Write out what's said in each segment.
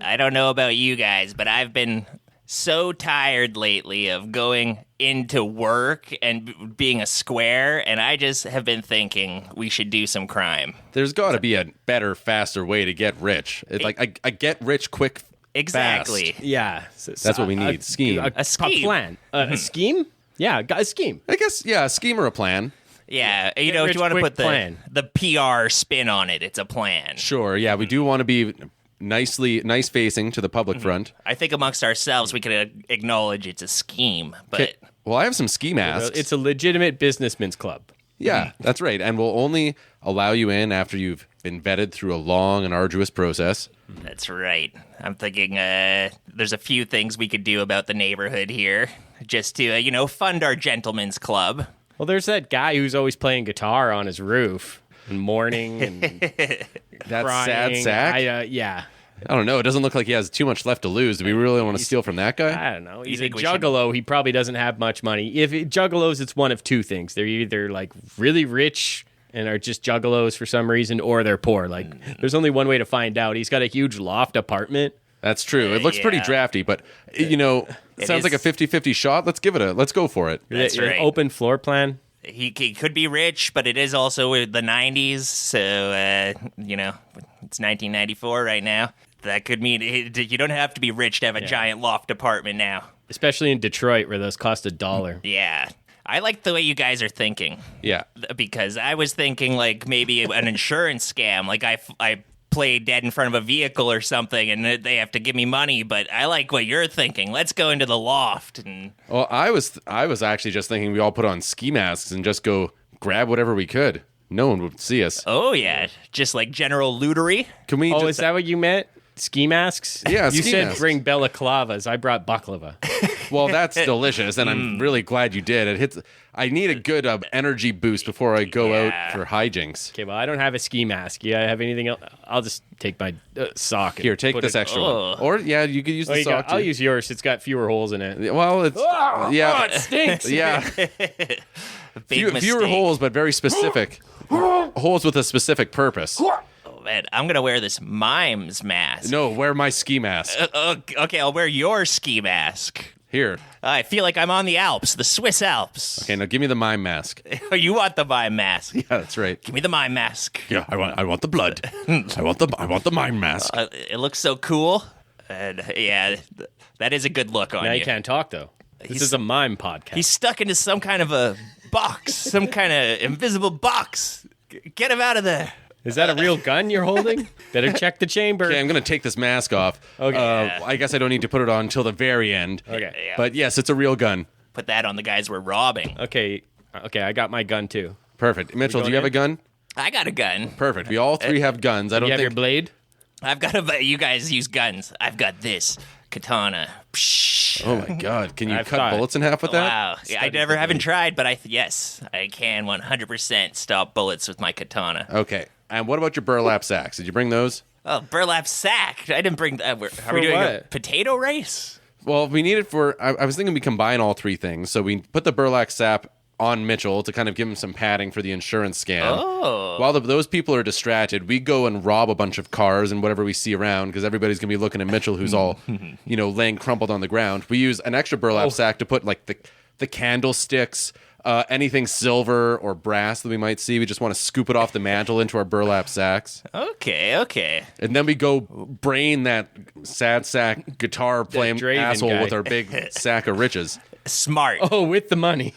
I don't know about you guys, but I've been so tired lately of going into work and being a square, and I just have been thinking we should do some crime. There's got to be a better, faster way to get rich. It's like a get rich quick. Exactly. Fast. Yeah. That's what we need. Scheme. A scheme. A plan. A scheme? Yeah, a scheme. I guess, yeah, a scheme or a plan. Yeah, if you want to put the PR spin on it, it's a plan. Sure, yeah, we do want to be nice facing to the public front. I think amongst ourselves we could acknowledge it's a scheme, but... Okay. Well, I have some ski masks. It's a legitimate businessman's club. Yeah, that's right. And we'll only allow you in after you've been vetted through a long and arduous process. That's right. I'm thinking there's a few things we could do about the neighborhood here, just to, fund our gentleman's club. Well, there's that guy who's always playing guitar on his roof and mourning and That crying. sad sack? Yeah. I don't know. It doesn't look like he has too much left to lose. Do we really want to steal from that guy? I don't know. He's a think we juggalo. He probably doesn't have much money. If juggalos, it's one of two things. They're either like really rich and are just juggalos for some reason, or they're poor. Like, there's only one way to find out. He's got a huge loft apartment. That's true. It looks pretty drafty, but, it sounds like a 50-50 shot. Let's go for it. That's right. Open floor plan. He could be rich, but it is also the 90s, so, it's 1994 right now. That could mean you don't have to be rich to have a giant loft apartment now. Especially in Detroit, where those cost $1. Yeah. I like the way you guys are thinking. Yeah. Because I was thinking, like, maybe an insurance scam. Like, I play dead in front of a vehicle or something, and they have to give me money. But I like what you're thinking. Let's go into the loft. And Well, I was actually just thinking we all put on ski masks and just go grab whatever we could. No one would see us. oh, yeah. Just like general lootery. Can we Is that what you meant? Ski masks? Yeah, You ski said masks. bring balaclavas. I brought baklava. Well, that's delicious, and I'm really glad you did. I need a good energy boost before I go out for hijinks. Okay, well, I don't have a ski mask. You have anything else? I'll just take my sock. Here, take this extra one. Or, yeah, you could use the sock, I'll too. use yours. It's got fewer holes in it. Well, it's... yeah. it stinks. Yeah. Big Fewer mistake. holes, but very specific. Holes with a specific purpose. Oh, man, I'm going to wear this mime's mask. No, wear my ski mask. Okay, I'll wear your ski mask. Here. I feel like I'm on the Alps, the Swiss Alps. Okay, now give me the mime mask. You want the mime mask? Yeah, that's right. Give me the mime mask. Yeah, I want the blood. I want the mime mask. It looks so cool. And that is a good look on Now you. you can't talk, though. This is a mime podcast. He's stuck into some kind of a box, some kind of invisible box. Get him out of there. Is that a real gun you're holding? Better check the chamber. Okay, I'm going to take this mask off. Okay. I guess I don't need to put it on until the very end. Okay. Yeah. But yes, it's a real gun. Put that on the guys we're robbing. Okay, I got my gun, too. Perfect. Mitchell, do you have a gun? I got a gun. Perfect. We all three have guns. I don't You have think... your blade? I've got a. You guys use guns. I've got this katana. Psh. Oh, my God. Can you I've cut thought- bullets in half with that? Wow. Yeah, I never haven't tried, but I can 100% stop bullets with my katana. Okay. And what about your burlap sacks? Did you bring those? Oh, burlap sack. I didn't bring. Are we doing a what? potato race? Well, we need it for... I was thinking we combine all three things. So we put the burlap sack on Mitchell to kind of give him some padding for the insurance scam. Oh. While those people are distracted, we go and rob a bunch of cars and whatever we see around because everybody's going to be looking at Mitchell who's all, laying crumpled on the ground. We use an extra burlap sack to put like the candlesticks, anything silver or brass that we might see. We just want to scoop it off the mantle into our burlap sacks. Okay. And then we go brain that sad sack guitar playing Draven asshole guy. with our big sack of riches. Smart. Oh, with the money.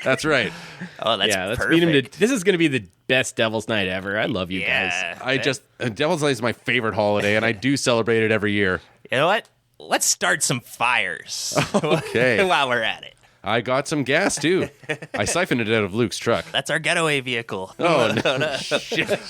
That's right. Oh, that's Let's perfect. beat him to... This is going to be the best Devil's Night ever. I love you guys. Devil's Night is my favorite holiday, and I do celebrate it every year. You know what? Let's start some fires. Okay. While we're at it. I got some gas, too. I siphoned it out of Luke's truck. That's our getaway vehicle. Oh, no.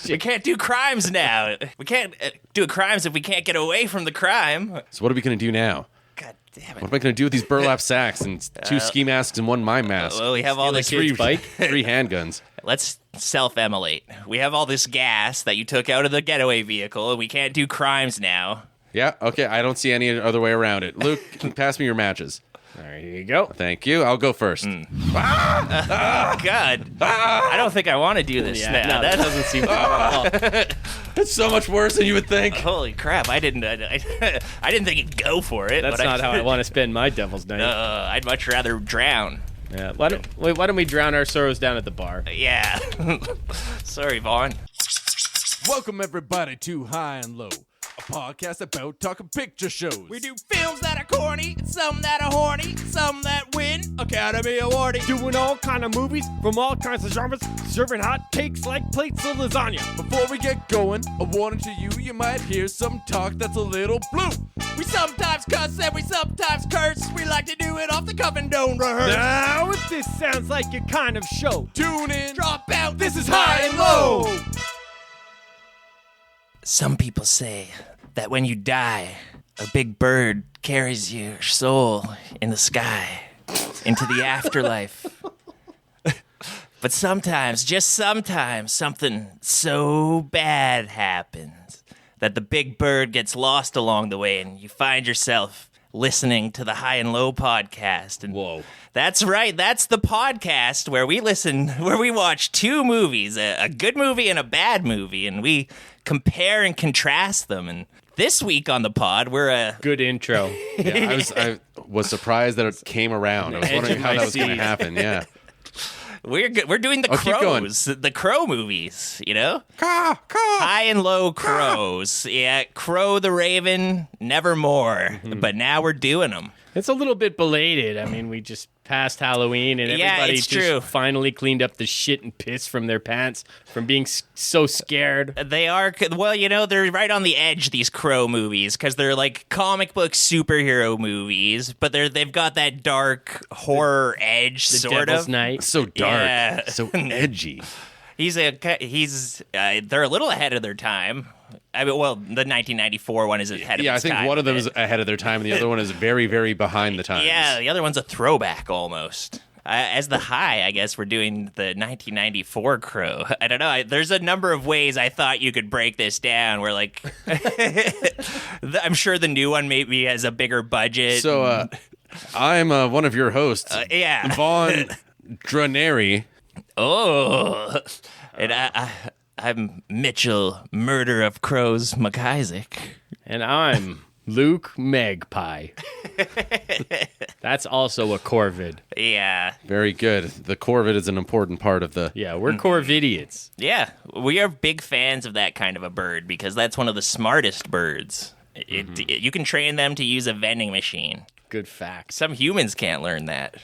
We can't do crimes now. We can't do crimes if we can't get away from the crime. So what are we going to do now? God damn What it. am I going to do with these burlap sacks and two ski masks and one mime mask? Well, we have all this. kid's bike? Three handguns. Let's self-immolate. We have all this gas that you took out of the getaway vehicle, and we can't do crimes now. Yeah, okay. I don't see any other way around it. Luke, pass me your matches. All right, here you go. Thank you. I'll go first. God. I don't think I want to do this Yeah, now. no, that doesn't seem fun at all. It's so much worse than you would think. Holy crap. I didn't think you'd go for it. That's but not how I want to spend my devil's night. I'd much rather drown. Yeah. Why don't we drown our sorrows down at the bar? Yeah. Sorry, Vonn. Welcome everybody to High and Low, a podcast about talking picture shows. We do films that are corny, some that are horny, some that win Academy Award. Doing all kind of movies from all kinds of genres, serving hot takes like plates of lasagna. Before we get going, a warning to you, you might hear some talk that's a little blue. We sometimes cuss and we sometimes curse. We like to do it off the cuff and don't rehearse. Now, if this sounds like your kind of show, Tune in. Drop out, This is High and Low. Some people say that when you die, a big bird carries your soul in the sky into the afterlife. But sometimes, just sometimes, something so bad happens that the big bird gets lost along the way and you find yourself listening to the High and Low podcast. And Whoa. that's right. That's the podcast where we watch two movies, a good movie and a bad movie, and we compare and contrast them. And this week on the pod, we're Good intro. Yeah, I was surprised that it came around. I was Edge wondering of how my that was going to seat. happen. Yeah. we're doing the keep going. Crows, the Crow movies. You know, High and Low Crows. Yeah, Crow the Raven, Nevermore. But now we're doing them. It's a little bit belated. I mean, we just passed Halloween, and Yeah, everybody it's just true. finally cleaned up the shit and piss from their pants from being so scared. They are, well, you know, they're right on the edge, these Crow movies, because they're like comic book superhero movies, but they've got that dark horror edge, The sort Devil's of. Night. So dark. Yeah. So edgy. They're a little ahead of their time. I mean, well, the 1994 one is ahead of Yeah, I its think time. one of them is ahead of their time, and the other one is very, very behind the times. Yeah, the other one's a throwback almost. As the high, I guess we're doing the 1994 Crow. I don't know. There's a number of ways I thought you could break this down. Where like, I'm sure the new one maybe has a bigger budget. So, I'm one of your hosts, yeah. Vonn Draneri. Oh, and I'm Mitchell, Murder of Crows McIsaac. And I'm Luke Magpie. That's also a corvid. Yeah, Very good. The corvid is an important part of the. Yeah, we're corvidians. yeah. We are big fans of that kind of a bird because that's one of the smartest birds. You can train them to use a vending machine. Good facts. Some humans can't learn that.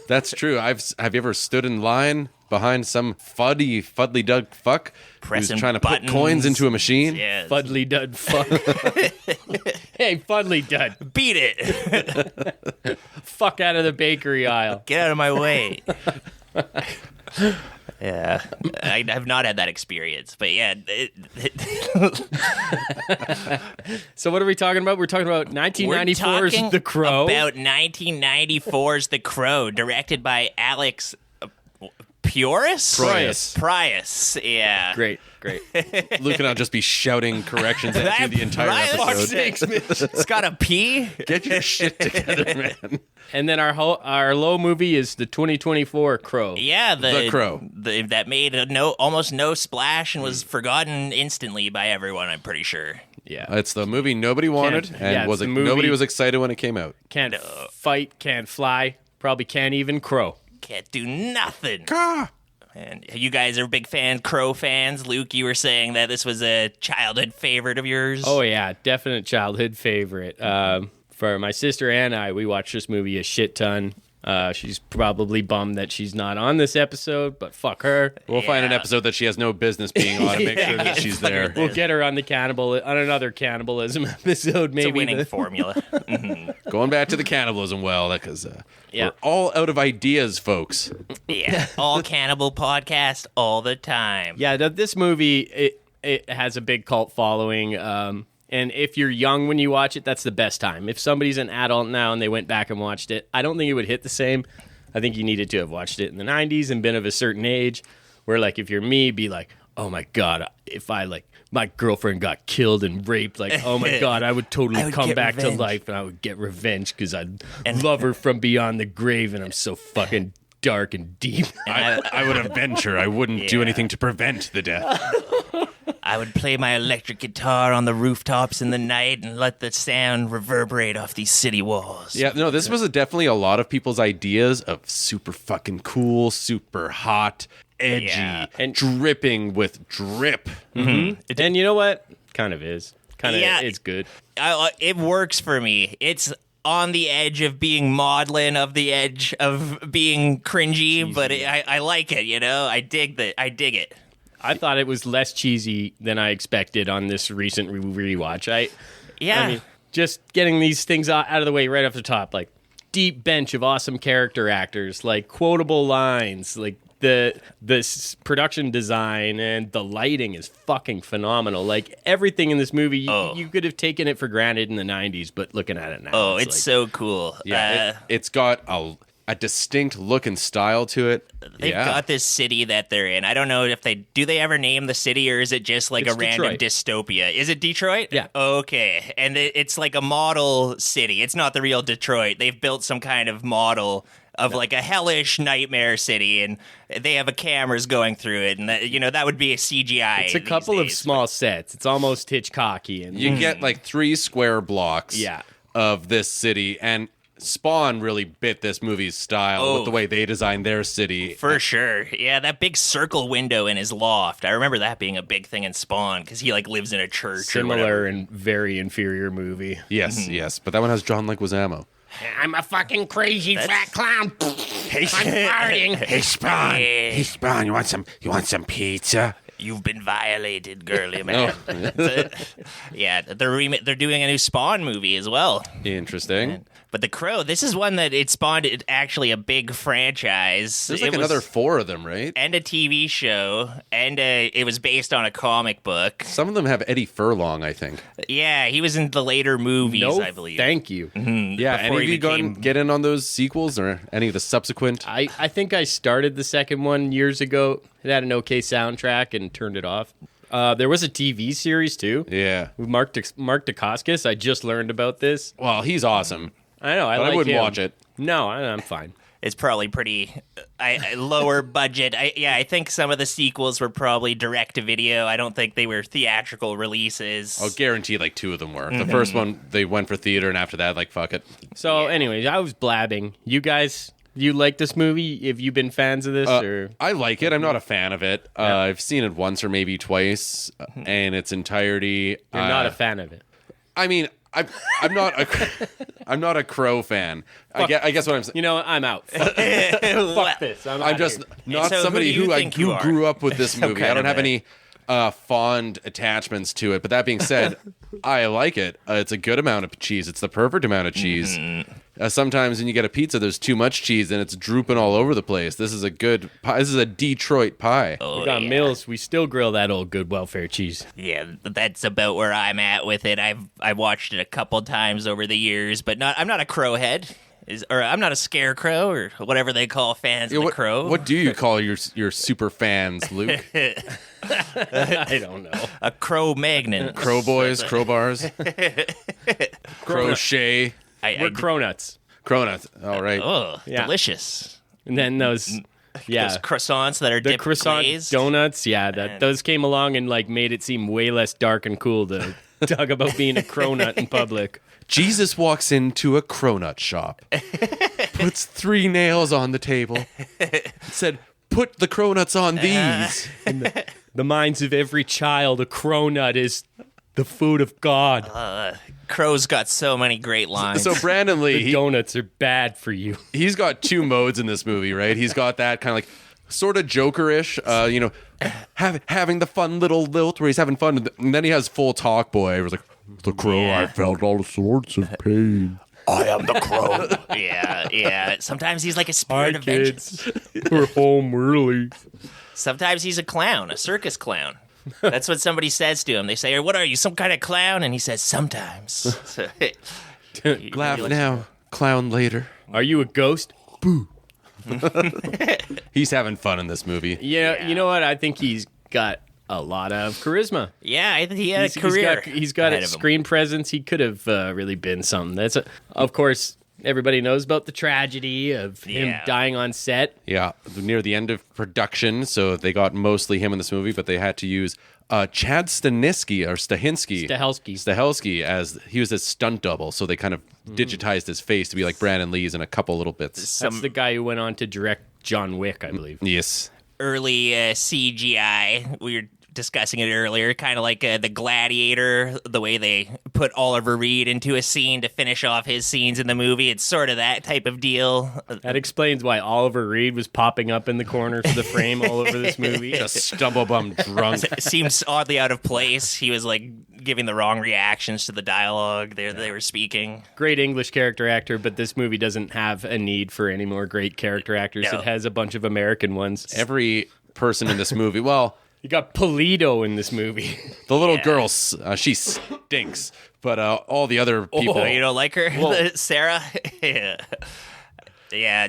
That's true. Have you ever stood in line behind some fuddly dug fuck Pressing who's trying to buttons. put coins into a machine? Yes. Fuddly dud fuck. Hey, Fuddly dud. Beat it. Fuck out of the bakery aisle. Get out of my way. Yeah, I have not had that experience, but yeah, So what are we talking about? We're talking about 1994's talking The Crow. About 1994's The Crow, directed by Alex Prius. Yeah. Great. Luke and I'll just be shouting corrections at you the entire Prius? episode. It's got a P. Get your shit together, man. And then our low movie is the 2024 Crow. Yeah, The Crow. That made almost no splash and was forgotten instantly by everyone. I'm pretty sure. Yeah. It's the movie nobody wanted, Can't- and yeah, it's the movie- nobody was excited when it came out. Can't fight, can't fly, probably can't even crow. Can't do nothing. And you guys are big Crow fans. Luke, you were saying that this was a childhood favorite of yours. Oh yeah, definite childhood favorite. For my sister and I, we watched this movie a shit ton. She's probably bummed that she's not on this episode, but fuck her. We'll find an episode that she has no business being on and make sure that she's there. We'll get her on another cannibalism episode, It's a maybe. winning formula. Going back to the cannibalism well, because Yeah. we're all out of ideas, folks. Yeah, all cannibal podcast all the time. Yeah, this movie it has a big cult following. And if you're young when you watch it, that's the best time. If somebody's an adult now and they went back and watched it, I don't think it would hit the same. I think you needed to have watched it in the 90s and been of a certain age where, like, if you're me, be like, oh my God, if I, like, my girlfriend got killed and raped. Like, oh my God, I would totally I would come get back to revenge. life and I would get revenge because I love her from beyond the grave and I'm so fucking dark and deep. I would avenge her. I wouldn't do Yeah. anything to prevent the death. I would play my electric guitar on the rooftops in the night and let the sound reverberate off these city walls. Yeah, no, this was definitely a lot of people's ideas of super fucking cool, super hot, edgy, Yeah. and dripping with drip. And you know what? Kind of is. Yeah. It's good. It works for me. It's on the edge of being maudlin, of the edge of being cringy, but I like it, you know? I dig it. I thought it was less cheesy than I expected on this recent rewatch. Yeah. I mean, just getting these things out of the way right off the top, like deep bench of awesome character actors, like quotable lines, like the production design and the lighting is fucking phenomenal. Like everything in this movie, you could have taken it for granted in the 90s, but looking at it now, Oh, it's like, so cool. Yeah, it's got a distinct look and style to it. They've got this city that they're in. I don't know if they ever name the city, or is it just like It's a random Detroit. dystopia? Is it Detroit? Yeah. Okay. And it's like a model city. It's not the real Detroit. They've built some kind of model of like a hellish nightmare city, and they have cameras going through it, and that would be a CGI. It's a these couple of days. small sets. It's almost Hitchcocky, and You get like 3 square blocks Yeah. of this city, and Spawn really bit this movie's style with the way they designed their city. For sure. Yeah, that big circle window in his loft. I remember that being a big thing in Spawn, because he like lives in a church or whatever. similar and very inferior movie. Yes, yes, but that one has John Leguizamo. I'm a fucking crazy fat clown. I'm farting. Hey, Spawn. Hey, Spawn, you want some pizza? You've been violated, girly man. Yeah, they're doing a new Spawn movie as well. Interesting. But The Crow, this is one that it spawned actually a big franchise. There's like It was- another 4 of them, right? and a TV show, and it was based on a comic book. Some of them have Eddie Furlong, I think. Yeah, he was in the later movies, No, I believe. thank you. Yeah, any Before of he you became- get in on those sequels or any of the subsequent? I think I started the second one years ago. It had an okay soundtrack and turned it off. There was a TV series too. Yeah. With Mark Dacascos. I just learned about this. Well, he's awesome. I know. But like I wouldn't him. watch it. No, I'm fine. It's probably pretty lower budget. I think some of the sequels were probably direct to video. I don't think they were theatrical releases. I'll guarantee like 2 of them were. The first one, they went for theater, and after that, like, fuck it. So, anyways, I was blabbing. You guys, you like this movie? Have you been fans of this? or I like it. I'm not a fan of it. I've seen it once or maybe twice in its entirety. you're not a fan of it? I mean, I'm not a Crow fan. I guess what I'm saying. You know, I'm out. Fuck this. I'm I'm outta just here. not So who somebody do you who think you are? grew up with this movie. I kind don't of have any fond attachments to it. But that being said, I like it. It's a good amount of cheese. It's the perfect amount of cheese. Sometimes when you get a pizza, there's too much cheese and it's drooping all over the place. This is a good pie. This is a Detroit pie. Oh, We got yeah. Mills. We still grill that old good welfare cheese. Yeah, that's about where I'm at with it. I've watched it a couple times over the years, but I'm not a crow head. Or I'm not a scarecrow or whatever they call fans of the crow. What do you call your super fans, Luke? I don't know. A crow magnet. Crow boys, crowbars, crochet, We're cronuts. cronuts. All right. Oh, Yeah. delicious. And then those Those croissants that are the dipped croissant glazed. donuts, those came along and like made it seem way less dark and cool to talk about being a cronut in public. Jesus walks into a cronut shop, puts 3 nails on the table, said, "Put the cronuts on these." The minds of every child, a cronut is the food of God. Crow's got so many great lines. So Brandon Lee, The donuts are bad for you. he's got 2 modes in this movie, right? He's got that kind of like sort of Jokerish, having the fun little lilt where he's having fun, and then he has full talk boy. Where it's like, The crow, Yeah. I felt all sorts of pain. I am the crow. yeah. Sometimes he's like a spirit of vengeance. We're home early. Sometimes he's a clown, a circus clown. That's what somebody says to him. They say, "What are you, some kind of clown?" And he says, "Sometimes." So, laugh now, clown later. Are you a ghost? He's having fun in this movie. Yeah, you know what? I think he's got a lot of charisma. Yeah, I think he had a career. He's got ahead a of him. screen presence. He could have really been something. Of course, everybody knows about the tragedy of him dying on set. Yeah, near the end of production, so they got mostly him in this movie, but they had to use Chad Stahelski as he was a stunt double, so they kind of digitized his face to be like Brandon Lee's in a couple little bits. That's the guy who went on to direct John Wick, I believe. Yes. Early CGI. We were discussing it earlier, kind of like the Gladiator, the way they put Oliver Reed into a scene to finish off his scenes in the movie. It's sort of that type of deal. That explains why Oliver Reed was popping up in the corners of the frame all over this movie. Just stumble-bum drunk. It seems oddly out of place. He was like giving the wrong reactions to the dialogue they were speaking. Great English character actor, but this movie doesn't have a need for any more great character actors. No. It has a bunch of American ones. Every person in this movie, well, You got Polito in this movie. the little girl, she stinks, but all the other people. Oh, you don't like her? Sarah? Yeah.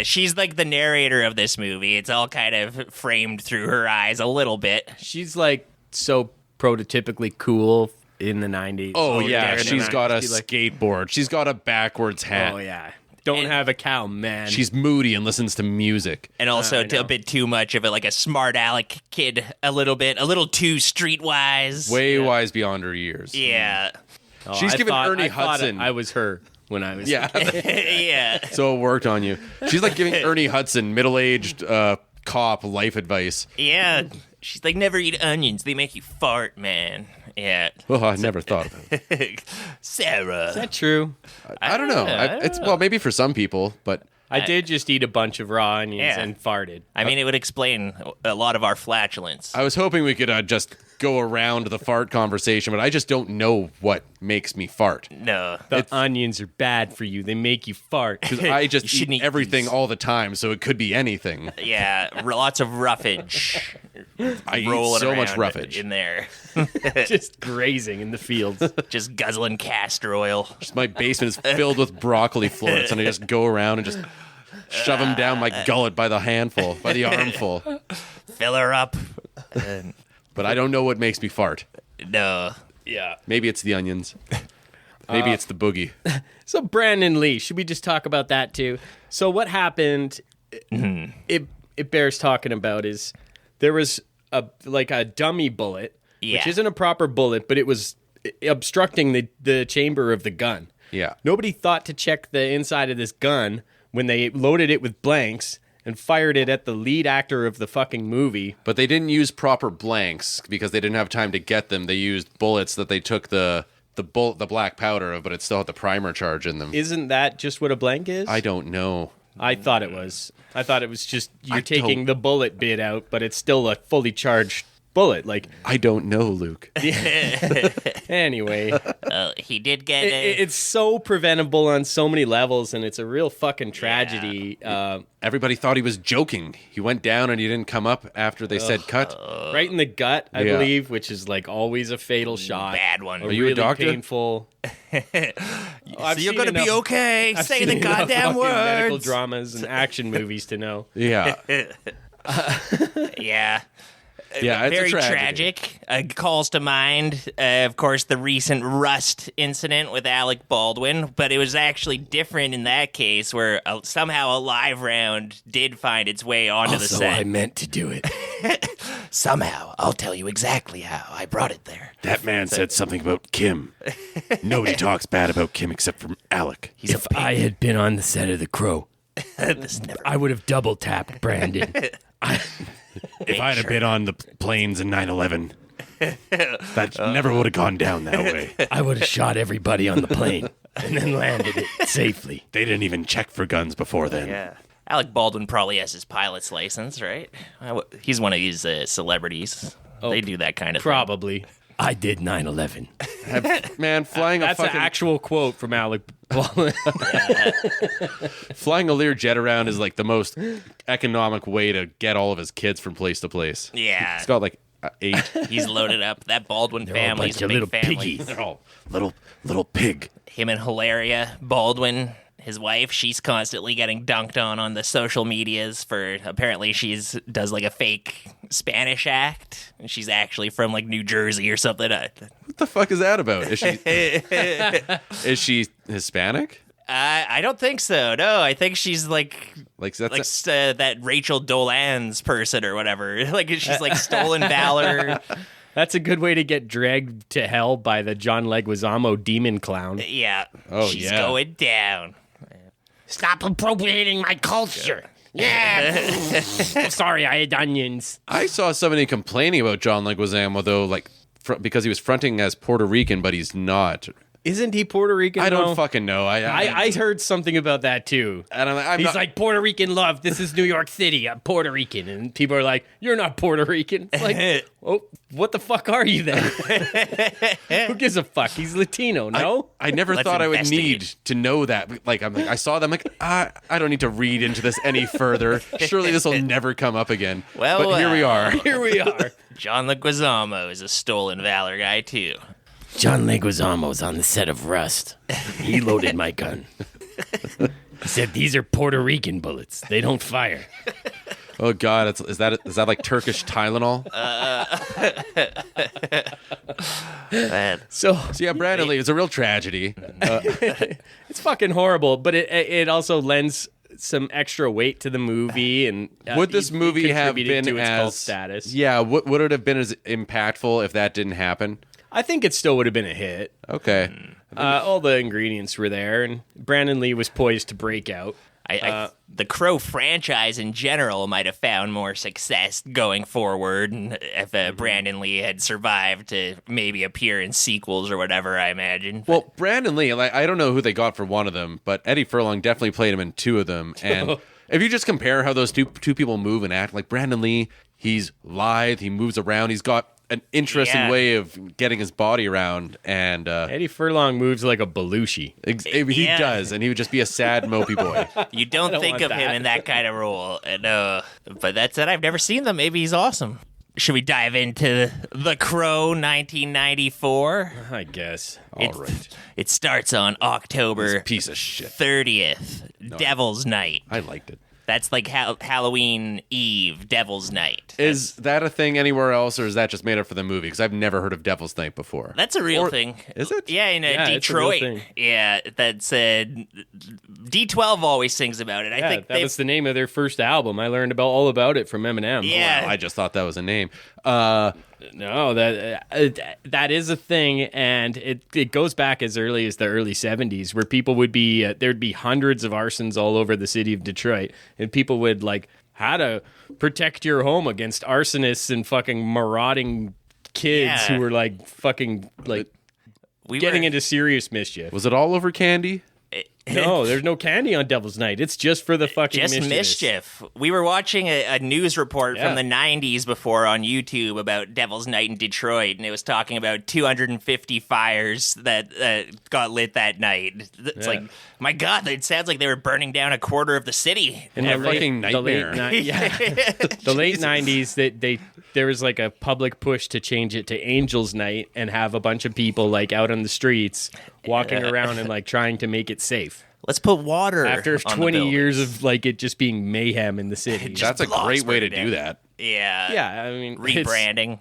She's like the narrator of this movie. It's all kind of framed through her eyes a little bit. She's like so prototypically cool in the 90s. Oh, yeah, in the she's 90s, got a be like, skateboard. She's got a backwards hat. oh, yeah. Don't have a cow, man. She's moody and listens to music. And also a bit too much of it, like a smart aleck kid, a little too streetwise. Way wise beyond her years. Yeah. Oh, She's giving Ernie Hudson. I was her when I was. Yeah. Yeah. So it worked on you. She's like giving Ernie Hudson middle-aged cop life advice. Yeah. She's like, never eat onions. They make you fart, man. Yeah. Oh, I never thought of it. Sarah. Is that true? I don't know. It's well, maybe for some people, but I did just eat a bunch of raw onions and farted. I mean, it would explain a lot of our flatulence. I was hoping we could just go around the fart conversation, but I just don't know what makes me fart. No. The onions are bad for you. They make you fart. Because I just You shouldn't eat eat everything these. all the time, so it could be anything. Yeah, lots of roughage. I Rolling eat so much around roughage. in there. Just grazing in the fields. Just guzzling castor oil. My basement is filled with broccoli florets, and I just go around and just shove them down my gullet by the handful, by the armful. Fill her up. But I don't know what makes me fart. No. Yeah. Maybe it's the onions. Maybe it's the boogie. So Brandon Lee, should we just talk about that too? So what happened? It bears talking about is there was a dummy bullet, which Yeah. isn't a proper bullet, but it was obstructing the chamber of the gun. Yeah. Nobody thought to check the inside of this gun when they loaded it with blanks and fired it at the lead actor of the fucking movie. But they didn't use proper blanks because they didn't have time to get them. They used bullets that they took the black powder of, but it still had the primer charge in them. Isn't that just what a blank is? I don't know. I thought it was. I thought it was just you're I taking don't- the bullet bit out, but it's still a fully charged bullet. Like, I don't know, Luke. anyway, He did get it's so preventable on so many levels, and it's a real fucking tragedy. Everybody thought he was joking. He went down and he didn't come up after they said cut. Right in the gut, I Yeah. believe, which is like always a fatal shot. bad one. Are you a really doctor? Painful. So you're going to be enough- okay. I've Say seen the enough goddamn fucking medical words. dramas and action movies to know. Yeah. Yeah. Yeah, it's Very a tragedy. tragic. Calls to mind, of course, the recent Rust incident with Alec Baldwin, but it was actually different in that case where somehow a live round did find its way onto the set. meant to do it. Somehow. I'll tell you exactly how. I brought it there. That man said something about Kim. Nobody talks bad about Kim except for Alec. He's a pig. I had been on the set of The Crow, This never... I would have double tapped Brandon. If I'd have been on the planes in 9/11, that never would have gone down that way. I would have shot everybody on the plane and then landed it safely. They didn't even check for guns before then. Yeah. Alec Baldwin probably has his pilot's license, right? He's one of these celebrities. They do that kind of thing. Probably. I did 9/11. Man, flying That's a an fucking actual quote from Alec Baldwin. flying a Learjet around is like the most economic way to get all of his kids from place to place. Yeah. He's got like 8. He's loaded up. That Baldwin family's bunch a of big little family. piggies. They're all little pig. Him and Hilaria Baldwin, his wife, she's constantly getting dunked on the social medias for apparently does like a fake Spanish act. And she's actually from like New Jersey or something. What the fuck is that about? Is she Hispanic? I don't think so. No, I think she's like that Rachel Dolan's person or whatever. Like she's like stolen valor. That's a good way to get dragged to hell by the John Leguizamo demon clown. Yeah. Oh, she's yeah. going down. Stop appropriating my culture. Yeah. Sorry, I had onions. I saw somebody complaining about John Leguizamo, though, like, because he was fronting as Puerto Rican, but he's not. Isn't he Puerto Rican? I don't though? fucking know. I heard something about that too. And I'm He's not, like, Puerto Rican love. This is New York City. I'm Puerto Rican. And people are like, you're not Puerto Rican. It's like, oh, what the fuck are you then? Who gives a fuck? He's Latino, no? I never Let's thought I would investigate. need to know that. Like, I saw them, like, I don't need to read into this any further. Surely this will never come up again. Well, but here we are. Here we are. John Leguizamo is a stolen valor guy too. John Leguizamo's on the set of Rust. He loaded my gun. He said, these are Puerto Rican bullets. They don't fire. Oh God, is that like Turkish Tylenol? So So yeah, Brandon Lee, it's a real tragedy. it's fucking horrible, but it also lends some extra weight to the movie. And Would this movie have contributed been to its cult as status? Yeah, would it have been as impactful if that didn't happen? I think it still would have been a hit. Okay. All the ingredients were there, and Brandon Lee was poised to break out. The Crow franchise in general might have found more success going forward if Brandon Lee had survived to maybe appear in sequels or whatever, I imagine. Well, Brandon Lee, like, I don't know who they got for one of them, but Eddie Furlong definitely played him in two of them. And if you just compare how those two people move and act, like Brandon Lee, he's lithe, he moves around, he's got an interesting way of getting his body around, and Eddie Furlong moves like a Belushi. he does, and he would just be a sad mopey boy. You don't think want of him that. in that kind of role. And, but that said, I've never seen them. Maybe he's awesome. Should we dive into The Crow 1994? I guess. All right, It starts on October piece of shit. 30th, Devil's Night. I liked it. That's like Halloween Eve, Devil's Night. Is that a thing anywhere else, or is that just made up for the movie? Because I've never heard of Devil's Night before. That's a real thing. Is it? Yeah, in Yeah, it's a real Detroit. thing. Yeah, that's D12 always sings about it. I Yeah, think that was the name of their first album. I learned all about it from Eminem. Yeah. I just thought that was a name. No, that is a thing, and it goes back as early as the early 70s, where people would be there'd be hundreds of arsons all over the city of Detroit, and people would like how to protect your home against arsonists and fucking marauding kids Yeah. who were like fucking like we getting were, into serious mischief. Was it all over candy? No, there's no candy on Devil's Night. It's just for the fucking just mischief. We were watching a news report Yeah. from the 90s before on YouTube about Devil's Night in Detroit, and it was talking about 250 fires that got lit that night. It's like, my God, it sounds like they were burning down a quarter of the city. In A fucking nightmare. The late 90s, there was like a public push to change it to Angels Night and have a bunch of people like out on the streets walking around and like trying to make it safe. Let's put water After on the 20 years buildings. of like it just being mayhem in the city. That's a blocks great way to burning do down. that. Yeah. Yeah, I mean, it's- Rebranding.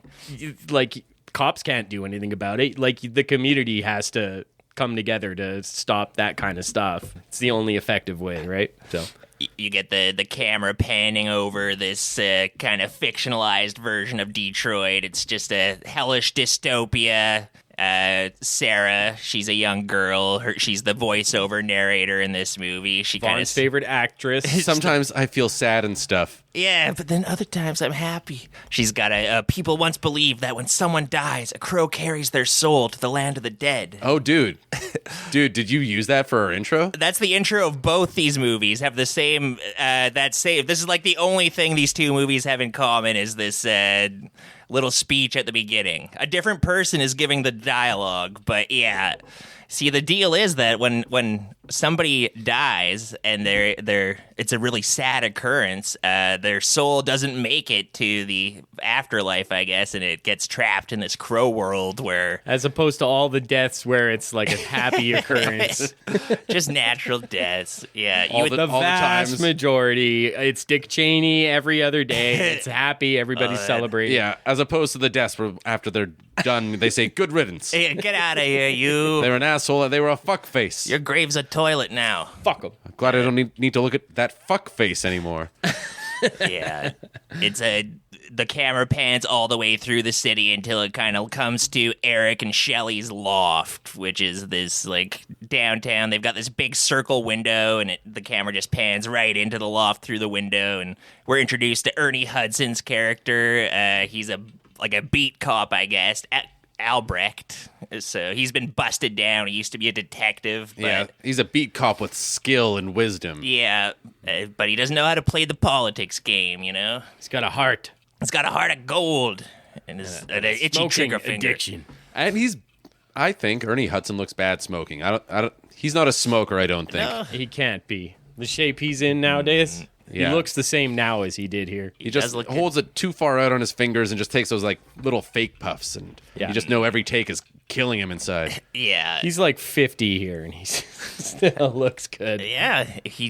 like cops can't do anything about it. Like the community has to come together to stop that kind of stuff. It's the only effective way, right? So You get the camera panning over this kind of fictionalized version of Detroit. It's just a hellish dystopia. Sarah, she's a young girl. She's the voiceover narrator in this movie. She kind Vonn's of favorite actress. Sometimes I feel sad and stuff. Yeah, but then other times I'm happy. She's got people once believed that when someone dies, a crow carries their soul to the land of the dead. Oh, dude. Did you use that for our intro? That's the intro of both these movies. Have the same This is like the only thing these two movies have in common is this little speech at the beginning. A different person is giving the dialogue, but yeah. See, the deal is that when somebody dies and it's a really sad occurrence. Their soul doesn't make it to the afterlife, I guess, and it gets trapped in this crow world where As opposed to all the deaths where it's like a happy occurrence. just natural deaths. Yeah, All the Vast times. majority, it's Dick Cheney every other day. It's happy. Everybody's celebrating. Yeah, as opposed to the deaths where after they're done, they say, good riddance. hey, get out of here, you. They were an asshole and they were a fuck face. Your grave's a toilet now. Fuck them. Glad I don't need to look at that fuck face anymore. Yeah, the camera pans all the way through the city until it kind of comes to Eric and Shelley's loft, which is this like downtown. They've got this big circle window, and the camera just pans right into the loft through the window, and we're introduced to Ernie Hudson's character. He's a beat cop, I guess. Albrecht. So he's been busted down. He used to be a detective. But Yeah, he's a beat cop with skill and wisdom. Yeah, but he doesn't know how to play the politics game, you know? He's got a heart. He's got a heart of gold and an itchy Smoking trigger finger. addiction. And I think Ernie Hudson looks bad smoking. I don't. He's not a smoker, I don't think. He can't be. The shape he's in nowadays, Yeah. he looks the same now as he did here. He just does look holds it too far out on his fingers and just takes those like little fake puffs, and Yeah. you just know every take is killing him inside. Yeah. He's like 50 here, and he still looks good. Yeah, he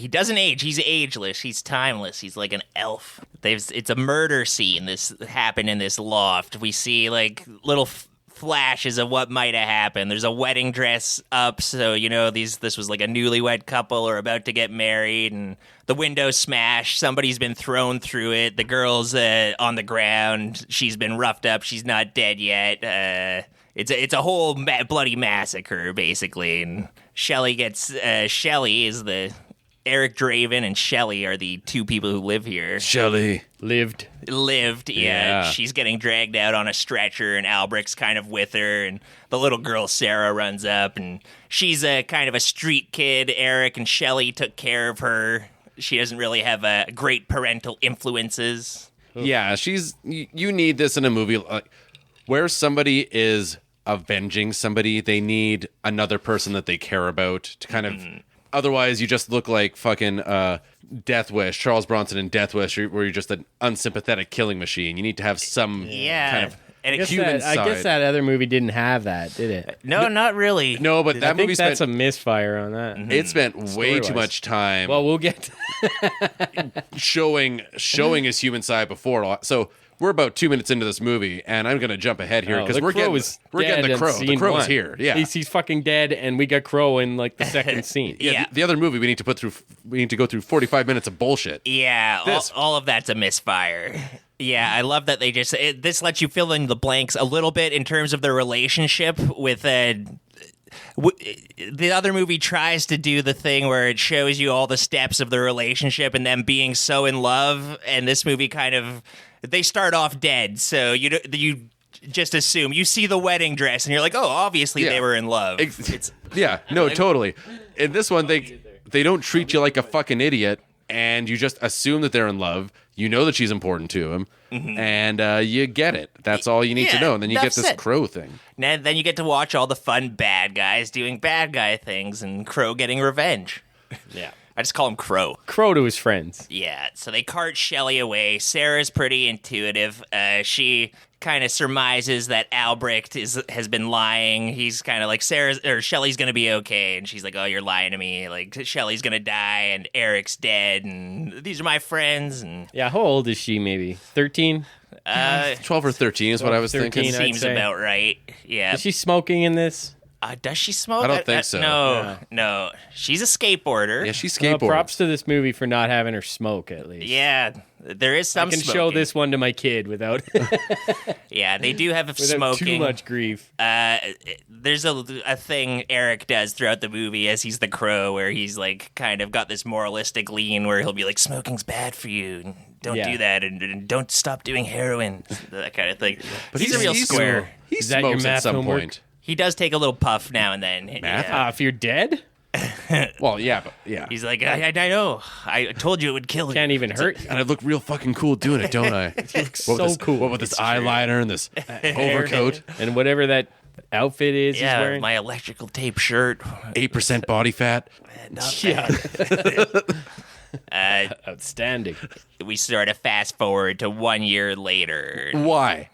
doesn't age. He's ageless. He's timeless. He's like an elf. It's a murder scene. This happened in this loft. We see like little flashes of what might have happened. There's a wedding dress up, so you know this was like a newlywed couple or about to get married, and the window's smashed. Somebody's been thrown through it. The girl's on the ground. She's been roughed up. She's not dead yet. It's a whole bloody massacre basically, and Shelley is the Eric Draven and Shelley are the two people who live here. Shelley. Lived. Yeah. She's getting dragged out on a stretcher, and Albrecht's kind of with her, and the little girl Sarah runs up, and she's a kind of a street kid. Eric and Shelley took care of her. She doesn't really have great parental influences. Yeah, you need this in a movie where somebody is avenging somebody. They need another person that they care about to kind of. Otherwise, you just look like fucking Death Wish, Charles Bronson in Death Wish, where you're just an unsympathetic killing machine. You need to have some kind of and I human guess side. that other movie didn't have that, did it? No, not really. No, but I that think movie that's spent a misfire on that. it spent way too Story-wise. much time Well, we'll get showing his human side before. So we're about 2 minutes into this movie, and I'm going to jump ahead here because the we're Crow getting is the dead crow. in The scene crow's one. here. Yeah. He's fucking dead, and we got Crow in like the second scene. Yeah. The other movie we need to go through 45 minutes of bullshit. Yeah, all of that's a misfire. Yeah, I love that this lets you fill in the blanks a little bit in terms of their relationship with the other movie tries to do the thing where it shows you all the steps of the relationship and them being so in love, and this movie they start off dead, so you just assume you see the wedding dress and you're like, oh, obviously Yeah. they were in love. Yeah, no, totally. In this one, they don't treat you like a fucking idiot, and you just assume that they're in love. You know that she's important to him, and you get it. That's all you need to Yeah, know. And then you get that's this it. Crow thing. Then you get to watch all the fun bad guys doing bad guy things and Crow getting revenge. Yeah. I just call him Crow. Crow to his friends. Yeah, so they cart Shelley away. Sarah's pretty intuitive. She kind of surmises that Albrecht has been lying. He's kind of like Shelley's gonna be okay, and she's like, "Oh, you're lying to me. Like Shelley's gonna die, and Eric's dead, and these are my friends." And Yeah, how old is she? Maybe 13. 12 or 13 is what I was 13, thinking. I'd seems say. about right. Yeah. Is she smoking in this? Does she smoke? I don't think so. No. She's a skateboarder. Yeah, she's Well, skateboarding. props to this movie for not having her smoke at least. Yeah, there is some I can show smoking. this one to my kid without, Yeah, they do have without smoking. too much grief. There's a thing Eric does throughout the movie as he's the Crow, where he's like kind of got this moralistic lean where he'll be like, smoking's bad for you, and don't Yeah. do that, and don't stop doing heroin, that kind of thing. But he's a real he's- square. He Is that your smokes at math some homework? point. He does take a little puff now and then. Math? Yeah. If you're dead, Well, yeah, but yeah. He's like, I know. I told you it would kill you. can't even hurt. And I look real fucking cool doing it, don't I? So cool. What with this eyeliner and this overcoat? And whatever that outfit is he's Yeah, wearing. my electrical tape shirt. 8% body fat. Not Yeah. bad. Outstanding. We sort of fast forward to 1 year later. Why?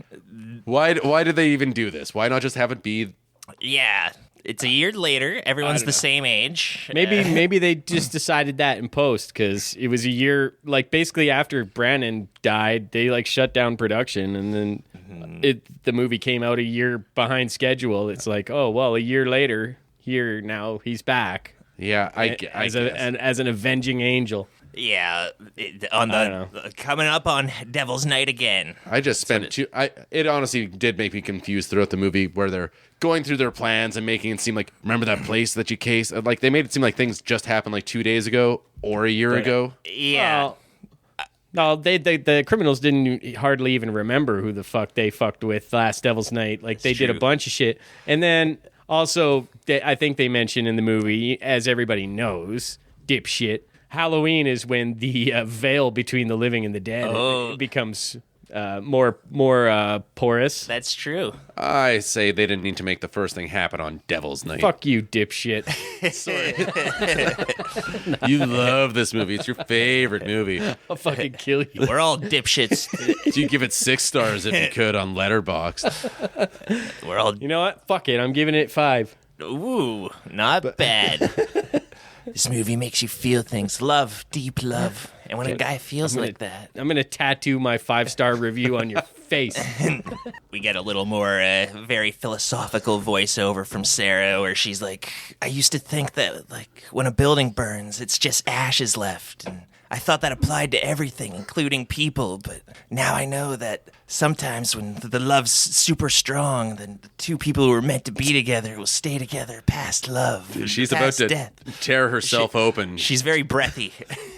Why did they even do this? Why not just have it be? Yeah, it's a year later. Everyone's the same age. Maybe they just decided that in post because it was a year, like basically after Brandon died, they like shut down production, and then the movie came out a year behind schedule. It's like, oh well, a year later, here now he's back. Yeah, I as guess. an avenging angel. Yeah, don't coming up on Devil's Night again. I just spent it honestly did make me confused throughout the movie where they're going through their plans and making it seem like, remember that place that you cased? Like they made it seem like things just happened like 2 days ago or a year ago. Yeah. No, the criminals didn't hardly even remember who the fuck they fucked with last Devil's Night. Like they did a bunch of shit, and then also I think they mentioned in the movie, as everybody knows, dipshit. Halloween is when the veil between the living and the dead becomes more porous. That's true. I say they didn't need to make the first thing happen on Devil's Night. Fuck you, dipshit. You love this movie. It's your favorite movie. I'll fucking kill you. We're all dipshits. So you give it 6 stars if you could on Letterboxd. We're all. You know what? Fuck it. I'm giving it 5. Ooh, not bad. This movie makes you feel things. Love, deep love. And when a guy feels like that, I'm gonna tattoo my 5-star review on your face. we get a little more very philosophical voiceover from Sarah where she's like, I used to think that like when a building burns, it's just ashes left. And I thought that applied to everything, including people. But now I know that sometimes when the love's super strong, then the two people who were meant to be together will stay together past love. She's about past to death. tear herself open. She's very breathy.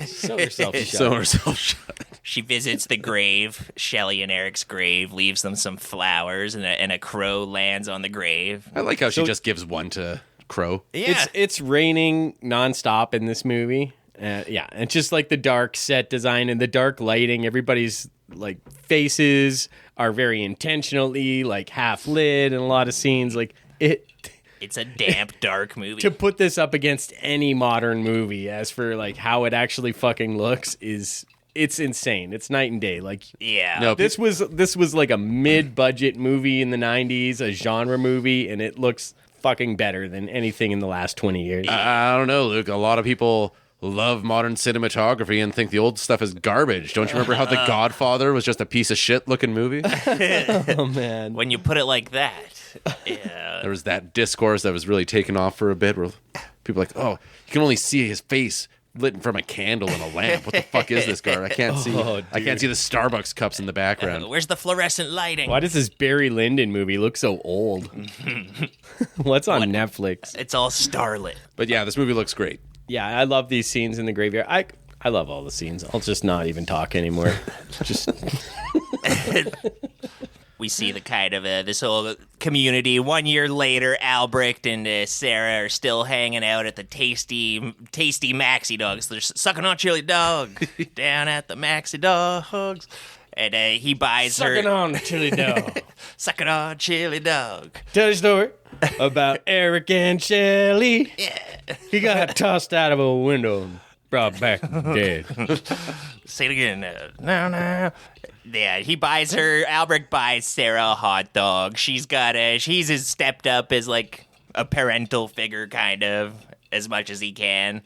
Sew yourself shut. Sew herself shut. She visits the grave, Shelley and Eric's grave, leaves them some flowers, and a crow lands on the grave. I like how she just gives one to Crow. Yeah. It's raining nonstop in this movie. Yeah, and just like the dark set design and the dark lighting, everybody's like faces are very intentionally like half lit in a lot of scenes. Like It's a damp, dark movie. to put this up against any modern movie, as for like how it actually fucking looks, it's insane. It's night and day. Like Yeah. No, this was like a mid-budget movie in the 90s, a genre movie, and it looks fucking better than anything in the last 20 years. I don't know, Luke. A lot of people love modern cinematography and think the old stuff is garbage. Don't you remember how The Godfather was just a piece of shit looking movie? Oh man. When you put it like that. Yeah. There was that discourse that was really taken off for a bit where people were like, oh, you can only see his face lit from a candle and a lamp. What the fuck is this, guard? I can't see. I can't see the Starbucks cups in the background. Where's the fluorescent lighting? Why does this Barry Lyndon movie look so old? What's on Netflix? It's all starlit. But yeah, this movie looks great. Yeah, I love these scenes in the graveyard. I love all the scenes. I'll just not even talk anymore. Just We see the kind of this whole community. 1 year later, Albrecht and Sarah are still hanging out at the tasty Maxi Dogs. They're sucking on chili dog down at the Maxi Dogs. And he buys sucking her... on chili dog. Sucking on chili dog. Tell a story about Eric and Shelley. Yeah. He got tossed out of a window and brought back dead. Say it again. No. Yeah, he buys her. Albrecht buys Sarah a hot dog. She's stepped up as like a parental figure, kind of, as much as he can.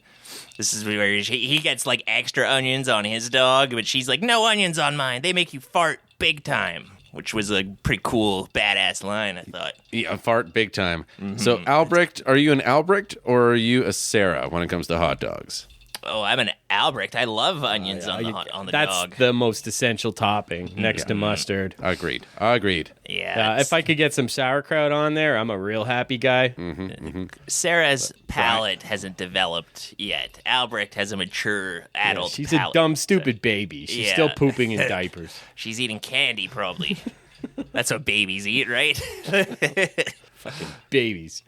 This is where he gets like extra onions on his dog, but she's like, no onions on mine. They make you fart big time. Which was a pretty cool, badass line, I thought. Yeah, a fart big time. So Albrecht, are you an Albrecht or are you a Sarah when it comes to hot dogs? Oh, I'm an Albrecht. I love onions on the That's dog. the most essential topping next to mustard. Agreed. Yeah. If I could get some sauerkraut on there, I'm a real happy guy. Sarah's palate hasn't developed yet. Albrecht has a mature adult She's palate. a dumb, stupid baby. She's Yeah. still pooping in diapers. She's eating candy, probably. That's what babies eat, right? Babies.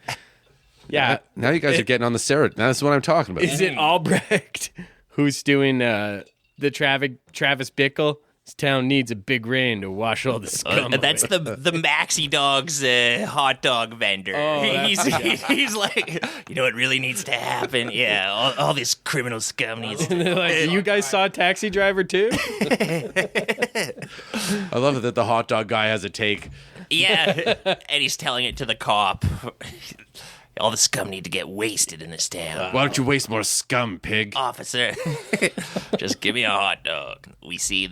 Yeah. Now you guys are getting on the Sarah. That's what I'm talking about. Is it Albrecht who's doing the Travis Bickle This town needs a big rain to wash all the scum That's away. the Maxi Dog's hot dog vendor. Oh, he's like, you know what really needs to happen? Yeah, all this criminal scum needs And to. they're like, you guys saw Taxi Driver too? I love it that the hot dog guy has a take. Yeah, and he's telling it to the cop. All the scum need to get wasted in this town. Why don't you waste more scum, pig? Officer, just give me a hot dog. We see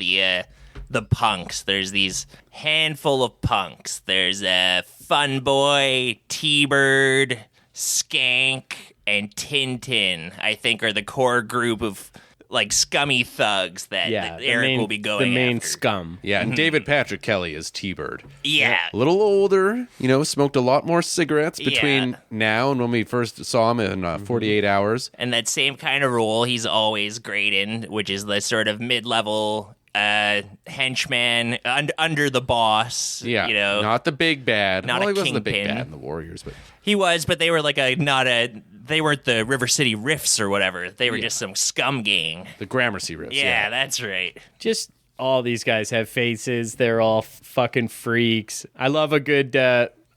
the punks. There's these handful of punks. There's Fun Boy, T-Bird, Skank, and Tintin. I think are the core group of like scummy thugs that Eric will be going the main after. scum. Yeah, and David Patrick Kelly is T-Bird. Yeah. A little older, smoked a lot more cigarettes between Yeah. now and when we first saw him in 48 hours. And that same kind of role he's always great in, which is the sort of mid-level henchman under the boss. Yeah, not the big bad. Not well, a he wasn't the big kingpin. bad in the Warriors, but He was, but they were like they weren't the River City Riffs or whatever. They were just some scum gang. the Gramercy riffs. Yeah, that's right. Just all these guys have faces. They're all fucking freaks. I love a good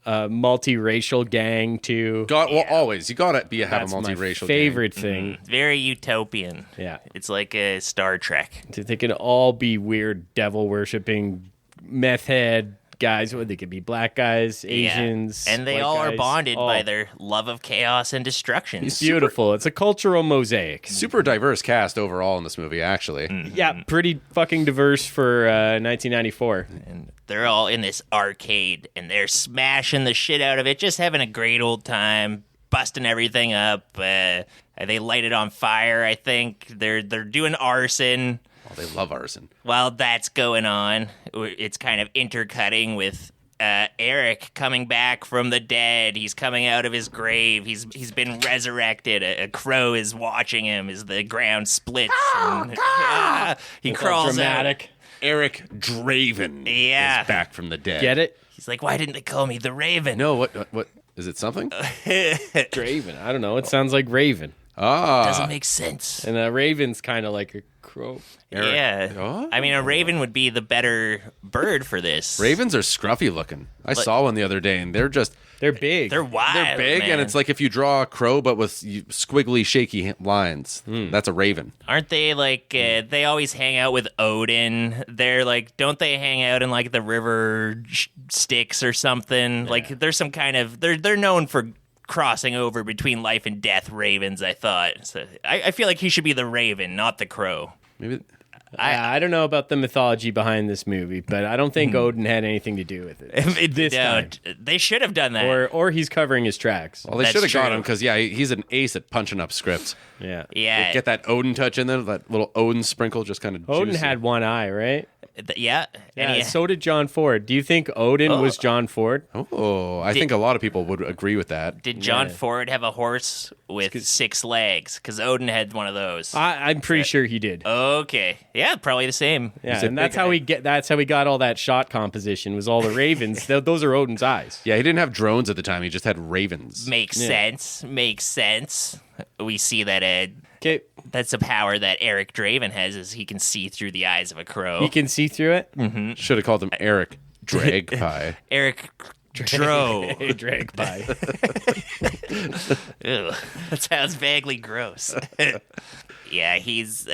multiracial gang too. Always. You gotta have a That's my multiracial favorite thing. Very utopian. Yeah. It's like a Star Trek. They can all be weird devil worshipping meth head guys. They could be black guys, Asians, And they white all are guys, bonded all. by their love of chaos and destruction. It's beautiful. It's a cultural mosaic. Super diverse cast overall in this movie, actually. Yeah, pretty fucking diverse for 1994. And they're all in this arcade and they're smashing the shit out of it, just having a great old time, busting everything up. They light it on fire, I think. They're doing arson. Oh, they love arson. While that's going on, it's kind of intercutting with Eric coming back from the dead. He's coming out of his grave. He's been resurrected. A crow is watching him as the ground splits. He crawls out. Dramatic. Eric Draven Yeah. is back from the dead. Get it? He's like, why didn't they call me the Raven? No, what is it something? Draven. I don't know. It sounds like Raven. Doesn't make sense. And a raven's kind of like a crow. Yeah. Oh. I mean, a raven would be the better bird for this. Ravens are scruffy looking. I saw one the other day, and they're big. They're wild. they're big, man. and it's like if you draw a crow but with squiggly, shaky lines. That's a raven. Aren't they like, they always hang out with Odin? They're like, don't they hang out in like the river Styx or something? Like, there's some kind of, they're known for crossing over between life and death ravens, I thought. So I feel like he should be the raven, not the crow. Maybe I don't know about the mythology behind this movie, but I don't think Odin had anything to do with it. This time. They should have done that. Or he's covering his tracks. Well, they That's should have got true. him because he's an ace at punching up scripts. Yeah. yeah. Get that Odin touch in there, that little Odin sprinkle, just kind of. Odin had one eye, right? Yeah. And Yeah, so did John Ford. Do you think Odin was John Ford? Oh, I think a lot of people would agree with that. did John Ford have a horse with 6 legs? Because Odin had one of those. I'm pretty sure he did. Okay. Yeah, probably the same. Yeah, and that's how we got all that shot composition. Was all the ravens. Those are Odin's eyes. Yeah, he didn't have drones at the time. He just had ravens. Makes sense. Makes sense. We see that Okay, that's a power that Eric Draven has, is he can see through the eyes of a crow. you can see through it. Should have called him Eric Drag Pie. Eric Dro. Hey, drag by. Ew, that sounds vaguely gross. Yeah, he's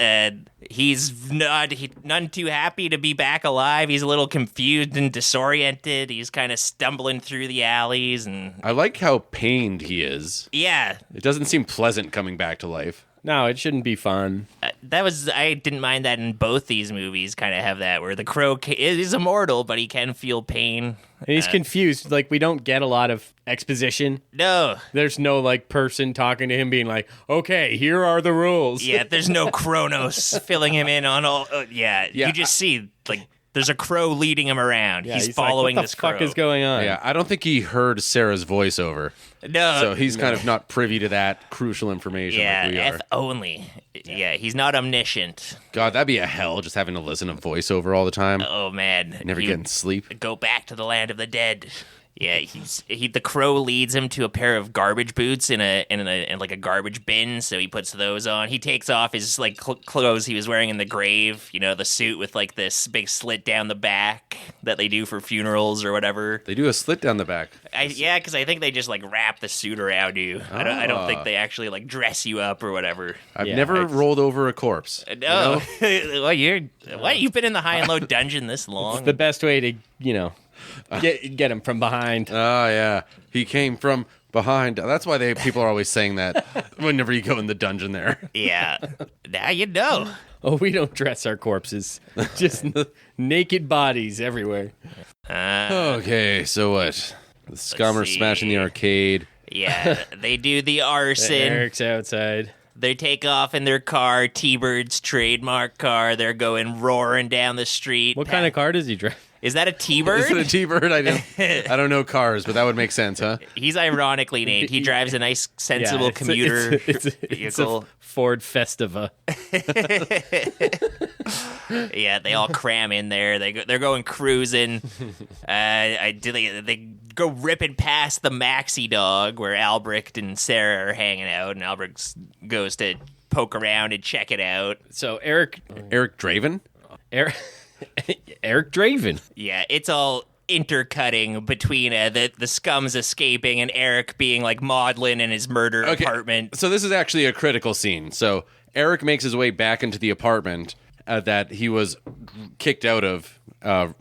none too happy to be back alive. He's a little confused and disoriented. He's kind of stumbling through the alleys, and I like how pained he is. yeah, It doesn't seem pleasant coming back to life. No, it shouldn't be fun. I didn't mind that in both these movies. Kind of have that where the crow is immortal, but he can feel pain. And he's confused. Like, we don't get a lot of exposition. No, There's no, like, person talking to him being like, okay, here are the rules. yeah, there's no Kronos filling him in on all. Yeah, You just see like there's a crow leading him around. Yeah, he's following like, what this the fuck crow. is going on? Yeah, I don't think he heard Sarah's voiceover. No, So he's kind of not privy to that crucial information like we are. F only. Yeah, he's not omniscient. God, that'd be a hell just having to listen to voiceover all the time. Oh man, Never you getting sleep. go back to the land of the dead. Yeah, the crow leads him to a pair of garbage boots in like a garbage bin, so he puts those on. He takes off his like clothes he was wearing in the grave, the suit with like this big slit down the back that they do for funerals or whatever. They do a slit down the back. Yeah, because I think they just like wrap the suit around you. I don't think they actually like dress you up or whatever. I've never rolled over a corpse. No, well, you've been in the high and low dungeon this long. It's the best way to get him from behind. Oh yeah, he came from behind. That's why people are always saying that whenever you go in the dungeon there. Yeah, now you know. Oh, we don't dress our corpses. Just naked bodies everywhere. Okay, so what? The scum are smashing the arcade. Yeah, they do the arson. Eric's outside. They take off in their car, T-Bird's trademark car. They're going roaring down the street. What kind of car does he drive? Is that a T-Bird? Is it a T-Bird? I don't know cars, but that would make sense, huh? He's ironically named. He drives a nice, sensible commuter it's a Ford Festiva. Yeah, they all cram in there. They're going cruising. They go ripping past the Maxi Dog where Albrecht and Sarah are hanging out, and Albrecht goes to poke around and check it out. So Eric Draven? Eric Draven. Yeah, it's all intercutting between the scum's escaping and Eric being like maudlin in his murder apartment. So this is actually a critical scene. So Eric makes his way back into the apartment that he was kicked out of,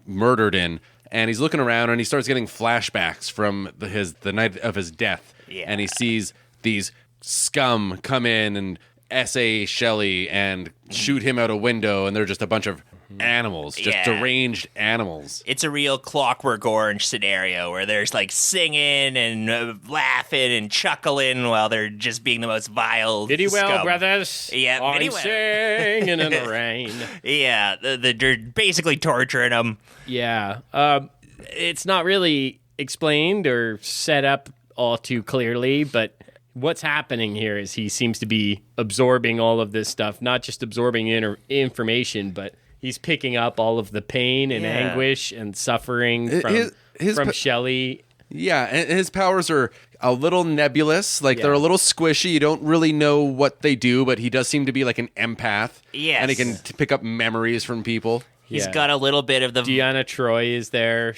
murdered in, and he's looking around and he starts getting flashbacks from the night of his death. Yeah. And he sees these scum come in and essay Shelley and shoot him out a window, and they're just a bunch of animals, just deranged animals. It's a real Clockwork Orange scenario where there's like singing and laughing and chuckling while they're just being the most vile Did he well, scum. brothers? Yeah, I'm did he well. singing in the rain. Yeah, they're basically torturing him. Yeah. It's not really explained or set up all too clearly, but what's happening here is he seems to be absorbing all of this stuff, not just absorbing information, but he's picking up all of the pain and anguish and suffering from Shelley. Yeah, and his powers are a little nebulous. Like, they're a little squishy. You don't really know what they do, but he does seem to be like an empath. Yes. And he can pick up memories from people. He's got a little bit of the... Deanna Troi is there.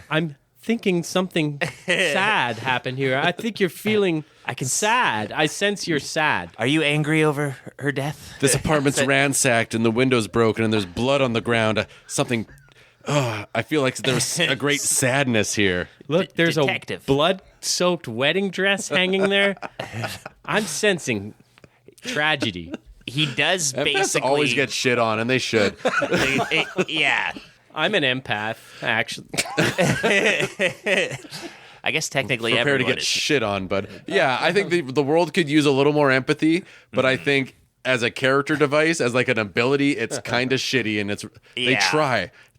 I'm thinking something sad happened here. I think you're feeling sad. I sense you're sad. Are you angry over her death? This apartment's ransacked and the window's broken and there's blood on the ground. I feel like there's a great sadness here. Look, there's Detective. a blood-soaked wedding dress hanging there. I'm sensing tragedy. He does Empaths basically... always get shit on, and they should. Yeah. I'm an empath, actually. I guess technically Prepare to everyone get is. shit on, but yeah, I think the world could use a little more empathy, but I think as a character device, as like an ability, it's kind of shitty, and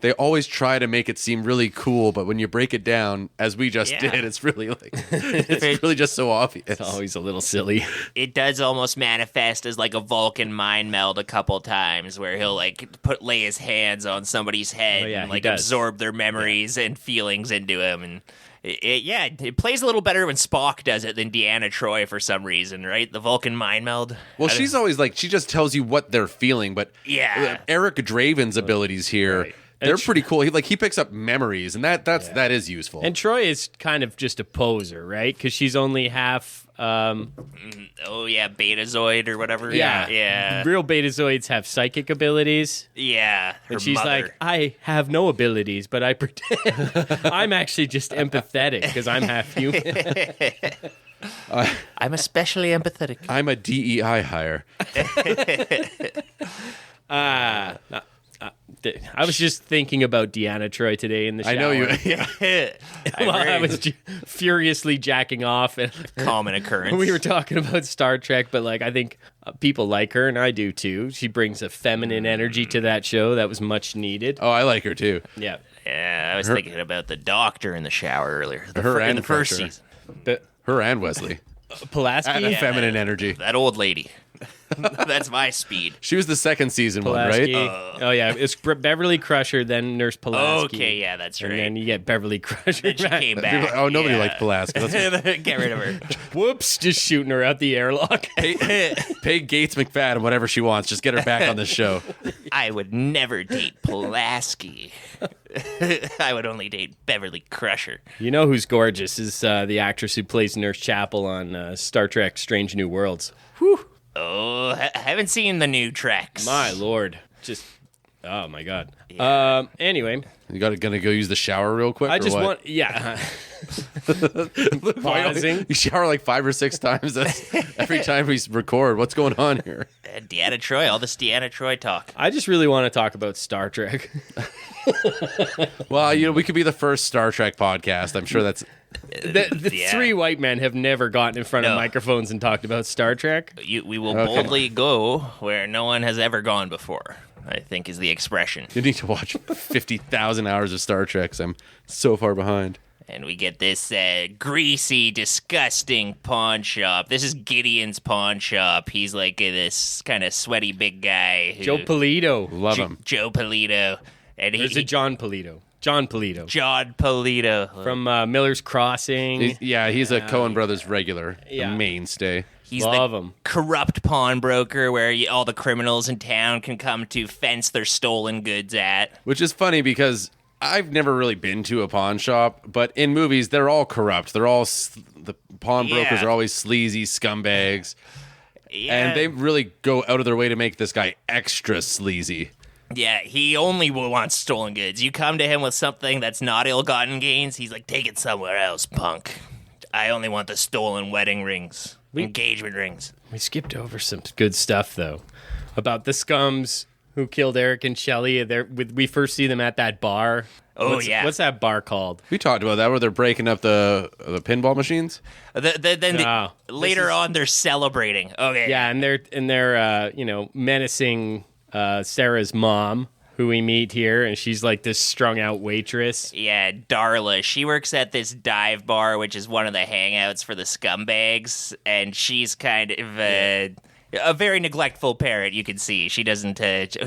they always try to make it seem really cool, but when you break it down, as we just did, it's really it's really just so obvious. It's always a little silly. It does almost manifest as like a Vulcan mind meld a couple times where he'll like lay his hands on somebody's head and like absorb their memories and feelings into him, and it plays a little better when Spock does it than Deanna Troi for some reason, right? The Vulcan mind meld. Well, she's always like, she just tells you what they're feeling, but Eric Draven's abilities here, they're pretty cool. He picks up memories, and that is useful. And Troi is kind of just a poser, right? Because she's only half... Betazoid or whatever. Yeah. Real Betazoids have psychic abilities. Yeah. And she's like, I have no abilities, but I pretend I'm actually just empathetic because I'm half human. I'm especially empathetic. I'm a DEI hire. I was just thinking about Deanna Troi today in the shower. I know you. I was furiously jacking off, and Common occurrence. we were talking about Star Trek, but like I think people like her, and I do too. She brings a feminine energy to that show that was much needed. Oh, I like her too. Yeah, Yeah, I was thinking about the doctor in the shower earlier. In the first season. but Her and Wesley. Pulaski. And feminine energy. That old lady. That's my speed. She was the second season Pulaski. one, right? Oh yeah, it's Beverly Crusher, then Nurse Pulaski. Okay, yeah, that's right. And then you get Beverly Crusher. Then she came back. Nobody yeah. liked Pulaski. Get rid of her. Whoops, just shooting her out the airlock. Pay Gates McFadden whatever she wants. Just get her back on the show. I would never date Pulaski. I would only date Beverly Crusher. You know who's gorgeous is the actress who plays Nurse Chapel on Star Trek Strange New Worlds. Oh, I haven't seen the new tracks. My lord. Just, oh my God. Yeah. Anyway, You gonna go use the shower real quick? I or just what? want, yeah. Pausing. You shower like 5 or 6 times every time we record. What's going on here? Deanna Troy, all this Deanna Troy talk. I just really want to talk about Star Trek. Well, we could be the first Star Trek podcast. I'm sure that's. The Yeah. 3 white men have never gotten in front of No. microphones and talked about Star Trek. We will boldly go where no one has ever gone before, I think is the expression. You need to watch 50,000 hours of Star Trek. 'Cause I'm so far behind. And we get this greasy, disgusting pawn shop. This is Gideon's pawn shop. He's like this kind of sweaty big guy. Joe Polito. Love him. Joe Polito. And Or is it John Polito? John Polito. John Polito. From Miller's Crossing. He's a Coen Brothers regular, Yeah. a mainstay. He's Love the him. corrupt pawnbroker where all the criminals in town can come to fence their stolen goods at. Which is funny because I've never really been to a pawn shop, but in movies they're all corrupt. They're all the pawnbrokers Yeah. are always sleazy scumbags, Yeah. and they really go out of their way to make this guy extra sleazy. Yeah, he only wants stolen goods. You come to him with something that's not ill-gotten gains, he's like, take it somewhere else, punk. I only want the stolen wedding rings, engagement rings. We skipped over some good stuff, though, about the scums who killed Eric and Shelley. We first see them at that bar. Oh, What's- yeah. What's that bar called? We talked about that where they're breaking up the pinball machines. No. Later on, they're celebrating. Okay. Yeah, and they're menacing Sarah's mom, who we meet here, and she's like this strung out waitress. Yeah, Darla. She works at this dive bar, which is one of the hangouts for the scumbags, and she's kind of a very neglectful parent. You can see she doesn't.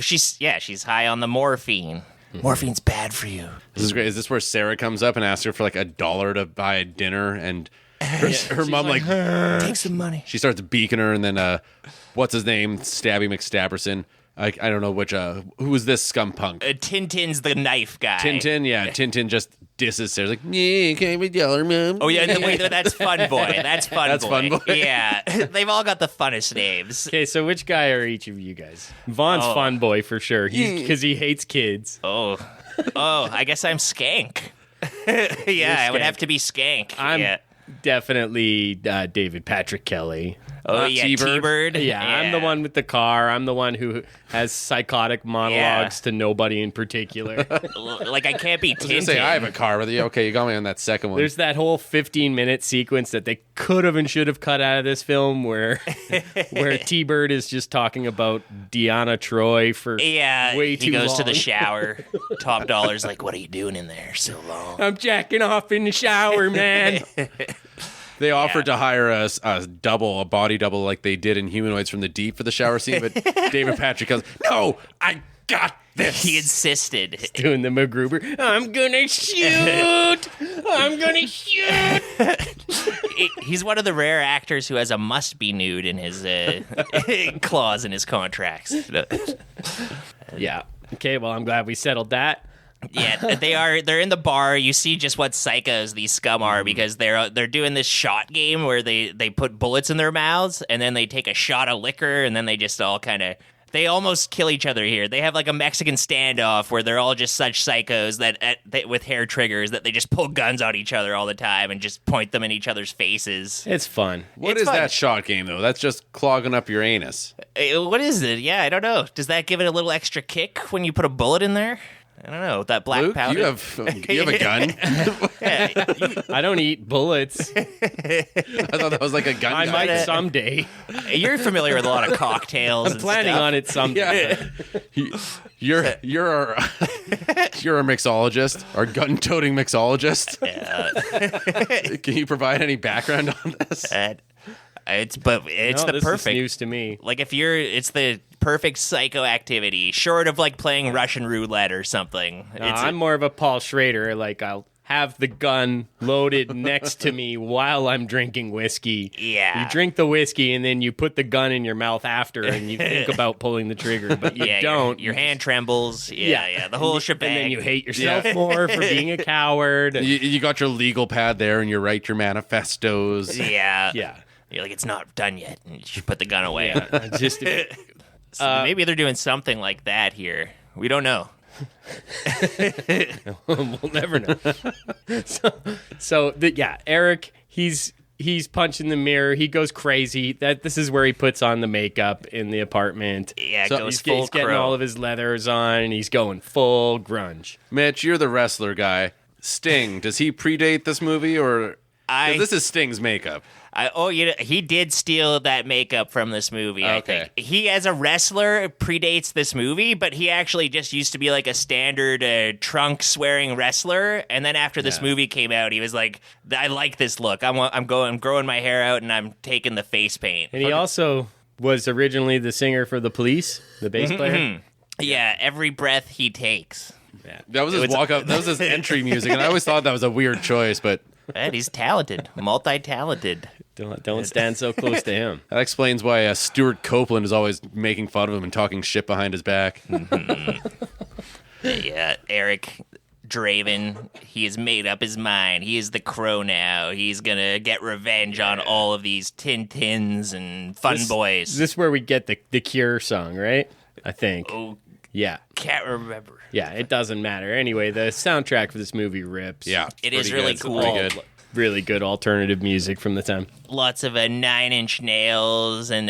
She's high on the morphine. Morphine's bad for you. This is great. Is this where Sarah comes up and asks her for like $1 to buy a dinner, and her mom like Take some money. she starts beaking her, and then what's his name, Stabby McStabberson. I don't know who is this scum punk? Tintin's the knife guy. Tintin, yeah. Tintin just disses Sarah, like, yeah, can't be $1, Mom. Oh yeah, wait, that's Fun Boy. That's Fun That's Boy. Fun Boy. Yeah, they've all got the funnest names. Okay, so which guy are each of you guys? Vaughn's fun boy for sure, because he hates kids. Oh, I guess I'm Skank. Yeah, I would Skank. have to be Skank. I'm yeah. definitely David Patrick Kelly. Oh yeah, T-Bird. T-Bird. Yeah, I'm the one with the car. I'm the one who has psychotic monologues to nobody in particular. Like I can't be I was gonna say I have a car, but okay, you got me on that second one. There's that whole 15-minute sequence that they could have and should have cut out of this film where T-Bird is just talking about Deanna Troy for way too he goes to long. the shower. Top Dollar's like, what are you doing in there so long? I'm jacking off in the shower, man. They offered to hire a body double, like they did in Humanoids from the Deep for the shower scene, but David Patrick goes, "No, I got this." He insisted. Doing the MacGruber. I'm gonna shoot. I'm gonna shoot. He's one of the rare actors who has a must-be nude in his clause in his contracts. Yeah. Okay. Well, I'm glad we settled that. Yeah, they're in the bar. You see just what psychos these scum are because they're doing this shot game where they put bullets in their mouths and then they take a shot of liquor and then they just all they almost kill each other here. They have like a Mexican standoff where they're all just such psychos that with hair triggers that they just pull guns on each other all the time and just point them in each other's faces. It's fun. What It's is fun. that shot game though? That's just clogging up your anus. What is it? Yeah, I don't know. Does that give it a little extra kick when you put a bullet in there? I don't know. That black Luke, powder. you have a gun. I don't eat bullets. I thought that was like a gun. I gun. might someday. You're familiar with a lot of cocktails. I'm planning on it someday. You're a mixologist, or gun-toting mixologist. Can you provide any background on this? It's No, the this perfect is news to me. Like it's the perfect psycho activity, short of like playing Russian roulette or something. No, I'm more of a Paul Schrader. Like, I'll have the gun loaded next to me while I'm drinking whiskey. Yeah. You drink the whiskey and then you put the gun in your mouth after and you think about pulling the trigger, but you don't. Your hand trembles. Yeah. The whole shebang. And then you hate yourself more for being a coward. You got your legal pad there, and you write your manifestos. Yeah. Yeah. You're like, it's not done yet. And you should put the gun away. Yeah. Just So maybe they're doing something like that here. We don't know. we'll never know. Eric, he's punching the mirror. He goes crazy. This is where he puts on the makeup in the apartment. Yeah, So goes He's full getting crow. all of his leathers on, and he's going full grunge. Mitch, you're the wrestler guy. Sting, does he predate this movie, or 'cause this is Sting's makeup? He did steal that makeup from this movie, I Okay. think. He, as a wrestler, predates this movie, but he actually just used to be like a standard trunks-wearing wrestler. And then after this movie came out, he was like, I like this look. I'm growing my hair out, and I'm taking the face paint. And he also was originally the singer for The Police, the bass player. Yeah, every breath he takes. That was his walk-up. That was his entry music, and I always thought that was a weird choice, but And he's talented, multi-talented. Don't stand so close to him. that explains why Stuart Copeland is always making fun of him and talking shit behind his back. Yeah, Eric Draven, he has made up his mind. He is the crow now. He's gonna get revenge on all of these Tintins and fun boys. Is this where we get the Cure song, right? I think. Oh, Yeah. can't remember. Yeah, it doesn't matter. Anyway, the soundtrack for this movie rips. Yeah, It is pretty really good. It's cool. pretty good. Really good alternative music from the time. Lots of 9-inch nails and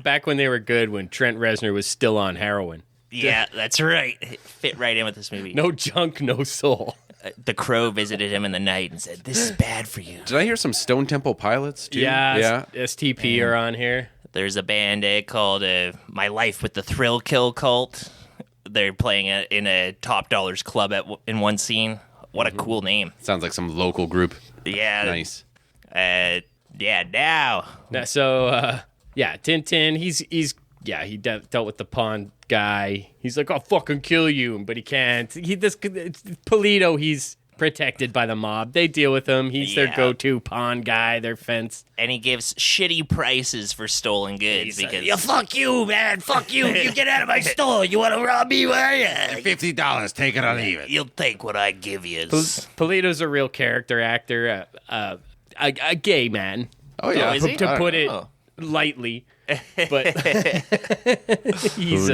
Back when they were good, when Trent Reznor was still on heroin. yeah, that's right. It fit right in with this movie. No junk, no soul. The crow visited him in the night and said, "This is bad for you." Did I hear some Stone Temple Pilots too? Yeah, STP are on here. There's a band called My Life with the Thrill Kill Cult. They're playing in a Top Dollars club in one scene. What a cool name. Sounds like some local group. Yeah. Nice. Now. So, Tintin, he dealt with the pawn guy. He's like, I'll fucking kill you, but he can't. Polito, he's protected by the mob. They deal with him. He's their go-to pawn guy, their fence. And he gives shitty prices for stolen goods because Fuck you, man. Fuck you. You get out of my store. You want to rob me? Where you? $50, take it or leave it. you'll take what I give you. Polito's a real character actor, a gay man. Oh yeah, is he? To put it Oh. lightly, but he's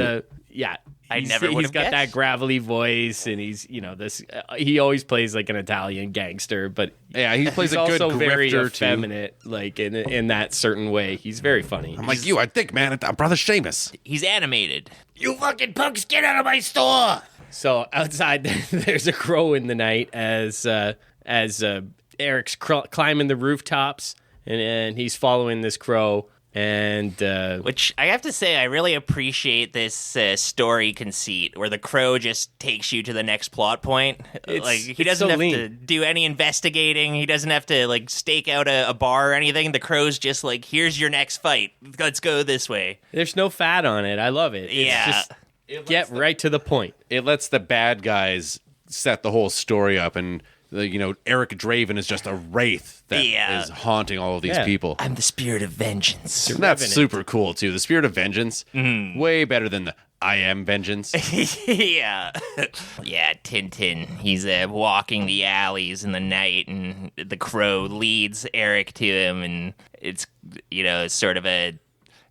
I never would he's have got guessed. that gravelly voice, and he's this. He always plays like an Italian gangster, but yeah, he plays he's a good also very grifter too. effeminate, like in that certain way. He's very funny. I'm like you, I think, man. I'm Brother Seamus. He's animated. You fucking punks, get out of my store. So outside, there's a crow in the night as Eric's climbing the rooftops, and he's following this crow. And Which I have to say, I really appreciate this story conceit where the crow just takes you to the next plot point. Like he it's doesn't so have lean. to do any investigating. He doesn't have to like stake out a bar or anything. The crow's just like, here's your next fight. Let's go this way. there's no fat on it. I love it. It's Yeah. just get right to the point. It lets the bad guys set the whole story up, and Eric Draven is just a wraith that is haunting all of these Yeah. people. I'm the spirit of vengeance. And that's super cool too. The spirit of vengeance, way better than the I am vengeance. Yeah. Yeah, Tintin. He's walking the alleys in the night, and the crow leads Eric to him, and it's, sort of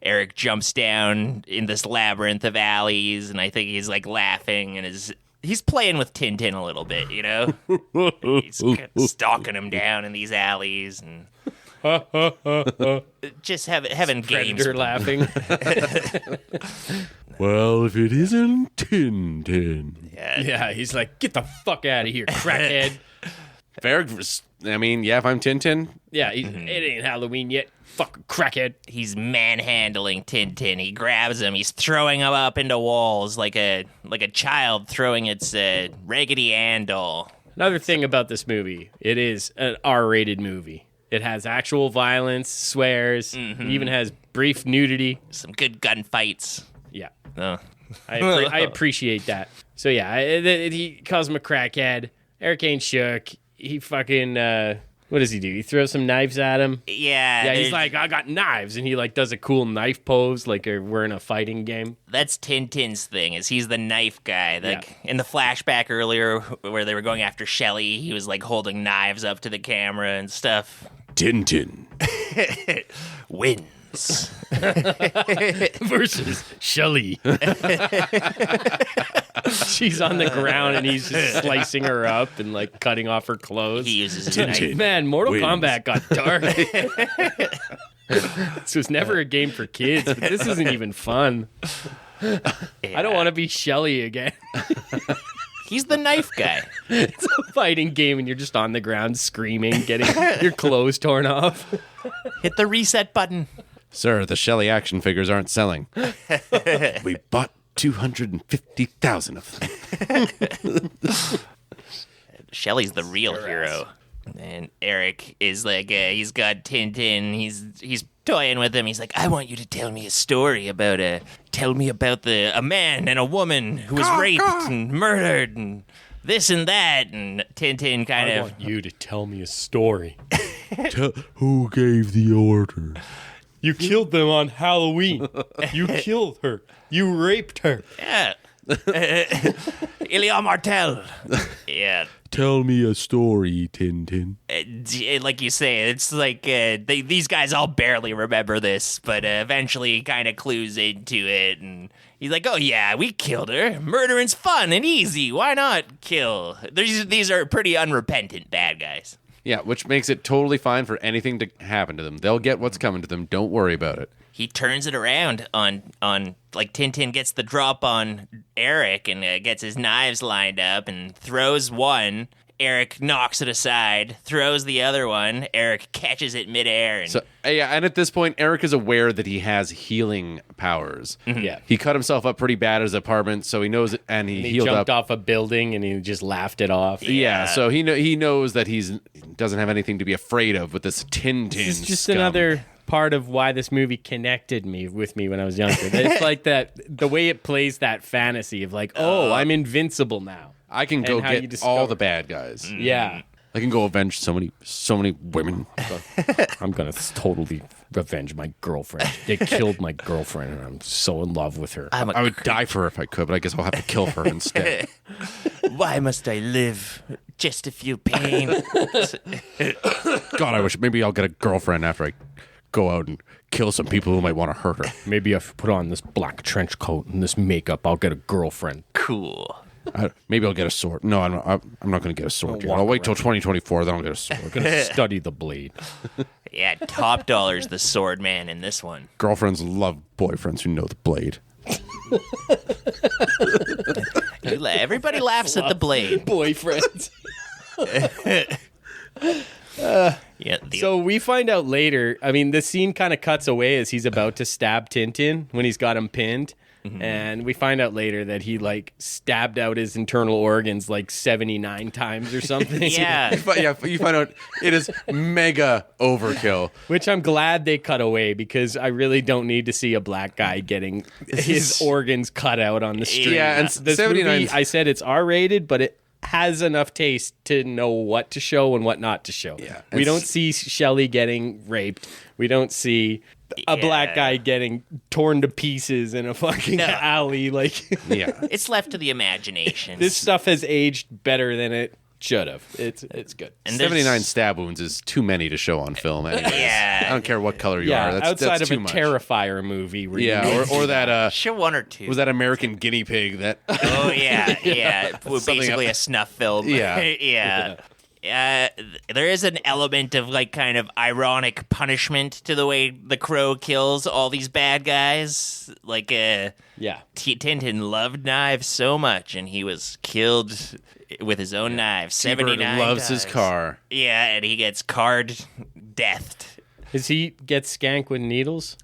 Eric jumps down in this labyrinth of alleys, and I think he's like laughing, and he's playing with Tintin a little bit, He's stalking him down in these alleys, and just having games. Predator laughing. Well, if it isn't Tintin. Yeah, he's like, get the fuck out of here, crackhead. Fair. I mean, yeah, if I'm Tintin, Yeah, it ain't Halloween yet. Fucking crackhead. He's manhandling Tintin. He grabs him. He's throwing him up into walls like a child throwing its Raggedy Ann doll. Another thing about this movie, it is an R-rated movie. It has actual violence, swears, even has brief nudity. Some good gunfights. Yeah. Oh. I appreciate that. So yeah, he calls him a crackhead. Eric ain't shook. He fucking what does he do? He throws some knives at him. Yeah. Yeah, he's like, I got knives, and he like does a cool knife pose, like we're in a fighting game. That's Tintin's thing, is he's the knife guy. Like in the flashback earlier where they were going after Shelly, he was like holding knives up to the camera and stuff. Tintin Wins. Versus Shelly. She's on the ground and he's just slicing her up and like cutting off her clothes. He uses a knife. Man, Mortal Kombat got dark. This was never a game for kids, but this isn't even fun. I don't want to be Shelly again. He's the knife guy. It's a fighting game and you're just on the ground screaming, getting your clothes torn off. Hit the reset button. Sir, the Shelly action figures aren't selling. We bought 250,000 of them. Shelly's the real hero. And Eric is like, he's got Tintin. He's toying with him. He's like, I want you to tell me a story about a man and a woman who was raped and murdered and this and that. And Tintin kind I of... want you to tell me a story. Who gave the order? You killed them on Halloween. You killed her. You raped her. Yeah. Ilya Martel. Yeah. Tell me a story, Tintin. Like you say, it's like these guys all barely remember this, but eventually he kind of clues into it, and he's like, "Oh yeah, we killed her. Murdering's fun and easy. Why not kill?" These are pretty unrepentant bad guys. Yeah, which makes it totally fine for anything to happen to them. They'll get what's coming to them. Don't worry about it. He turns it around on like Tintin gets the drop on Eric and gets his knives lined up and throws one. Eric knocks it aside, throws the other one. Eric catches it midair. And and at this point, Eric is aware that he has healing powers. Yeah. He cut himself up pretty bad at his apartment, so he knows it, and he healed jumped up. off a building and he just laughed it off. Yeah, so he knows that he doesn't have anything to be afraid of with this Tintin. This is just scum. another part of why this movie connected with me when I was younger. It's like that the way it plays that fantasy of like, I'm invincible now. I can go how you get discover- all the bad guys. Yeah. I can go avenge so many women. I'm going to totally revenge my girlfriend. They killed my girlfriend and I'm so in love with her. I would die for her if I could, but I guess I'll have to kill her instead. why must I live? Just a few pain. God, I wish maybe I'll get a girlfriend after I go out and kill some people who might want to hurt her. Maybe if I put on this black trench coat and this makeup, I'll get a girlfriend. Cool. Maybe I'll get a sword. No, I'm not going to get a sword yet. I'll wait till 2024, then I'll get a sword. I'm going to study the blade. Yeah, top dollar's the sword man in this one. Girlfriends love boyfriends who know the blade. Everybody laughs at the blade. Boyfriend. Yeah. So we find out later, I mean, the scene kind of cuts away as he's about to stab Tintin when he's got him pinned. Mm-hmm. And we find out later that he like stabbed out his internal organs like 79 times or something. Yeah. You find out it is mega overkill. Which I'm glad they cut away because I really don't need to see a black guy getting his organs cut out on the street. Yeah, and this 79 movie, I said it's R-rated, but it has enough taste to know what to show and what not to show. Yeah. We don't see Shelly getting raped. We don't see a black guy getting torn to pieces in a fucking alley. Like, Yeah. It's left to the imagination. this stuff has aged better than it should have. It's good. And there's- 79 stab wounds is too many to show on film anyways. Yeah. I don't care what color you are. That's outside that's of too a much. Terrifier movie. Where Yeah, or that Show one or two. was that American guinea pig that Oh yeah. Basically a snuff film. Yeah. yeah. There is an element of like kind of ironic punishment to the way the Crow kills all these bad guys. Like, Tintin loved knives so much, and he was killed with his own knives. 79 loves his times. car. Yeah, and he gets card deathed. Does he get skank with needles?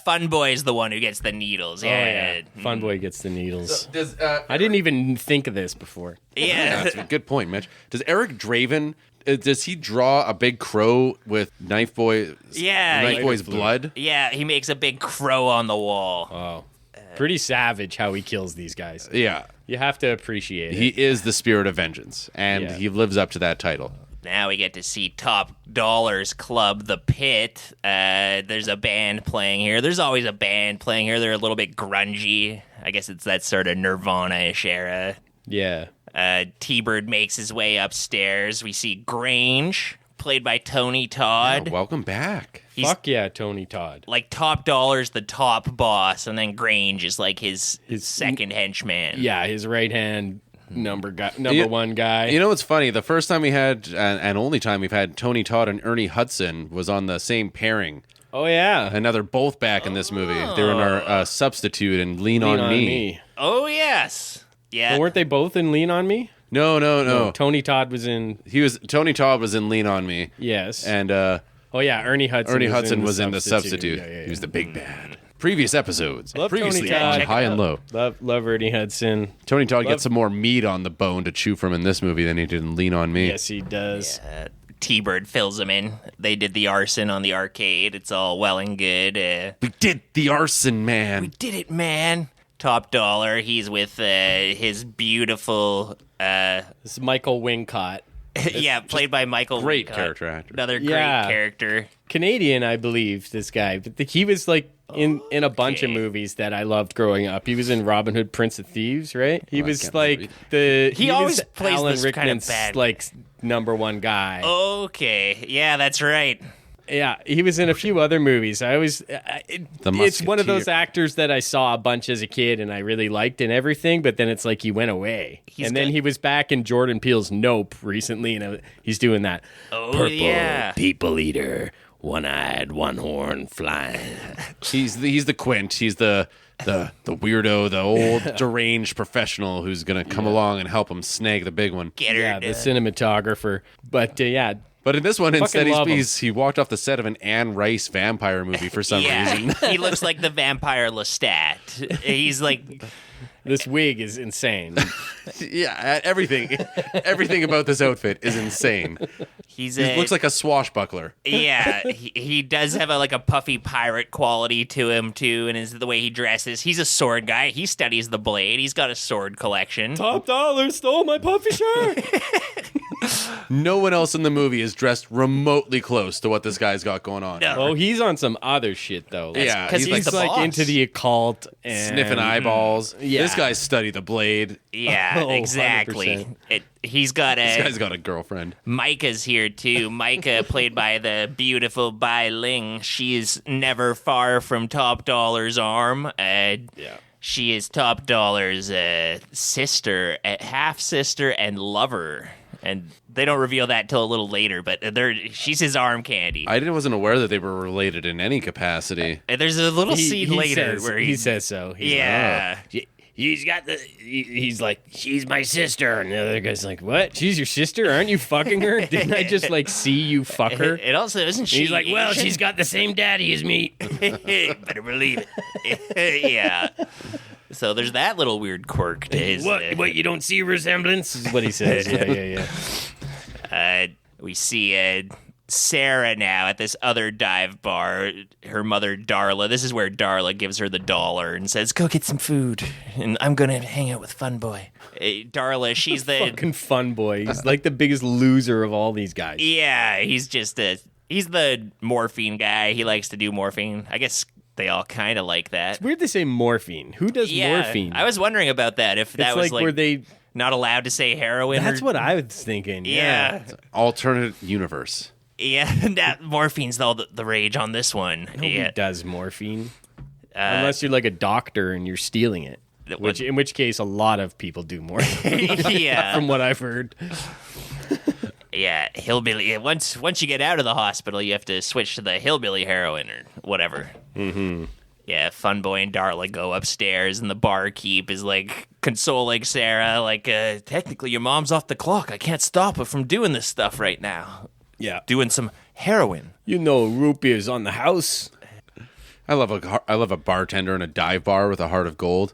Fun Boy's the one who gets the needles. Yeah. Fun Boy gets the needles. Does I didn't even think of this before. Yeah. That's a good point, Mitch. Does Eric Draven? Does he draw a big crow with Knife Boy's blood? Yeah, he makes a big crow on the wall. Oh, pretty savage how he kills these guys. Yeah. You have to appreciate it. He is the spirit of vengeance, and he lives up to that title. Now we get to see Top Dollar's club, The Pit. There's a band playing here. There's always a band playing here. They're a little bit grungy. I guess it's that sort of Nirvana-ish era. Yeah. T-Bird makes his way upstairs. We see Grange, played by Tony Todd. Yeah, welcome back. Fuck yeah, Tony Todd. Like, Top Dollar's the top boss, and then Grange is like his second henchman. Yeah, his right hand number one guy. You know what's funny? The first time we had, and only time we've had Tony Todd and Ernie Hudson was on the same pairing. Oh yeah. And now they're both back in this movie. They're in our substitute and Lean on Me. Oh, yes. Yeah. Well, weren't they both in Lean on Me? No. Tony Todd was in. Tony Todd was in Lean on Me. Yes. And oh yeah, Ernie Hudson was in the substitute. Yeah. He was the big bad. Previous episodes. Love Previously Tony Todd. on High and Low. Love Ernie Hudson. Tony Todd gets some more meat on the bone to chew from in this movie than he did in Lean on Me. Yes, he does. T-Bird fills him in. They did the arson on the arcade. It's all well and good. We did the arson, man. We did it, man. Top Dollar. He's with his beautiful. This is Michael Wincott. Yeah, played by Michael. Great Wincott. character actor. Another great Yeah. character. Canadian, I believe, this guy. But he was like in a bunch of movies that I loved growing up. He was in Robin Hood, Prince of Thieves, right? He was can't like remember. He always was plays Alan this kind of Rickman's bad- like number one guy. Okay. Yeah, that's right. Yeah, he was in a few other movies. It's one of those actors that I saw a bunch as a kid and I really liked and everything, but then it's like he went away. Then he was back in Jordan Peele's Nope recently, and he's doing that. Oh, Purple yeah. people eater, one-eyed, one-horn flying. He's the Quint. He's the weirdo, the old deranged professional who's gonna come along and help him snag the big one. Get her. Yeah, the cinematographer. But yeah, But in this one, instead, love him. he walked off the set of an Anne Rice vampire movie for some reason. He looks like the vampire Lestat. He's like, this wig is insane. Yeah, everything about this outfit is insane. he Looks like a swashbuckler. Yeah, he does have a puffy pirate quality to him too, and is the way he dresses. He's a sword guy. He studies the blade. He's got a sword collection. Top Dollar stole my puffy shirt. No one else in the movie is dressed remotely close to what this guy's got going on. No. Oh, he's on some other shit though. Yeah, 'cause he's he's He's the like boss. into the occult and sniffing eyeballs. Yeah. This guy's studied the blade. Yeah, Oh, exactly. 100%. He's got This a. guy's got a girlfriend. Micah's here too. Micah, played by the beautiful Bai Ling. She is never far from Top Dollar's arm. She is Top Dollar's sister, half sister, and lover. And they don't reveal that till a little later, but she's his arm candy. I wasn't aware that they were related in any capacity. There's a little scene later says, where he says so. He's yeah. He's like, she's my sister. And the other guy's like, what? She's your sister? Aren't you fucking her? Didn't I just see you fuck her? It also isn't she. He's like, well, Asian? she's got the same daddy as me. Better believe it. Yeah. So there's that little weird quirk to his. What, you don't see resemblance? This is what he says. Yeah. We see Sarah now at this other dive bar. Her mother, Darla. This is where Darla gives her the $1 and says, "Go get some food, and I'm gonna hang out with Fun Boy." Darla, she's the Fucking fun boy. He's like the biggest loser of all these guys. yeah. He's just he's the morphine guy. He likes to do morphine. I guess they all kind of like that. Weird they say morphine. Who does morphine? I was wondering about that. If that it's was like were they? not allowed to say heroin. That's or, what I was thinking. Yeah. Alternate universe. Yeah, that morphine's the rage on this one. Nobody Yeah. does morphine. Unless you're like a doctor and you're stealing it. In which case, a lot of people do morphine. Yeah. From what I've heard. Yeah, hillbilly. Once you get out of the hospital, you have to switch to the hillbilly heroin or whatever. Mm-hmm. Yeah, Fun Boy and Darla go upstairs, and the barkeep is consoling Sarah, technically your mom's off the clock. I can't stop her from doing this stuff right now. Yeah. doing some heroin. You know, root beer's on the house. I love a bartender in a dive bar with a heart of gold.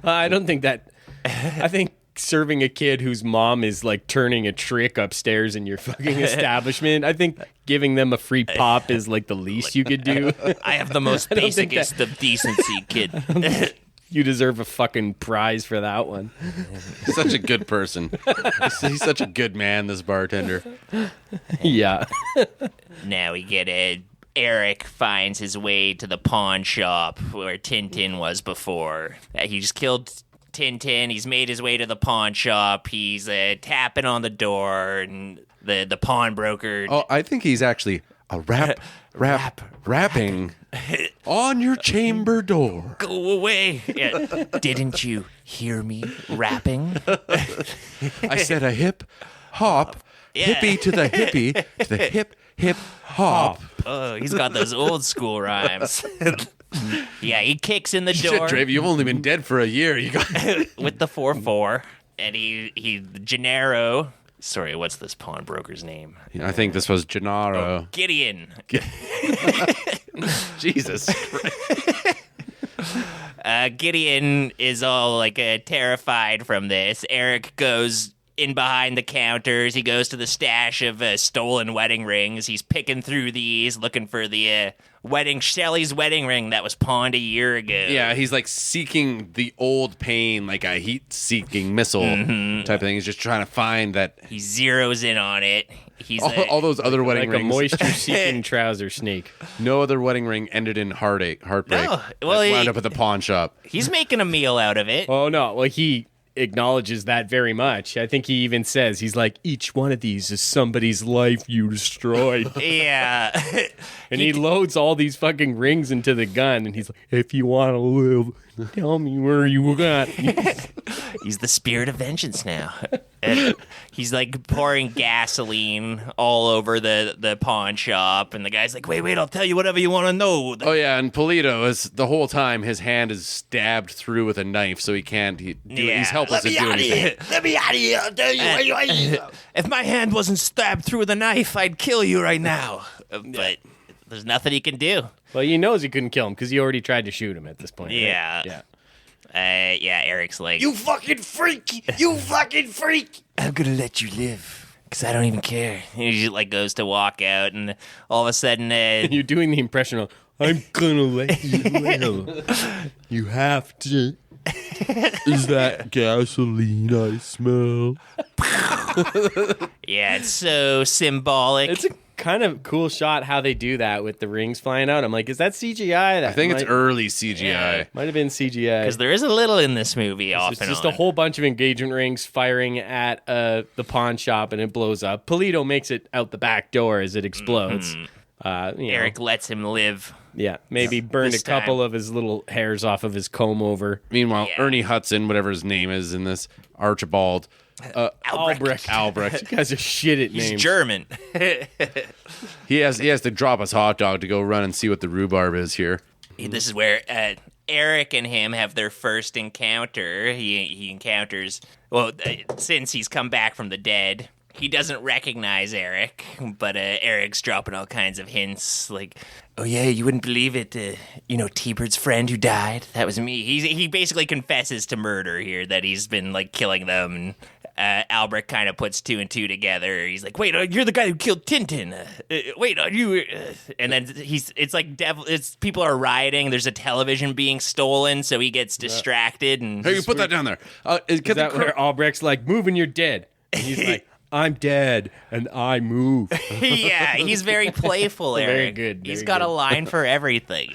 I don't think that. I think serving a kid whose mom is like turning a trick upstairs in your fucking establishment, I think giving them a free pop is like the least you could do. I have the most don't think basicest of decency, kid. You deserve a fucking prize for that one. He's such a good person. He's such a good man, this bartender. Yeah. Now we get Eric finds his way to the pawn shop where Tintin was before. He just killed Tintin. He's made his way to the pawn shop. He's tapping on the door, and the pawnbroker. Oh, I think he's actually a rapping on your chamber door. Go away! Yeah. Didn't you hear me rapping? I said a hip hop, hippie to the hippie to the hip hop. Oh, he's got those old school rhymes. Yeah, he kicks in the door. Shit, Draven, you've only been dead for a year. You got with the 4-4, and he Gennaro. Sorry, what's this pawnbroker's name? I think this was Gennaro. Gideon. Jesus. Gideon is all like terrified from this. Eric goes in behind the counters. He goes to the stash of stolen wedding rings. He's picking through these, looking for the Shelley's wedding ring that was pawned a year ago. Yeah, he's like seeking the old pain, like a heat-seeking missile type of thing. He's just trying to find that. He zeroes in on it. He's All those other wedding Like a rings. moisture-seeking trouser snake. No other wedding ring ended in heartbreak. No, That well, wound up at the pawn shop. he's making a meal out of it. Oh, no. Well, he acknowledges that very much. I think he even says, he's like, each one of these is somebody's life you destroyed. Yeah. And he loads all these fucking rings into the gun, and he's like, if you want to live, tell me where you got. He's the spirit of vengeance now. And he's like pouring gasoline all over the pawn shop, and the guy's like, wait, I'll tell you whatever you want to know. Oh yeah, and Polito is the whole time his hand is stabbed through with a knife, so he can't. He's helpless to do anything. Let me out of here. I'll tell you where you are. If my hand wasn't stabbed through with a knife, I'd kill you right now. But there's nothing he can do. Well, he knows he couldn't kill him because he already tried to shoot him at this point. Right? Yeah. Eric's like, You fucking freak. You fucking freak. I'm gonna let you live, because I don't even care. And he just like goes to walk out, and all of a sudden, You're doing the impression of, I'm gonna let you live. You have to. Is that gasoline I smell? yeah, it's so symbolic. It's a kind of cool shot how they do that with the rings flying out. I'm like, is that CGI? That I think it's early CGI. Yeah. Might have been CGI. Because there is a little in this movie off It's and just on. a whole bunch of engagement rings firing at the pawn shop, and it blows up. Polito makes it out the back door as it explodes. Eric lets him live. Yeah, maybe burned This a couple of his little hairs off of his comb over. Meanwhile, Yeah. Ernie Hudson, whatever his name is in this, Archibald, Albrecht. You guys are shit at He's names. German. he has to drop his hot dog to go run and see what the rhubarb is here. This is where Eric and him have their first encounter. He encounters, since he's come back from the dead, he doesn't recognize Eric, but Eric's dropping all kinds of hints like, oh yeah, you wouldn't believe it. T-Bird's friend who died, that was me. He basically confesses to murder here, that he's been like killing them. And Albrecht kind of puts two and two together. He's like, wait, you're the guy who killed Tintin. Wait, are you? And then it's like people are rioting. There's a television being stolen, so he gets distracted. And Hey, you put that down there. Is that where Albrecht's like, move and you're dead? And he's like, I'm dead and I move. yeah, he's very playful, Eric. Very good, He's very got a good. line for everything.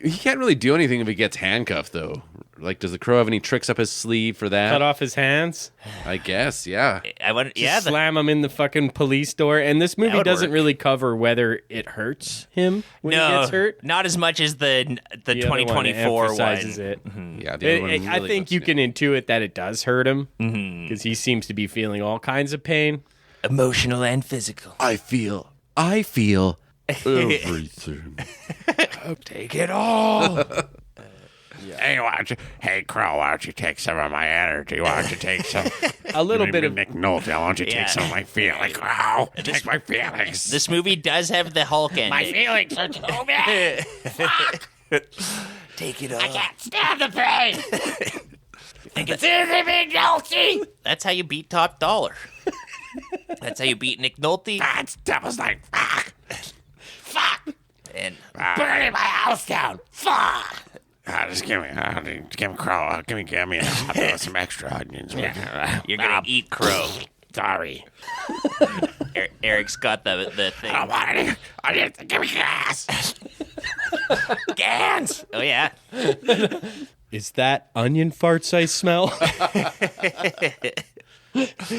He can't really do anything if he gets handcuffed, though. Like, does the crow have any tricks up his sleeve for that? Cut off his hands. I guess, yeah. Slam him in the fucking police door. And this movie would doesn't work. really cover whether it hurts him when he gets hurt. not as much as the The other one 2024 emphasizes one. it. Yeah, the other one I really think goes, you yeah. can intuit that it does hurt him because he seems to be feeling all kinds of pain. Emotional and physical. I feel everything. Take it all. Hey, Crow, why don't you take some of my energy? Why don't you take some? A little bit of Nick Nolte, why don't you take some of my feelings? Crow, take my feelings. This movie does have the Hulk ending. My feelings are so bad. Take it off. I can't stand the pain. Think it's easy being Nolte? That's how you beat Top Dollar. That's how you beat Nick Nolte. That's Devil's like, fuck. Fuck. And Burning my house down. Fuck. Just give me Crow. Give me some extra onions. you're gonna eat crow. Sorry. Eric's got the thing. I don't want any onions. Give me gas. Gans. Oh yeah. is that onion farts I smell?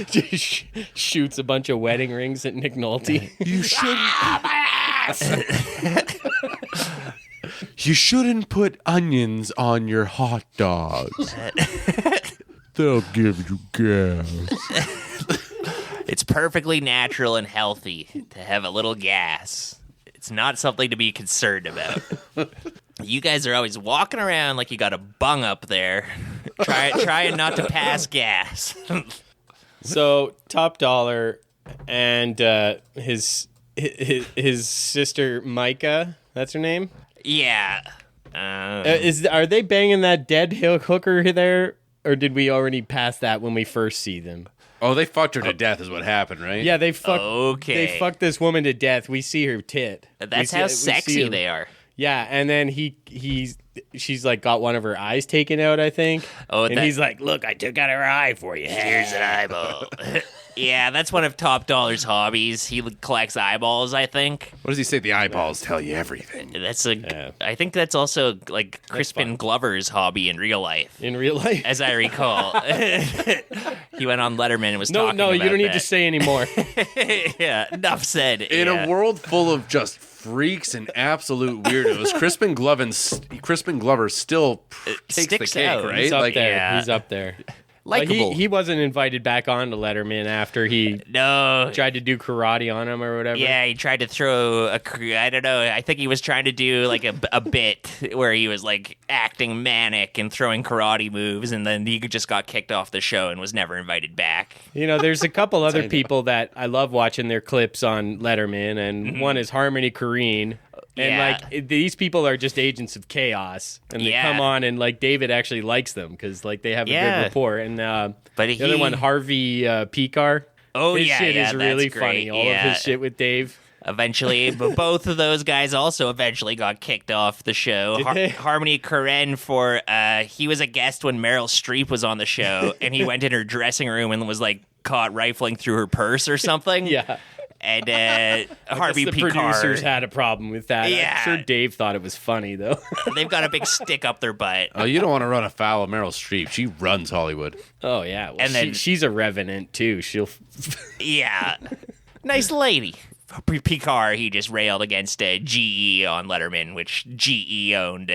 Just shoots a bunch of wedding rings at Nick Nolte. You shouldn't. My ass. You shouldn't put onions on your hot dogs. They'll give you gas. It's perfectly natural and healthy to have a little gas. It's not something to be concerned about. You guys are always walking around like you got a bung up there, trying not to pass gas. So Top Dollar and his sister Micah, that's her name. Yeah. Are they banging that dead hooker there, or did we already pass that when we first see them? Oh, they fucked her to death is what happened, right? Yeah, they fucked. Okay. They fucked this woman to death. We see her tit. That's how sexy they are. Yeah, and then she's like got one of her eyes taken out, I think. Oh, and he's like, "Look, I took out her eye for you. Here's an eyeball." Yeah, that's one of Top Dollar's hobbies. He collects eyeballs, I think. What does he say? The eyeballs tell you everything. I think that's also like Crispin Glover's hobby in real life. In real life, As I recall. He went on Letterman and was talking about you don't need to that. say anymore. Yeah, enough said. In a world full of just freaks and absolute weirdos, Crispin Glover still takes the sticks cake, out. right? He's up there. yeah. He's up there. Likeable. He wasn't invited back on to Letterman after he No. tried to do karate on him or whatever. Yeah, he tried to throw I don't know. I think he was trying to do like a bit where he was like acting manic and throwing karate moves, and then he just got kicked off the show and was never invited back. You know, there's a couple other people that I love watching their clips on Letterman, and one is Harmony Korine. And, Yeah. like, these people are just agents of chaos. And they Yeah. come on, and, like, David actually likes them because, like, they have a Yeah. good rapport. And But the other one, Harvey Picar. Oh, his yeah, shit yeah, is that's really great. funny. All of Yeah. his shit with Dave. Eventually, but both of those guys also eventually got kicked off the show. Did they? Harmony Korine for he was a guest when Meryl Streep was on the show, and he went in her dressing room and was like caught rifling through her purse or something. Yeah. And Harvey the Picar, producers had a problem with that. Yeah. I'm sure Dave thought it was funny, though. they've got a big stick up their butt. Oh, you don't want to run afoul of Meryl Streep. She runs Hollywood. Oh, yeah. Well, And then- she's a revenant, too. She'll... Yeah, nice lady. Picard, he just railed against GE on Letterman, which GE owned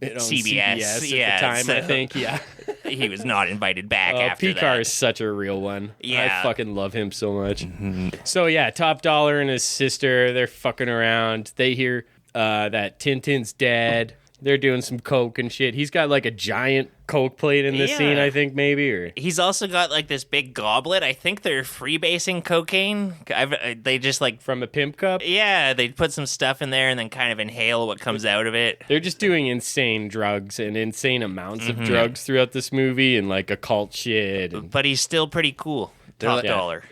CBS. at Yeah, the time, so I think. Yeah. he was not invited back after Picard that. is such a real one. Yeah. I fucking love him so much. So yeah, Top Dollar and his sister, they're fucking around. They hear that Tintin's dead. They're doing some coke and shit. He's got like a giant coke plate in this Yeah. scene, I think, maybe. Or He's also got like this big goblet. I think they're freebasing cocaine. They just like, from a pimp cup. yeah, they put some stuff in there and then kind of inhale what comes out of it. They're just doing insane drugs and insane amounts of drugs throughout this movie and like occult shit. And But he's still pretty cool. Top dollar.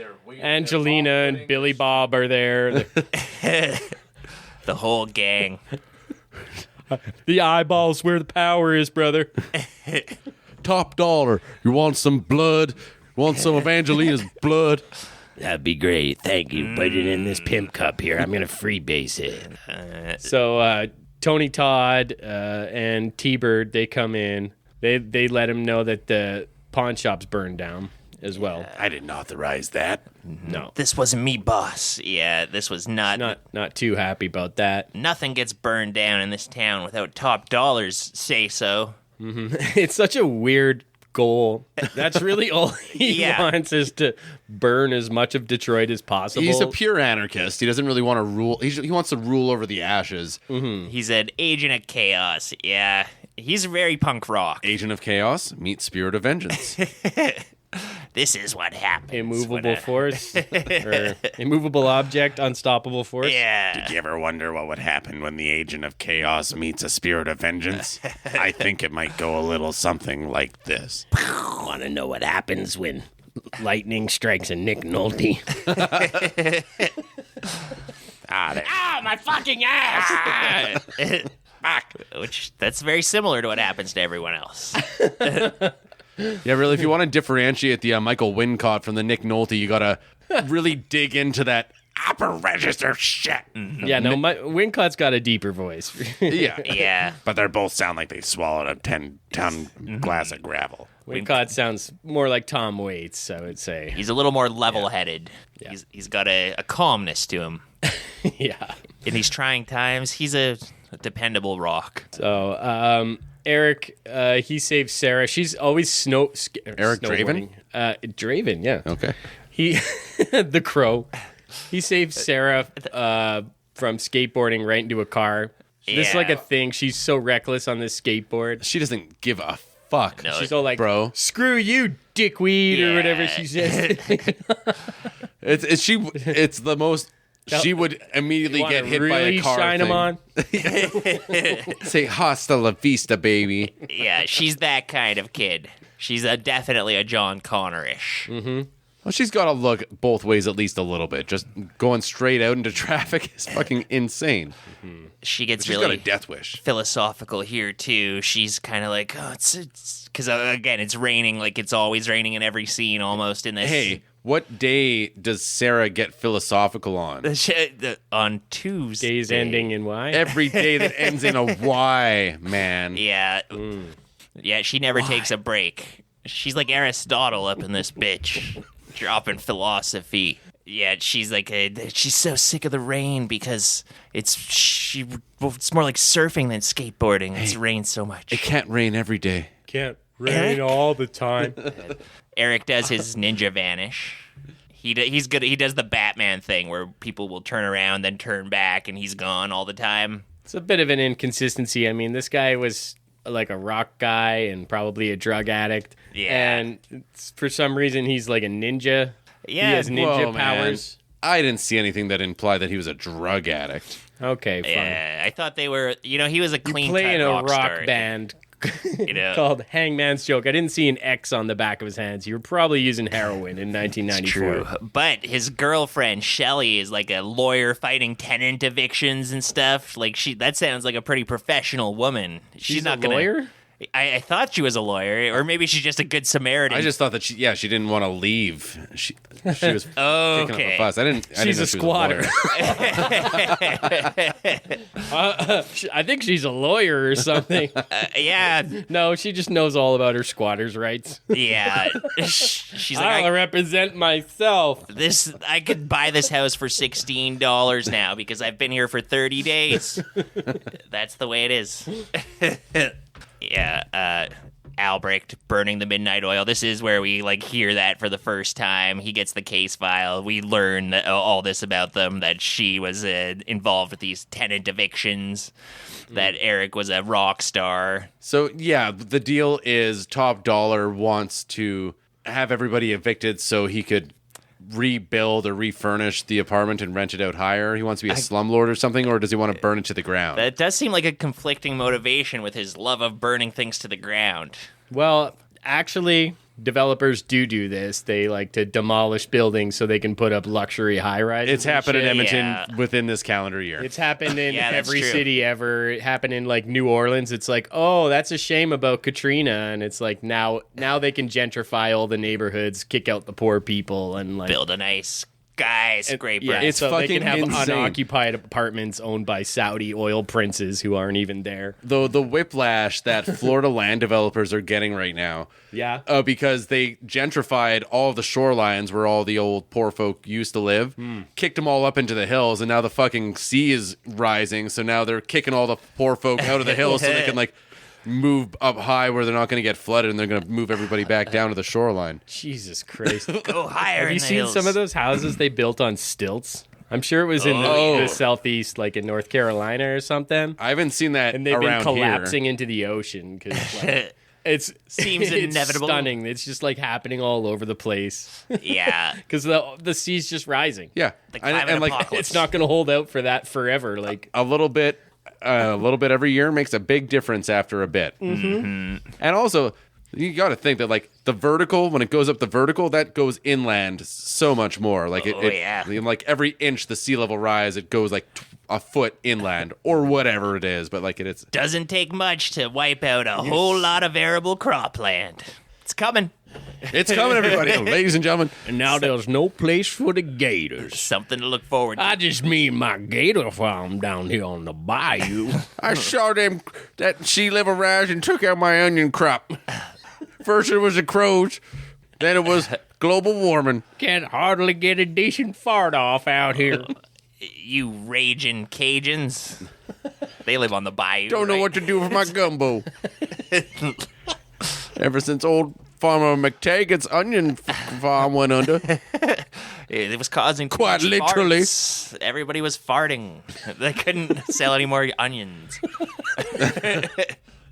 Angelina and Billy Bob are there. The whole gang. The eyeballs where the power is, brother. Top Dollar. You want some blood? You want some of Angelina's blood? That'd be great. Thank you. Put it in this pimp cup here. I'm going to freebase it. So Tony Todd and T-Bird, they come in. They let him know that the pawn shop's burned down as well. I didn't authorize that. No, This wasn't me, boss. Yeah, this was not too happy about that. Nothing gets burned down in this town without Top Dollar's say so. It's such a weird goal. That's really all he Yeah. wants is to burn as much of Detroit as possible. He's a pure anarchist. He doesn't really want to rule. He wants to rule over the ashes. He's an agent of chaos. Yeah. He's very punk rock. Agent of Chaos meets Spirit of Vengeance. This is what happens. Immovable force or immovable object, unstoppable force. Yeah. Did you ever wonder what would happen when the Agent of Chaos meets a Spirit of Vengeance? I think it might go a little something like this. Want to know what happens when lightning strikes a Nick Nolte? My fucking ass! Which that's very similar to what happens to everyone else. Yeah, really, if you want to differentiate the Michael Wincott from the Nick Nolte, you got to really dig into that Upper register shit. Yeah, no, Wincott's got a deeper voice. Yeah. Yeah. But they both sound like they swallowed a 10-ton glass of gravel. Wincott sounds more like Tom Waits, I would say. He's a little more level-headed. Yeah. He's got a calmness to him. Yeah. In these trying times, he's a dependable rock. So, Eric, he saves Sarah. She's always Eric snowboarding. Draven, yeah. Okay. He, the crow. He saves Sarah from skateboarding right into a car. This is like a thing. She's so reckless on this skateboard. She doesn't give a fuck. No, She's all like, bro. Screw you, dickweed, or whatever she says. It's the most. She would immediately get hit by a car. Shine thing. him on. Say hasta la vista, baby. Yeah, she's that kind of kid. She's definitely a John Connor-ish. Well, she's got to look both ways at least a little bit. Just going straight out into traffic is fucking insane. She gets She's really got a death wish. philosophical here too. She's kind of like, oh, it's because again, it's raining like it's always raining in every scene almost in this. Hey, what day does Sarah get philosophical on? On Tuesday. Days ending in Y. Every day that ends in a Y, man. Yeah. Yeah, she never takes a break. She's like Aristotle up in this bitch, dropping philosophy. Yeah, she's like she's so sick of the rain because it's more like surfing than skateboarding. It's rained so much. It can't rain every day. Can't rain all the time. Eric does his ninja vanish. He's good. He does the Batman thing where people will turn around then turn back and he's gone all the time. It's a bit of an inconsistency. I mean, this guy was like a rock guy and probably a drug addict. Yeah. And for some reason, he's like a ninja. Yeah. He has ninja Whoa, man. powers. I didn't see anything that implied that he was a drug addict. Okay, fine. Yeah, I thought they were. He was a clean Play in cut a rock rock star. band know. called Hangman's Joke. I didn't see an X on the back of his hands. You were probably using heroin in 1994. True, but his girlfriend Shelly is like a lawyer fighting tenant evictions and stuff. Like that sounds like a pretty professional woman. She's not a gonna. lawyer? I thought she was a lawyer, or maybe she's just a good Samaritan. I just thought that she didn't want to leave. She was kicking up a fuss. I didn't know She's a she was squatter. lawyer. I think she's a lawyer or something. Yeah, No, she just knows all about her squatter's rights. yeah. She's I'll like, represent myself. I could buy this house for $16 now because I've been here for 30 days. That's the way it is. Yeah, Albrecht burning the midnight oil. This is where we hear that for the first time. He gets the case file. We learn all this about them, that she was involved with these tenant evictions, that Eric was a rock star. So, yeah, the deal is Top Dollar wants to have everybody evicted so he could rebuild or refurnish the apartment and rent it out higher. He wants to be a slumlord or something, or does he want to burn it to the ground? That does seem like a conflicting motivation with his love of burning things to the ground. Well, actually, developers do this. They like to demolish buildings so they can put up luxury high-rises. It's happened in Edmonton Yeah. within this calendar year. It's happened in Yeah, that's every true. city ever. It happened in New Orleans. It's like, oh, that's a shame about Katrina, and it's like now they can gentrify all the neighborhoods, kick out the poor people, and Build a nice skyscraper. yeah, It's so they fucking can have insane. unoccupied apartments owned by Saudi oil princes who aren't even there. Though the whiplash that Florida land developers are getting right now, Yeah. because they gentrified all of the shorelines where all the old poor folk used to live, kicked them all up into the hills, and now the fucking sea is rising. So now they're kicking all the poor folk out of the hills so they can move up high where they're not going to get flooded, and they're going to move everybody back down to the shoreline. Jesus Christ. Go higher. Have you seen some of those houses they built on stilts? I'm sure it was in the southeast, like in North Carolina or something. I haven't seen that And they've been around collapsing here. into the ocean because it's Seems inevitable. Stunning. It's just like happening all over the place Yeah. because the sea's just rising. Yeah, The climate like apocalypse. It's not going to hold out for that forever. Like a little bit every year makes a big difference after a bit. Mm-hmm. And also, you got to think that like the vertical, when it goes up the vertical, that goes inland so much more. Like yeah. I mean, like every inch the sea level rise, it goes like a foot inland or whatever it is. But like it's Doesn't take much to wipe out a whole lot of arable cropland. It's coming. it's coming, everybody, ladies and gentlemen. And now there's no place for the gators. Something to look forward to. I just mean my gator farm down here on the bayou. I saw that sea level rise and took out my onion crop. First it was the crows, then it was global warming. Can't hardly get a decent fart off out here. You raging Cajuns. They live on the bayou. Don't know right? what to do with my gumbo. Ever since old Farmer McTaggart's onion farm went under. It was causing too Quite much literally. farts. Everybody was farting. They couldn't sell any more onions.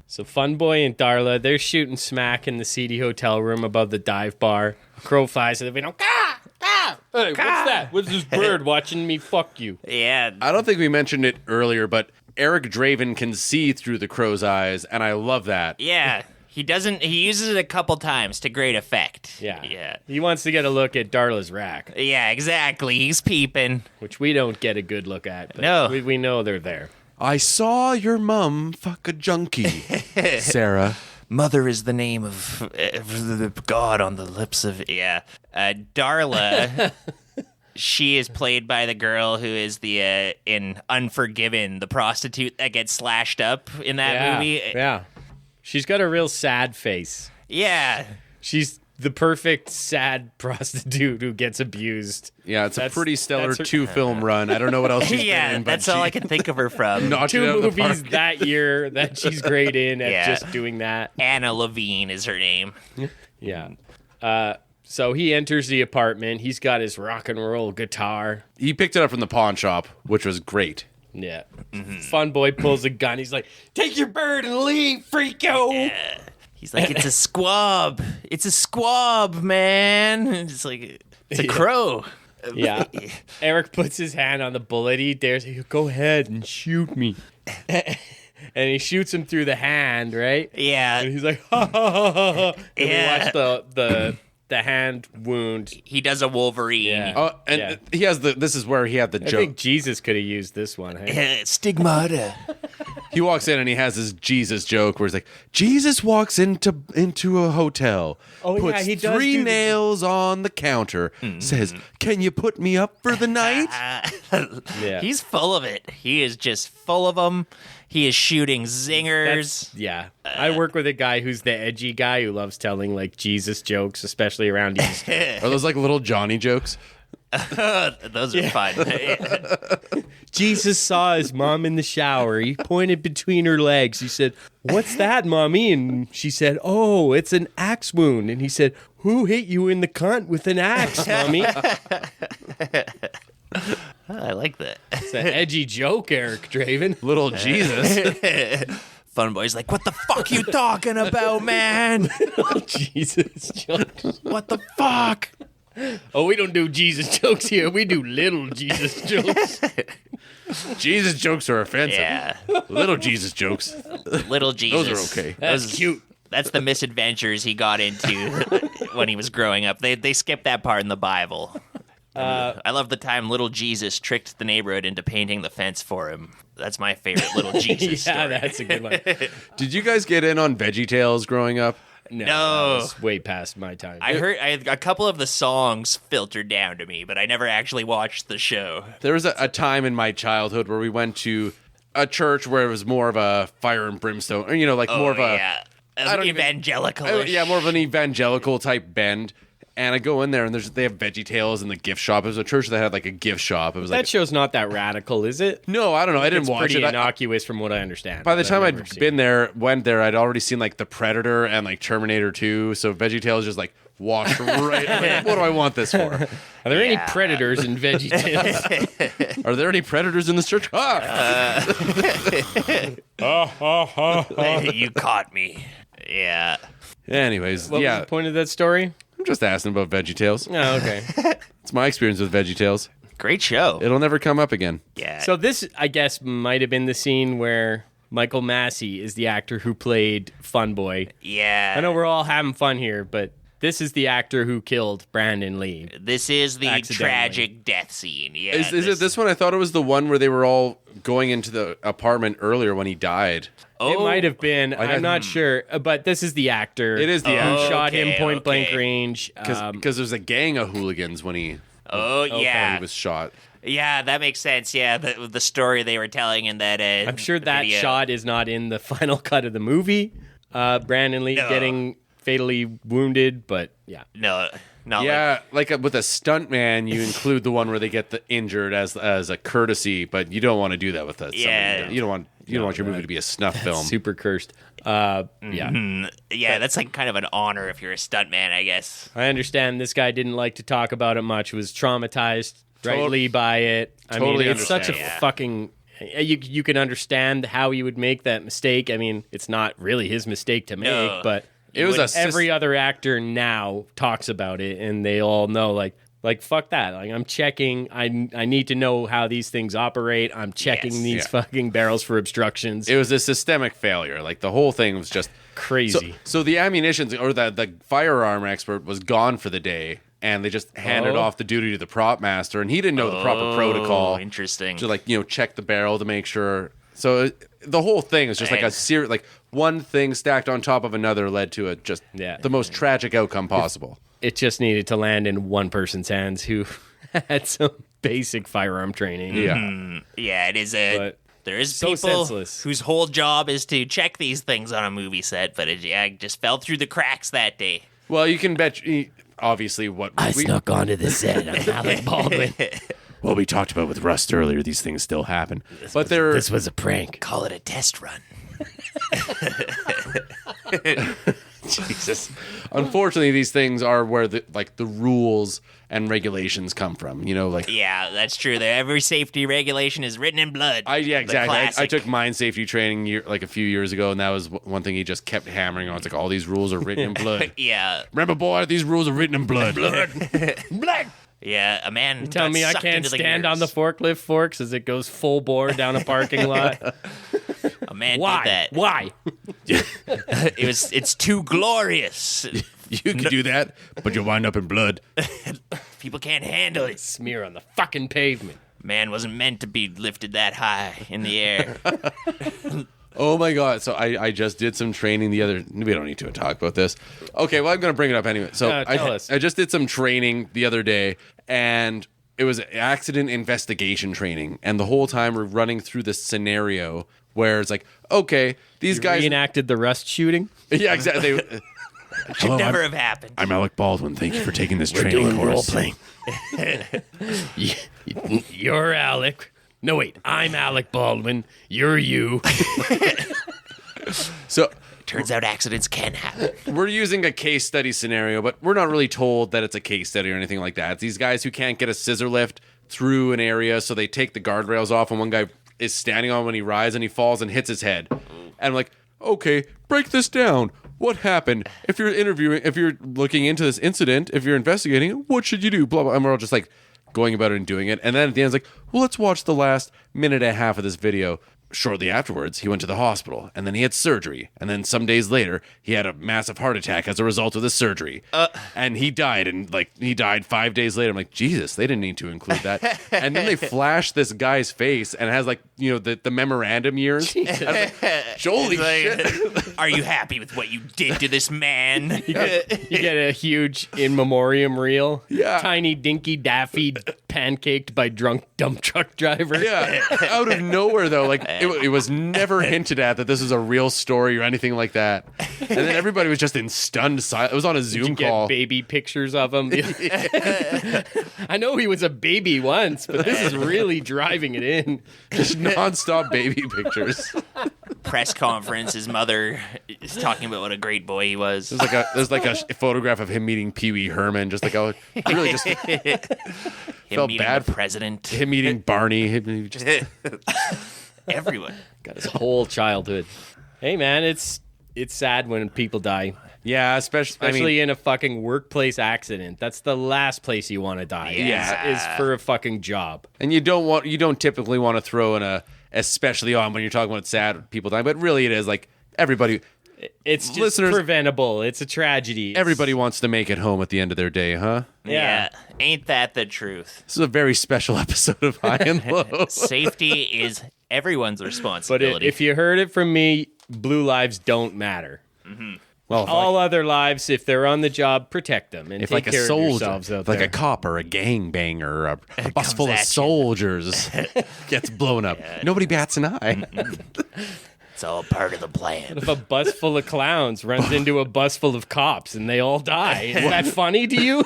So Fun Boy and Darla, they're shooting smack in the seedy hotel room above the dive bar. Crow flies at the window. Caw! Caw! Hey, what's that? What's this bird watching me fuck you? Yeah. I don't think we mentioned it earlier, but Eric Draven can see through the crow's eyes, and I love that. Yeah. He uses it a couple times to great effect. Yeah. Yeah. He wants to get a look at Darla's rack, Yeah, exactly. He's peeping. which we don't get a good look at. But No. We know they're there. I saw your mum fuck a junkie, Sarah. Mother is the name of the God on the lips of... Yeah. Darla, she is played by the girl who is in Unforgiven, the prostitute that gets slashed up in that movie. Yeah. She's got a real sad face. Yeah. She's the perfect sad prostitute who gets abused. Yeah, it's a That's- pretty stellar that's her- 2-film run. I don't know what else she's Yeah, been in, but that's all I can think of her from. knocked it 2 out of the movies park. that year that she's great in at Yeah. just doing that. Anna Levine is her name. Yeah. So he enters the apartment. He's got his rock and roll guitar. He picked it up from the pawn shop, which was great. Yeah. Fun Boy pulls a gun. He's like, "Take your bird and leave, freako." He's like, it's a squab. It's a squab, man. It's like, it's a crow. Yeah. Eric puts his hand on the bullet. He dares, "Go ahead and shoot me." And he shoots him through the hand, right? Yeah. And he's like, "Ha ha ha ha ha." And Yeah. we watch the hand wound. He does a Wolverine. Yeah. Oh, and Yeah. he has this is where he had the I joke. think Jesus could have used this one. Hey? Stigmata. He walks in and he has his Jesus joke where he's like, Jesus walks into a hotel, Oh, yeah, puts he does 3 do the- nails on the counter, says, "Can you put me up for the night?" Yeah. He's full of it. He is just full of them. He is shooting zingers. Yeah. I work with a guy who's the edgy guy who loves telling like Jesus jokes, especially around Easter. Are those like little Johnny jokes? Those are fun. Jesus saw his mom in the shower. He pointed between her legs. He said, "What's that, mommy?" And she said, "Oh, it's an axe wound." And he said, "Who hit you in the cunt with an axe, mommy?" I like that. It's an edgy joke, Eric Draven. Little Jesus. Fun Boy's like, what the fuck you talking about, man? Jesus jokes. What the fuck? Oh, we don't do Jesus jokes here. We do little Jesus jokes. Jesus jokes are offensive. Yeah. Little Jesus jokes. Little Jesus. Those are okay. That's cute. That's the misadventures he got into when he was growing up. They skipped that part in the Bible. I love the time little Jesus tricked the neighborhood into painting the fence for him. That's my favorite little Jesus Yeah, story. that's a good one. Did you guys get in on Veggie Tales growing up? No, No. that was way past my time. I heard a couple of the songs filtered down to me, but I never actually watched the show. There was a time in my childhood where we went to a church where it was more of a fire and brimstone, or, like more of a yeah. I don't even- evangelical. yeah, more of an evangelical type bend. And I go in there, and they have VeggieTales in the gift shop. It was a church that had like a gift shop. It was That like show's not that radical, is it? no, I don't know. I didn't It's watch pretty it. innocuous from what I understand. By the but time I've I'd never seen went there, I'd already seen like the Predator and like Terminator 2. So VeggieTales just like washed right. Like, what do I want this for? Are there any predators in VeggieTales? Are there any predators in this church? You caught me. Yeah. Anyways, What was the point of that story? I'm just asking about VeggieTales. Oh, okay. It's my experience with VeggieTales. Great show. It'll never come up again. Yeah. So this, I guess, might have been the scene where Michael Massey is the actor who played Fun Boy. yeah. I know we're all having fun here, but this is the actor who killed Brandon Lee. This is the Accidentally. tragic death scene. Yeah. Is it this one? I thought it was the one where they were all going into the apartment earlier when he died. It might have been. I'm not sure, but this is the actor. It is the who actor. shot him Okay, point blank okay. range. Because there's a gang of hooligans when he yeah. was shot. Yeah, that makes sense. Yeah, the story they were telling in that. I'm sure that video. shot is not in the final cut of the movie. Brandon Lee No. getting fatally wounded, but yeah. No, not Yeah, like with a stuntman, you include the one where they get the injured as a courtesy, but you don't want to do that with us. Yeah. You don't want your movie to be a snuff film. Super cursed. Yeah. Yeah, that's like kind of an honor if you're a stuntman, I guess. I understand this guy didn't like to talk about it much, was traumatized rightly by it. I Totally mean, it's such a understand. Yeah. fucking... You can understand how he would make that mistake. I mean, it's not really his mistake to make, No. but It was every other actor now talks about it, and they all know, like fuck that. Like, I'm checking. I need to know how these things operate. I'm checking Yes. these fucking barrels for obstructions. It was a systemic failure. Like the whole thing was just Crazy. So the ammunition or the firearm expert was gone for the day, and they just handed off the duty to the prop master, and he didn't know the proper protocol. Interesting. To check the barrel to make sure. So the whole thing is just like a series, like one thing stacked on top of another led to the most tragic outcome possible. It just needed to land in one person's hands who had some basic firearm training. Yeah. Yeah, it is But there is so people senseless. whose whole job is to check these things on a movie set, but it just fell through the cracks that day. Well, you can bet. Obviously, what I snuck onto the set. I'm Alec Baldwin. well we talked about with Rust earlier. These things still happen, but This was a prank. Call it a test run. Jesus. Unfortunately, these things are where the rules and regulations come from. Yeah, that's true. Every safety regulation is written in blood. Yeah, The exactly. I classic. took mine safety training a few years ago, and that was one thing he just kept hammering on. It's like all these rules are written in blood. Yeah, Remember, boy, these rules are written in blood. yeah. A man. Tell got me I sucked can't into the stand on the gears. forklift forks as it goes full bore down a parking lot. A man Why? did that. Why? It's too glorious. You can do that, but you'll wind up in blood. People can't handle it. Smear on the fucking pavement. Man wasn't meant to be lifted that high in the air. Oh my god! So I just did some training the other. We don't need to talk about this. Okay, well I'm going to bring it up anyway. So Tell us. I just did some training the other day, and it was accident investigation training, and the whole time we're running through this scenario where it's like, okay, these guys. Reenacted the Rust shooting. Yeah, exactly. Should never have happened. I'm Alec Baldwin. Thank you for taking this We're training doing role course. playing. You're Alec. No, wait. I'm Alec Baldwin. You're you. So Turns out accidents can happen. we're using a case study scenario, but we're not really told that it's a case study or anything like that. It's these guys who can't get a scissor lift through an area, so they take the guardrails off, and one guy is standing on when he rides, and he falls and hits his head. And I'm like, okay, break this down. What happened? If you're looking into this incident, if you're investigating, what should you do? Blah, blah. And we're all just like going about it and doing it. And then at the end, it's like, well, let's watch the last minute and a half of this video. Shortly afterwards, he went to the hospital, and then he had surgery. And then some days later, he had a massive heart attack as a result of the surgery. And he died, and he died 5 days later. I'm like, Jesus, they didn't need to include that. And then they flash this guy's face, and it has the memorandum years. I was like, holy shit. Are you happy with what you did to this man? You get a huge in memoriam reel. Yeah. Tiny, dinky, daffy pancaked by drunk dump truck driver. Yeah, out of nowhere though, like it was never hinted at that this was a real story or anything like that. And then everybody was just in stunned silence. It was on a Zoom You call. get baby pictures of him. I know he was a baby once, but this is really driving it in. Just nonstop baby pictures. Press conference, his mother is talking about what a great boy he was. There's like a photograph of him meeting Pee Wee Herman. Just like, oh, really just Him felt meeting bad the for president. him meeting Barney. Him just, Everyone. Got his whole childhood. Hey man, it's sad when people die. yeah, especially. In a fucking workplace accident. That's the last place you want to die. Yeah. Is for a fucking job. And you don't typically want to throw in especially on when you're talking about sad people dying, but really it is like everybody. It's just Listeners- preventable. It's a tragedy. Everybody wants to make it home at the end of their day, huh? Yeah. Ain't that the truth? This is a very special episode of High and Low. Safety is everyone's But responsibility. if you heard it from me, blue lives don't matter. Well, All other lives, if they're on the job, protect them and if take like a care of soldier, yourselves out like there. a cop or a gangbanger, a bus full of at you. soldiers gets blown up, nobody bats an eye. It's all part of the plan. If a bus full of clowns runs into a bus full of cops and they all die, is that funny to you?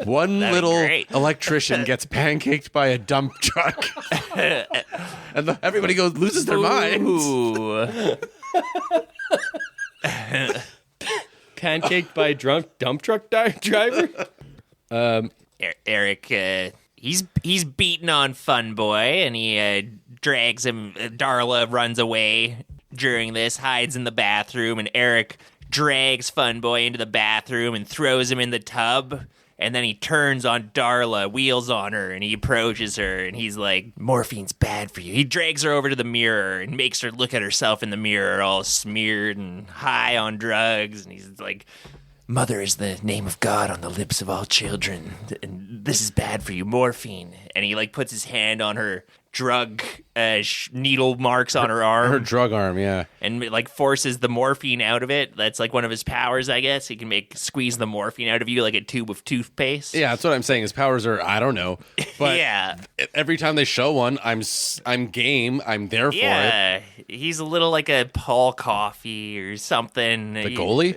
One little great. electrician gets pancaked by a dump truck, and everybody loses their minds. Ooh. Pancaked by a drunk dump truck driver? Eric, he's beating on Fun Boy, and he drags him. Darla runs away during this, hides in the bathroom, and Eric drags Fun Boy into the bathroom and throws him in the tub. And then he turns on Darla, wheels on her, and he approaches her, and he's like, "Morphine's bad for you." He drags her over to the mirror and makes her look at herself in the mirror, all smeared and high on drugs, and he's like, "Mother is the name of God on the lips of all children, and this is bad for you, morphine." And he like puts his hand on her drug needle marks on her arm, Her drug arm, yeah. and like forces the morphine out of it. That's like one of his powers, I guess. He can squeeze the morphine out of you like a tube of toothpaste. Yeah, that's what I'm saying. His powers are, I don't know, but Yeah. every time they show one, I'm game. I'm there for it. Yeah, he's a little like a Paul Coffey or something. The goalie?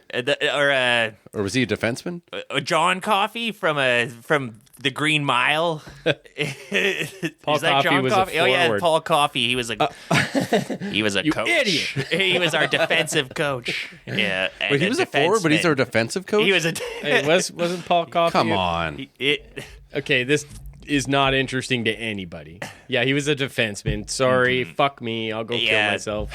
Or Or was he a defenseman? a John Coffey from the Green Mile. Paul Is that Coffey John was a Coffey? Oh yeah, forward. Paul Coffey. He was a coach. idiot. He was our defensive coach. Yeah, and Wait, he was a forward, but he's our defenseman. defensive coach? He was a. Hey, wasn't Paul Coffey? Come on. Okay, this is not interesting to anybody. Yeah, he was a defenseman. Sorry, fuck me. I'll go kill Yeah. myself.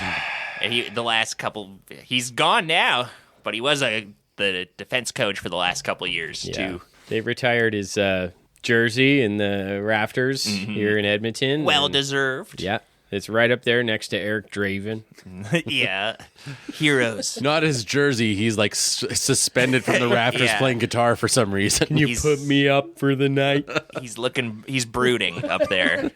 The last couple. He's gone now, but he was the defense coach for the last couple of years too. They retired his jersey in the rafters here in Edmonton. Well and- deserved. Yeah, it's right up there next to Eric Draven. Yeah. Heroes. Not his jersey. He's like suspended from the rafters Yeah. playing guitar for some reason. You He's- put me up for the night. He's brooding up there.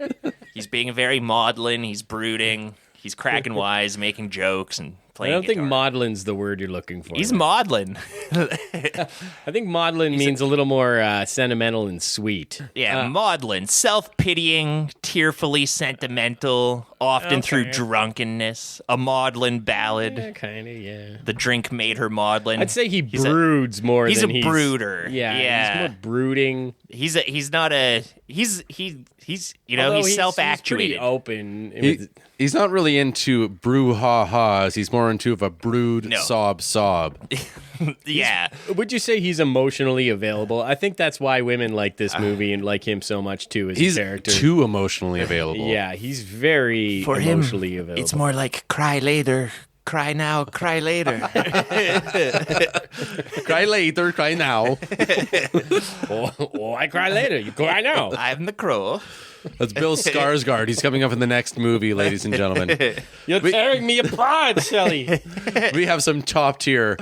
He's being very maudlin. He's brooding. He's cracking wise, making jokes, and I playing don't think guitar. maudlin's the word you're looking for. He's there. maudlin. I think maudlin means a little more sentimental and sweet. Yeah, maudlin. Self-pitying, tearfully sentimental, often through Okay. drunkenness. A maudlin ballad. Yeah, kind of, yeah. The drink made her maudlin. I'd say he He's broods more he's than a brooder. Yeah, Yeah. he's more brooding. He's you know, Although he's He's self-actuated. pretty open. He's not really into brouhaha's. He's more into a brood No. sob. Yeah. Would you say he's emotionally available? I think that's why women like this movie and like him so much too as He's a character. too emotionally available. Yeah, he's very For him, emotionally available. it's more like cry later, cry now, cry later. Cry later, cry now. oh, I cry later. You cry now. I'm the crow. That's Bill Skarsgård. He's coming up in the next movie, ladies and gentlemen. You're tearing me apart, Shelley. We have some top tier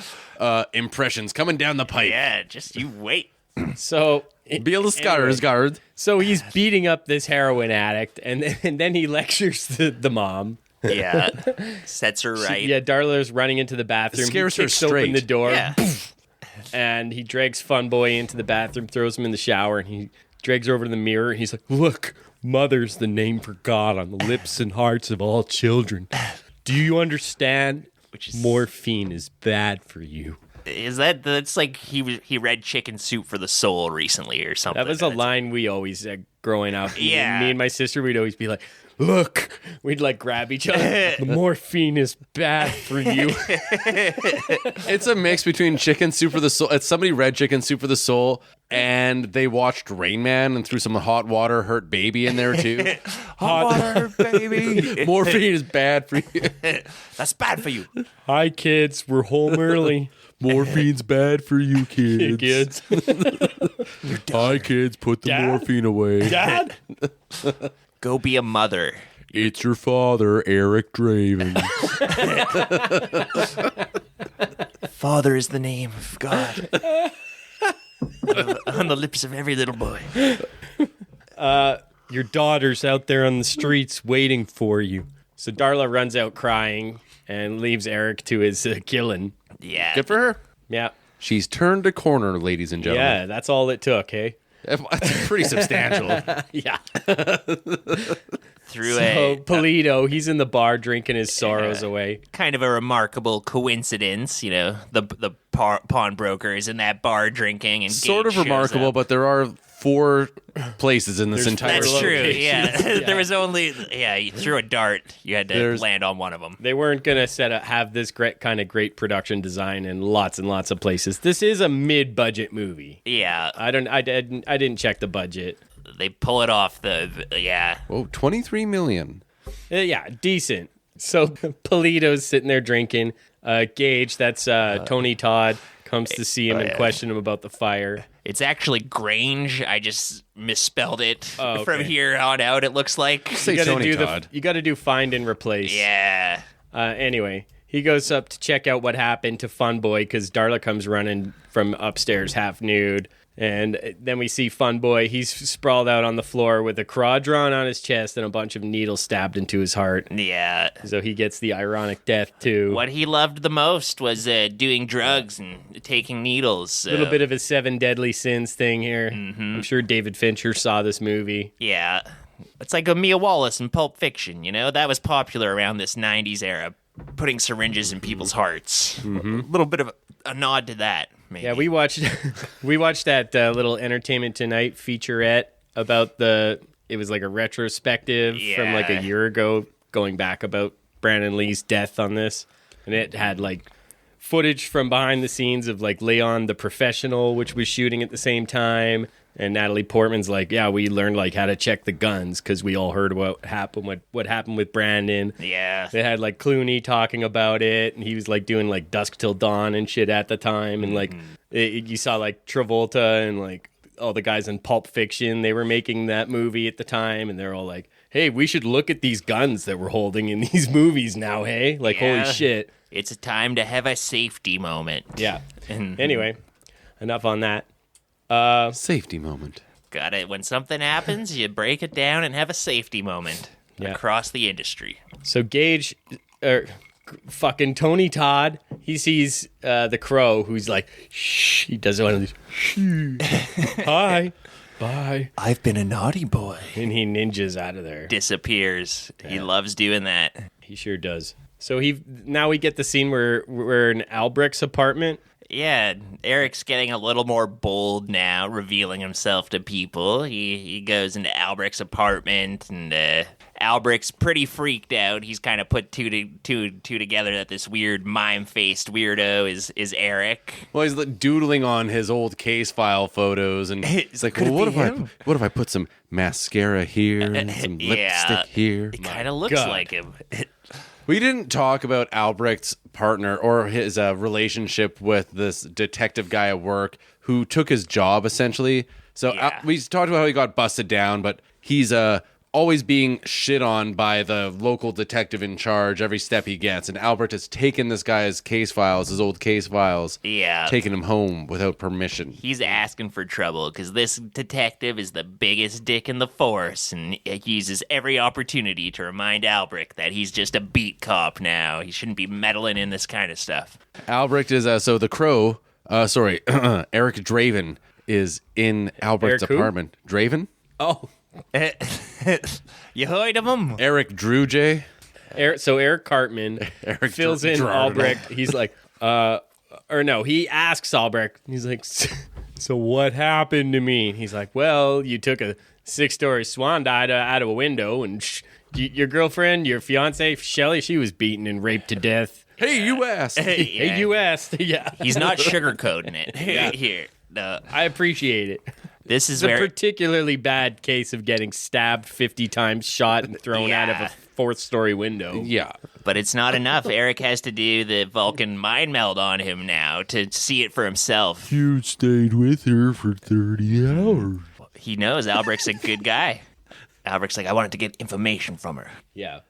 impressions coming down the pipe. Yeah, just you wait. So, Bill Skarsgård. so he's beating up this heroin addict, and then he lectures the mom. Yeah. Sets her right. Yeah, Darla's running into the bathroom. Scares he her kicks open straight. the door, Yeah. and he drags Fun Boy into the bathroom, throws him in the shower, and he drags her over to the mirror. And he's like, look, mother's the name for God on the lips and hearts of all children. Do you understand? Morphine is bad for you. That's like he read Chicken Soup for the Soul recently or something. That was a line we always said growing up. Yeah. Me and my sister, we'd always be like, look, we'd like grab each other. The morphine is bad for you. It's a mix between Chicken Soup for the Soul. It's somebody read Chicken Soup for the Soul, and they watched Rain Man and threw some hot water hurt baby in there too. hot water, baby. Morphine is bad for you. That's bad for you. Hi, kids. We're home early. Morphine's bad for you, kids. Kids. Hi, kids. Put the Dad? morphine away. Dad? Go be a mother. It's your father, Eric Draven. Father is the name of God. On the lips of every little boy. Your daughter's out there on the streets waiting for you. So Darla runs out crying and leaves Eric to his killing. Yeah. Good for her. Yeah. She's turned a corner, ladies and gentlemen. Yeah, that's all it took, hey? That's pretty substantial. Yeah. Through So a Polito, he's in the bar drinking his sorrows away. kind of a remarkable coincidence, you know, the pawnbroker is in that bar drinking and Sort Gage of remarkable, shows up. but there are 4 places in this entire That's true. locations. Yeah. There was only you threw a dart. You had to There's- land on one of them. They weren't gonna have this kind of great production design in lots and lots of places. This is a mid-budget movie. Yeah. I didn't check the budget. They pull it off yeah. Oh, 23 million. Yeah, decent. So Polito's sitting there drinking. Gage, that's Tony Todd, comes to see him and question him about the fire. It's actually Grange. I just misspelled it Oh, from okay. here on out, it looks like. Say You gotta Tony do Todd. you got to do find and replace. Yeah. Anyway, he goes up to check out what happened to Fun Boy because Darla comes running from upstairs half nude. And then we see Fun Boy. He's sprawled out on the floor with a claw drawn on his chest and a bunch of needles stabbed into his heart. Yeah. So he gets the ironic death, too. What he loved the most was doing drugs and taking needles. A little bit of a 7 deadly sins thing here. I'm sure David Fincher saw this movie. Yeah. It's like a Mia Wallace in Pulp Fiction, you know? That was popular around this 90s era, putting syringes in people's hearts. A little bit of a nod to that, maybe. Yeah, we watched that little Entertainment Tonight featurette about it was like a retrospective from like a Yeah. year ago, going back about Brandon Lee's death on this. And it had like footage from behind the scenes of like Leon the Professional, which was shooting at the same time. And Natalie Portman's like, yeah, we learned like how to check the guns because we all heard what happened with Brandon. Yeah. They had like Clooney talking about it, and he was like doing like Dusk Till Dawn and shit at the time, and like you saw like Travolta and like all the guys in Pulp Fiction. They were making that movie at the time, and they're all like, "Hey, we should look at these guns that we're holding in these movies now." Hey, like Yeah. holy shit! It's a time to have a safety moment. Yeah. And Anyway, enough on that. Safety moment. got it. When something happens, you break it down and have a safety moment Yeah. across the industry. So Gage, fucking Tony Todd, he sees the Crow, who's like, shh. He does one of these, shh. Hi, bye, I've been a naughty boy. and he ninjas out of there. Disappears. He loves doing that. He sure does. So now we get the scene where we're in Albrecht's apartment. Yeah, Eric's getting a little more bold now, revealing himself to people. He goes into Albrecht's apartment, and Albrecht's pretty freaked out. He's kind of put two together that this weird mime-faced weirdo is Eric. Well, he's like doodling on his old case file photos, and he's like, Could "Well, it what be if what if I put some mascara here and some lipstick here?" It kind of looks God. like him. We didn't talk about Albrecht's partner or his relationship with this detective guy at work who took his job essentially. So Yeah. we talked about how he got busted down, but he's always being shit on by the local detective in charge every step he gets. And Albrecht has taken this guy's case files, his old case files, Yeah. taken him home without permission. He's asking for trouble because this detective is the biggest dick in the force, and he uses every opportunity to remind Albrecht that he's just a beat cop now. He shouldn't be meddling in this kind of stuff. Albrecht is so the Crow. Eric Draven is in Albert's Eric who? apartment. Draven? Oh, You heard of him? Eric Drew J. Eric Cartman Eric fills in Gerard. Albrecht. He's like, or no, he asks Albrecht. He's like, so what happened to me? He's like, well, you took a 6-story swan dive out of a window, and your girlfriend, your fiance, Shelly, she was beaten and raped to death. Hey, you asked. Hey, you asked. Yeah. He's not sugarcoating it here. No, I appreciate it. this is It's a where particularly bad case of getting stabbed 50 times, shot, and thrown out of a Yeah. 4th-story window. Yeah. but it's not enough. Eric has to do the Vulcan mind meld on him now to see it for himself. You stayed with her for 30 hours. He knows Albrecht's a good guy. Albrecht's like, I wanted to get information from her. Yeah.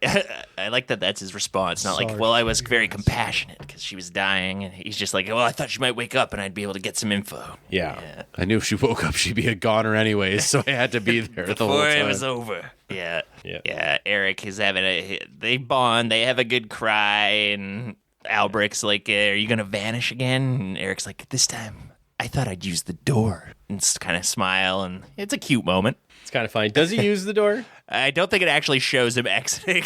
I like that that's his response. Not like, well, I was very compassionate because she was dying. And he's just like, well, I thought she might wake up and I'd be able to get some info. Yeah. I knew if she woke up, she'd be a goner anyways, so I had to be there the whole Before time. it was over. Yeah. Yeah. Eric is having they bond. They have a good cry. And Albrecht's like, are you going to vanish again? And Eric's like, this time, I thought I'd use the door. And kind of smile. And it's a cute moment. It's kind of funny. Does he use the door? I don't think it actually shows him exiting.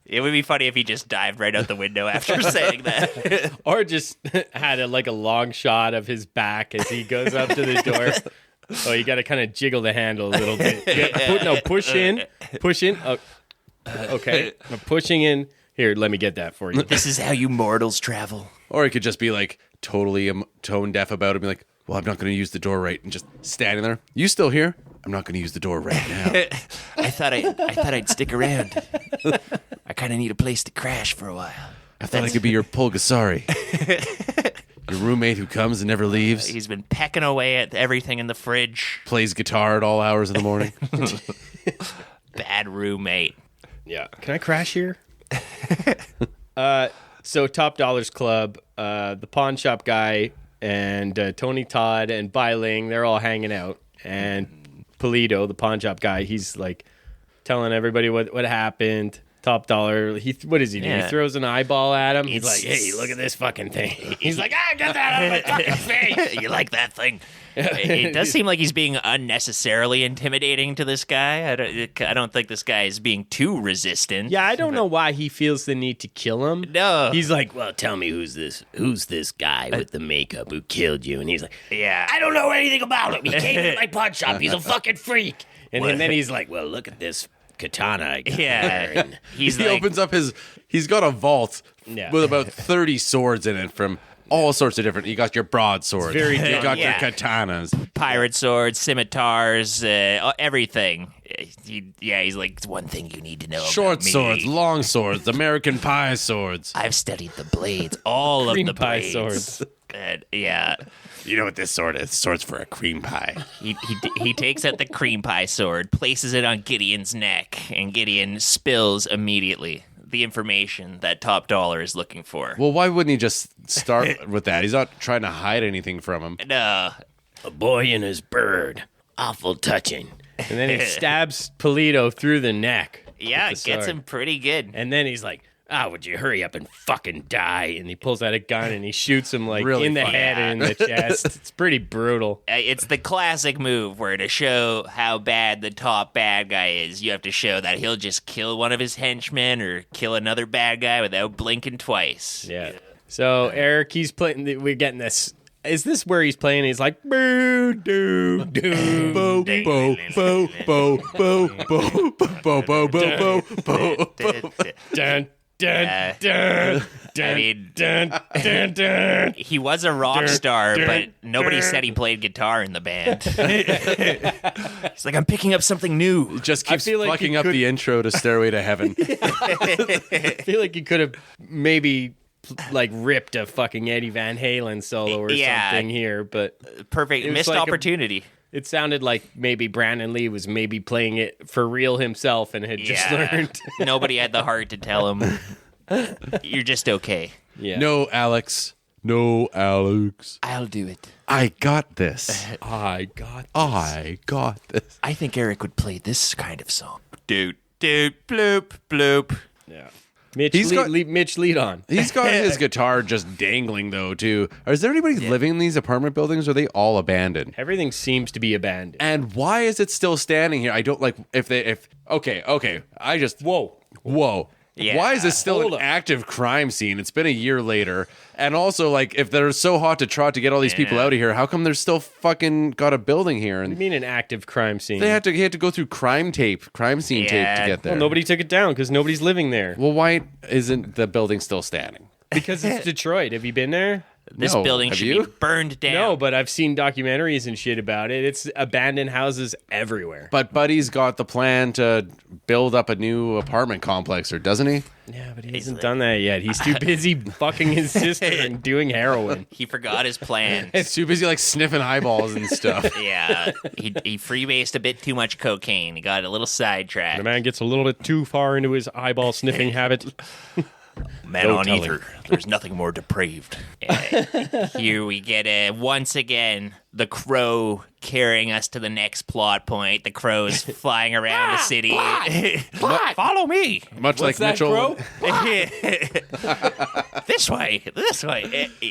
It would be funny if he just dived right out the window after saying that. Or just had a long shot of his back as he goes up to the door. Oh, you got to kind of jiggle the handle a little bit. Push in. Oh, okay. I'm pushing in. Here, let me get that for you. This is how you mortals travel. Or he could just be like totally tone deaf about it and be like, well, I'm not going to use the door right. And just standing there. You still here? I'm not going to use the door right now. I thought I'd stick around. I kind of need a place to crash for a while. I thought I could be your Pulgasari. Your roommate who comes and never leaves. He's been pecking away at everything in the fridge. Plays guitar at all hours of the morning. Bad roommate. Yeah. Can I crash here? So Top Dollars Club, the pawn shop guy, and Tony Todd and Bai Ling, they're all hanging out. And Polito, the pawn shop guy, he's like telling everybody what happened. Top Dollar, what does he do? Yeah. He throws an eyeball at him. He's like, hey, look at this fucking thing. He's like, get that out of my fucking face. You like that thing? It does seem like he's being unnecessarily intimidating to this guy. I don't think this guy is being too resistant. Yeah, I don't know why he feels the need to kill him. No. He's like, Well, tell me who's this guy with the makeup who killed you? And he's like, Yeah. I don't know anything about him. He came in my pawn shop. He's a fucking freak. And then he's like, well, look at this katana I got Yeah. here. And He's He like, opens up he's got a vault Yeah. with about 30 swords in it from all sorts of different. You got your broadsword. very You got your Yeah. katanas. pirate swords, scimitars, everything. He's like, it's one thing you need to know Short about me. swords, long swords, American pie swords. I've studied the blades, all of cream the pie blades. swords. And, yeah, You know what this sword is? Sword's for a cream pie. he takes out the cream pie sword, places it on Gideon's neck, and Gideon spills immediately the information that Top Dollar is looking for. Well, why wouldn't he just start with that? He's not trying to hide anything from him. No, a boy and his bird. Awful touching. And then he stabs Polito through the neck. yeah, with it the gets sword. him pretty good. And then he's like, would you hurry up and fucking die? And he pulls out a gun and he shoots him like Really in the funny. head and in the chest. It's pretty brutal. It's the classic move where to show how bad the top bad guy is, you have to show that he'll just kill one of his henchmen or kill another bad guy without blinking twice. Yeah. So Eric, he's playing. We're getting this. Is this where he's playing? He's like, boo, doo, doo, Bo, bo, bo, bo, bo, bo, bo, bo, bo, bo, bo. dun, dun, Yeah. dun, dun, I mean, dun, dun, dun. he was a rock star, but nobody said he played guitar in the band. He's like, I'm picking up something new. Just keeps feel like fucking he up could- the intro to Stairway to Heaven. I feel like he could have maybe like ripped a fucking Eddie Van Halen solo or Yeah. something here, but Perfect. It was Missed like a- opportunity. it sounded like maybe Brandon Lee was maybe playing it for real himself and had just learned. Nobody had the heart to tell him, you're just okay. Yeah. No, Alex. No, Alex. I'll do it. I got this. I got I got this. I think Eric would play this kind of song. Doot, doot, bloop, bloop. yeah. Mitch, He's got- Mitch, lead on. He's got his guitar just dangling though too. Is there anybody living in these apartment buildings? Or are they all abandoned? Everything seems to be abandoned. And why is it still standing here? I don't like okay. I just whoa. Yeah. Why is this still Hold an up. active crime scene? It's been a year later. And also, like, if they're so hot to trot to get all these people out of here, how come they're still fucking got a building here? What do And you mean an active crime scene? he had to go through crime scene tape to get there. Well, nobody took it down because nobody's living there. Well, why isn't the building still standing? Because it's Detroit. Have you been there? This No, building have should you? be burned down. No, but I've seen documentaries and shit about it. It's abandoned houses everywhere. But Buddy's got the plan to build up a new apartment complex, or doesn't he? Yeah, but he hasn't done that yet. He's too busy fucking his sister and doing heroin. He forgot his plan. It's too busy like sniffing eyeballs and stuff. Yeah, he freebased a bit too much cocaine. He got a little sidetracked. The man gets a little bit too far into his eyeball sniffing habit. Man No on telling. ether. There's nothing more depraved. Here we get once again the crow carrying us to the next plot point. The crow's flying around the city. Follow me. Much like that, Mitchell. This way.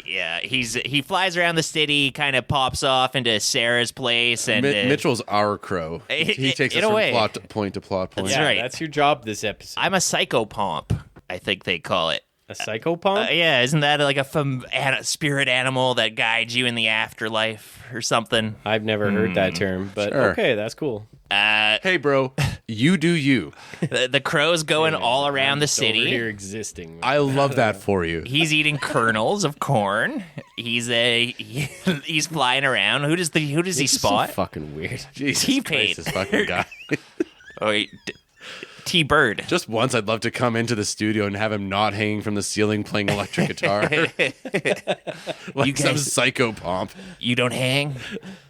Yeah, he flies around the city, kind of pops off into Sarah's place, and Mitchell's our crow. He takes in us a from way. plot point to plot point. That's Yeah, right. that's your job this episode. I'm a psychopomp, I think they call it. A psychopomp? Yeah, isn't that like a spirit animal that guides you in the afterlife or something? I've never heard that term, but Sure. okay, that's cool. Hey, bro, you do you. The crow's going all around the Over here city. existing. I love that for you. He's eating kernels of corn. He's he's flying around. Who does he This is so spot? fucking weird. Jesus T-Pain. Christ, this fucking guy. Oh, wait, T-Bird. Just once, I'd love to come into the studio and have him not hanging from the ceiling playing electric guitar. Like You some guys- psycho pomp. You don't hang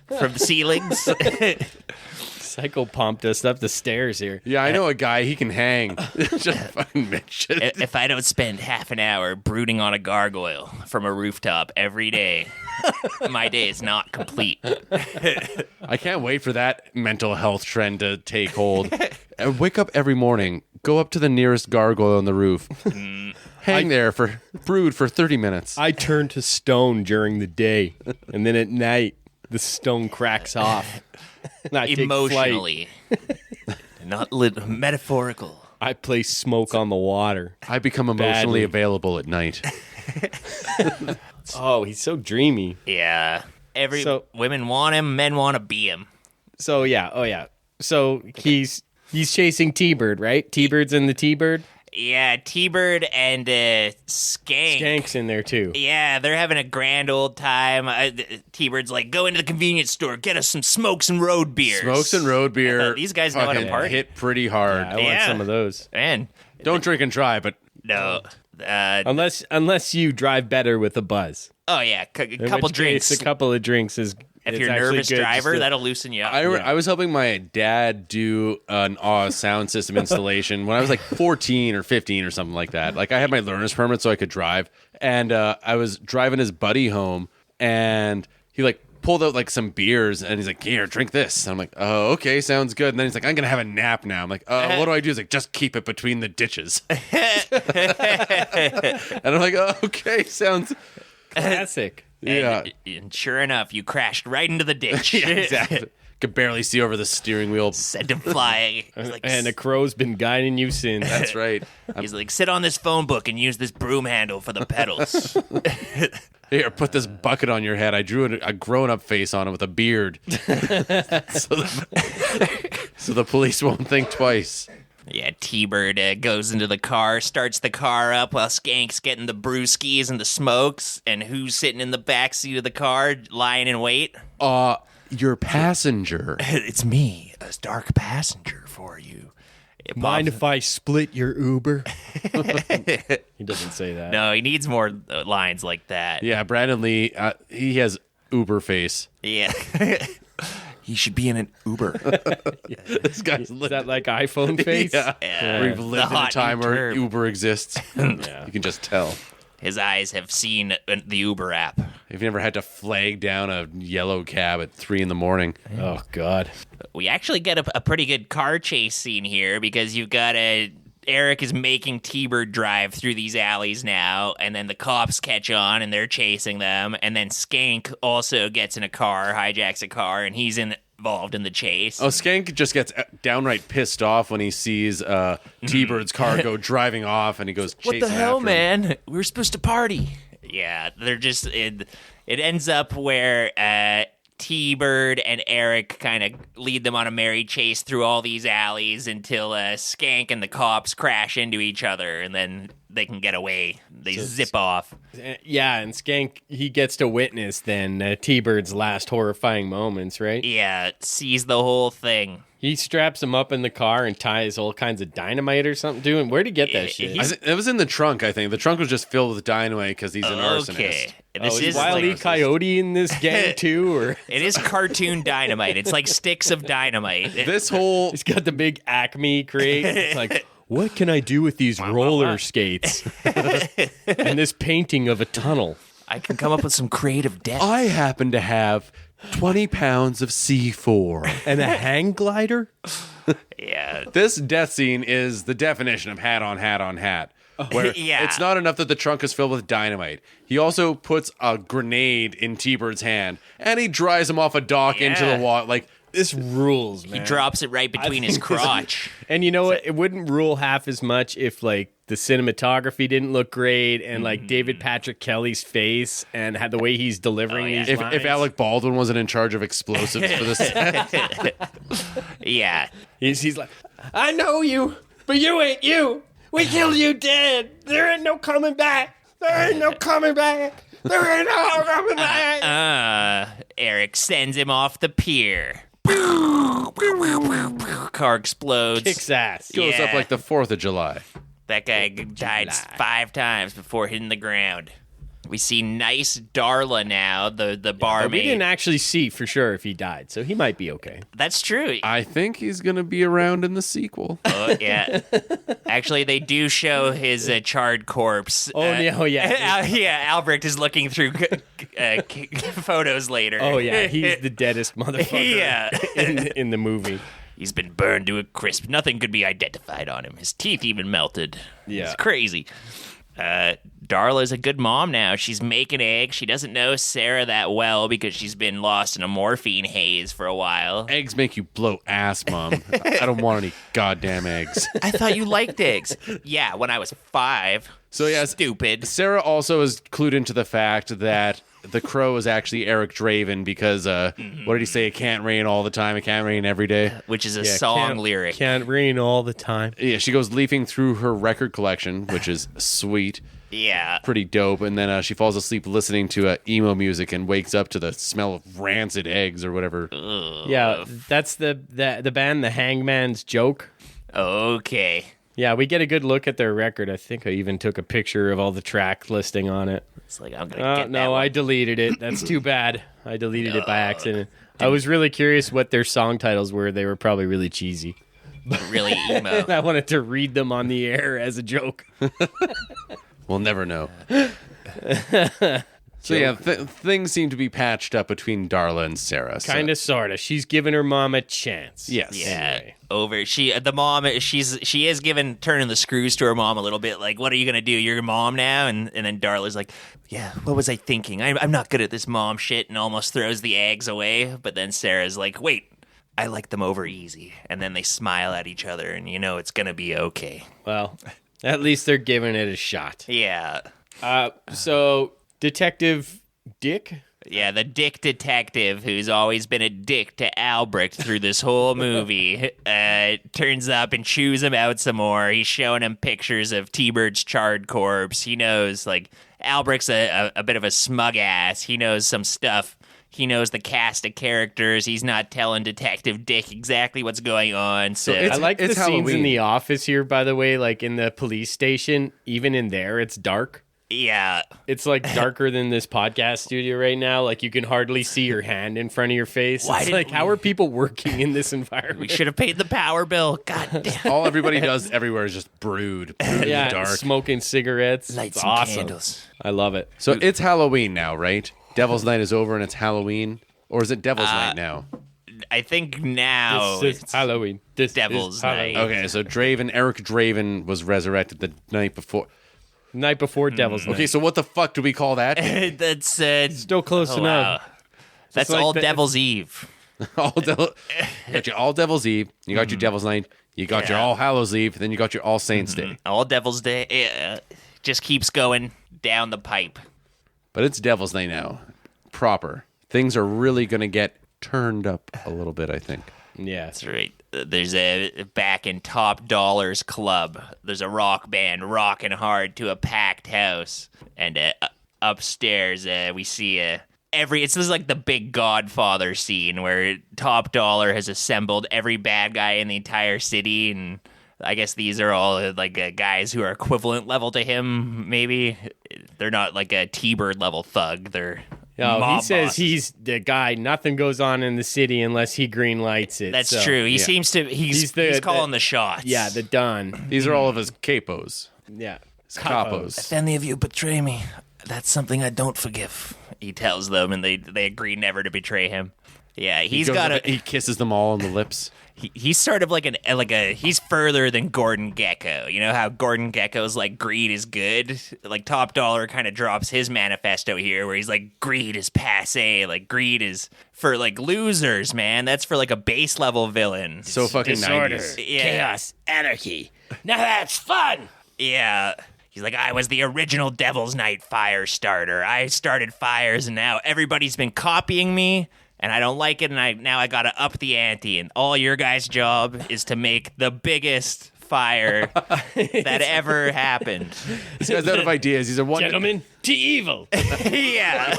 from the ceilings. Psychopomp us up the stairs here. Yeah, I know a guy, he can hang. Just fucking mention. If I don't spend half an hour brooding on a gargoyle from a rooftop every day, my day is not complete. I can't wait for that mental health trend to take hold. And wake up every morning, go up to the nearest gargoyle on the roof, hang there for brood for 30 minutes. I turn to stone during the day, and then at night, the stone cracks off. And I take flight. Emotionally, not metaphorical. I play smoke on the water. I become emotionally Badly. available at night. Oh, he's so dreamy. Yeah, So- women want him, men want to be him. So yeah, oh yeah. So he's chasing T-Bird, right? T-Bird's in the T-Bird. Yeah, T-Bird and Skank. Skank's in there too. Yeah, they're having a grand old time. T-Bird's like, go into the convenience store, get us some smokes and road beers. Smokes and road beer. These guys know how to fucking party. hit pretty hard. I want Yeah. some of those. Man, Don't drink and drive, but no. Unless you drive better with a buzz. Oh yeah, a In couple which drinks. case, a couple of drinks is. If it's you're a actually nervous good just driver, to- that'll loosen you up. I was helping my dad do an sound system installation when I was like 14 or 15 or something like that. Like I had my learner's permit so I could drive, and I was driving his buddy home, and he like pulled out like some beers, and he's like, "Here, drink this." And I'm like, "Oh, okay, sounds good." And then he's like, "I'm gonna have a nap now." I'm like, "What do I do?" He's like, "Just keep it between the ditches." And I'm like, "Oh, okay, sounds." classic. Yeah, And sure enough, you crashed right into the ditch. yeah, exactly. Could barely see over the steering wheel. Sent him flying. He's like, And the crow's been guiding you since. That's right. he's like, sit on this phone book and use this broom handle for the pedals. Here, put this bucket on your head. I drew a grown-up face on it with a beard, so the police won't think twice. Yeah, T-Bird goes into the car, starts the car up while Skank's getting the brewskis and the smokes. And who's sitting in the back seat of the car, lying in wait? Your passenger. It's me, a dark passenger for you. Mind if I split your Uber? He doesn't say that. No, he needs more lines like that. Yeah, Brandon Lee. He has Uber face. Yeah. He should be in an Uber. This guy's Is that like iPhone face? Yeah. We've lived in a hot time new where term. Uber exists. Yeah. You can just tell. His eyes have seen the Uber app. If you ever had to flag down a yellow cab at 3 a.m. Oh God. We actually get a pretty good car chase scene here because you've got Eric is making T-Bird drive through these alleys now, and then the cops catch on and they're chasing them, and then Skank also gets in a car, hijacks a car, and he's involved in the chase. Oh, Skank just gets downright pissed off when he sees T-Bird's car go driving off, and he goes chasing What the hell, after him. man? We were supposed to party. Yeah, they're just it ends up where T-Bird and Eric kind of lead them on a merry chase through all these alleys until Skank and the cops crash into each other, and then they can get away. They zip off. Yeah, and Skank, he gets to witness then T-Bird's last horrifying moments, right? Yeah, sees the whole thing. He straps him up in the car and ties all kinds of dynamite or something to him. Where'd he get that shit? It was in the trunk, I think. The trunk was just filled with dynamite because he's an arsonist. Okay. This Is is Wile E. like, Coyote in this gang too? Or it is cartoon dynamite. It's like sticks of dynamite. This whole he's got the big Acme crate. It's like, what can I do with these roller skates? And this painting of a tunnel. I can come up with some creative depth. I happen to have 20 pounds of C4. And a hang glider? Yeah. This death scene is the definition of hat on hat on hat. Where Yeah. it's not enough that the trunk is filled with dynamite. He also puts a grenade in T-Bird's hand, and he drives him off a dock into the water. Like, This rules, man. He drops it right between his crotch. And you know what? It wouldn't rule half as much if, like, the cinematography didn't look great and, like, David Patrick Kelly's face and had the way he's delivering these lines. if Alec Baldwin wasn't in charge of explosives for this. Yeah. He's like, I know you, but you ain't you. We killed you dead. There ain't no coming back. There ain't no coming back. There ain't no coming back. Eric sends him off the pier. Car explodes. Kicks ass. Goes up Yeah. like the 4th of July. That guy died 5 times before hitting the ground. We see nice Darla now, the But we barmaid. didn't actually see for sure if he died, so he might be okay. That's true. I think he's going to be around in the sequel. Oh, yeah. Actually, they do show his charred corpse. Oh, yeah. Yeah, Albrecht is looking through photos later. Oh, yeah. He's the deadest motherfucker Yeah. in the movie. He's been burned to a crisp. Nothing could be identified on him. His teeth even melted. Yeah. It's crazy. Darla's a good mom now. She's making eggs. She doesn't know Sarah that well because she's been lost in a morphine haze for a while. Eggs make you blow ass, Mom. I don't want any goddamn eggs. I thought you liked eggs. Yeah, when I was 5. So, yeah, Stupid. Sarah also is clued into the fact that the crow is actually Eric Draven because, what did he say? It can't rain all the time. It can't rain every day. Which is a song lyric. Can't rain all the time. Yeah, she goes leafing through her record collection, which is sweet. Yeah. Pretty dope. And then she falls asleep listening to emo music and wakes up to the smell of rancid eggs or whatever. Yeah, that's the band, The Hangman's Joke. Okay. Yeah, we get a good look at their record. I think I even took a picture of all the track listing on it. It's like, I'm going to get that No, one. I deleted it. That's too bad. I deleted it by accident. I was really curious what their song titles were. They were probably really cheesy. Really emo. I wanted to read them on the air as a joke. We'll never know. So yeah, things seem to be patched up between Darla and Sarah. So. Kind of, sort of. She's giving her mom a chance. Yes. Yeah, the mom. She is turning the screws to her mom a little bit. Like, what are you gonna do? You're your mom now, and then Darla's like, yeah, what was I thinking? I'm not good at this mom shit, and almost throws the eggs away. But then Sarah's like, wait, I like them over easy, and then they smile at each other, and you know it's gonna be okay. Well, at least they're giving it a shot. Yeah, So, Detective Dick? yeah, the dick detective who's always been a dick to Albrecht through this whole movie turns up and chews him out some more. He's showing him pictures of T-Bird's charred corpse. He knows, like, Albrecht's a bit of a smug ass. He knows some stuff. He knows the cast of characters. He's not telling Detective Dick exactly what's going on. So I like the it's scenes in Halloween. the office here, by the way, like in the police station. Even in there, it's dark. yeah, It's like darker than this podcast studio right now. Like you can hardly see your hand in front of your face. Why It's didn't like, how are people working in this environment? we should have paid the power bill. God damn. All everybody does everywhere is just brood in the dark. Smoking cigarettes. Light It's some awesome. candles. I love it. So it's Halloween now, right? Devil's Night is over and it's Halloween, or is it Devil's Night now? I think now This is Halloween. This Devil's is Halloween. Night. Okay, so Eric Draven was resurrected the night before. Night before Devil's Night. Okay, so what the fuck do we call that? That's Still close wow. enough. That's like all the- Devil's Eve. You got your All Devil's Eve, you got your Devil's Night, you got your All Hallows Eve, then you got your All Saints Day. All Devil's Day just keeps going down the pipe. But it's Devil's Night now. Proper. Things are really going to get turned up a little bit, I think. Yeah. That's right. There's a back in Top Dollars Club. There's a rock band rocking hard to a packed house, and upstairs we see this is like the big Godfather scene where Top Dollar has assembled every bad guy in the entire city, and I guess these are all like guys who are equivalent level to him. Maybe they're not like a T-Bird level thug. They're No, mob he says bosses. he's the guy. Nothing goes on in the city unless he green lights it. That's so, true. He seems to. He's calling the shots. Yeah, the Don. These are all of his capos. Yeah. His capos. If any of you betray me, that's something I don't forgive. He tells them, and they agree never to betray him. Yeah, He kisses them all on the lips. He's sort of like he's further than Gordon Gekko. You know how Gordon Gekko's like greed is good? Like Top Dollar kind of drops his manifesto here where he's like greed is passe, like greed is for like losers, man. That's for like a base level villain. So fucking Disorder, 90s. Yeah. chaos, anarchy. Now that's fun. Yeah. He's like, I was the original Devil's Night fire starter. I started fires, and now everybody's been copying me, and I don't like it, and now I gotta up the ante, and all your guys' job is to make the biggest fire that ever happened. This guy's out of ideas. He's a one. Gentlemen, to evil. Yeah.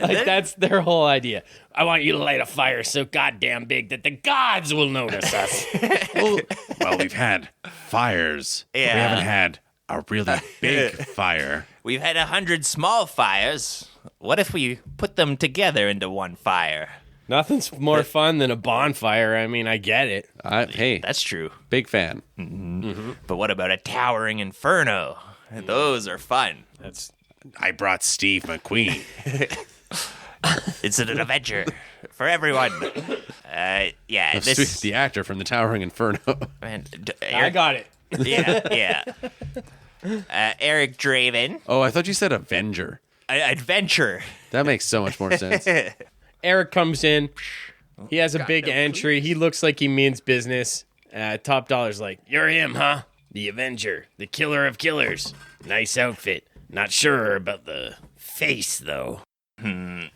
Like, that's their whole idea. I want you to light a fire so goddamn big that the gods will notice us. Well, we've had fires. Yeah. We haven't had a really big fire. We've had 100 small fires. What if we put them together into one fire? Nothing's more fun than a bonfire. I mean, I get it. Hey, That's true. big fan. But what about a towering inferno? Those are fun. I brought Steve McQueen. It's an adventure for everyone. Yeah, this. The actor from the Towering Inferno. Man, I got it. Yeah. Eric Draven, Oh, I thought you said Avenger. adventure. That makes so much more sense. Eric comes in. He has a big entry. He looks like he means business. Top Dollar's like, You're him, huh? The Avenger, the killer of killers. Nice outfit. Not sure about the face, though.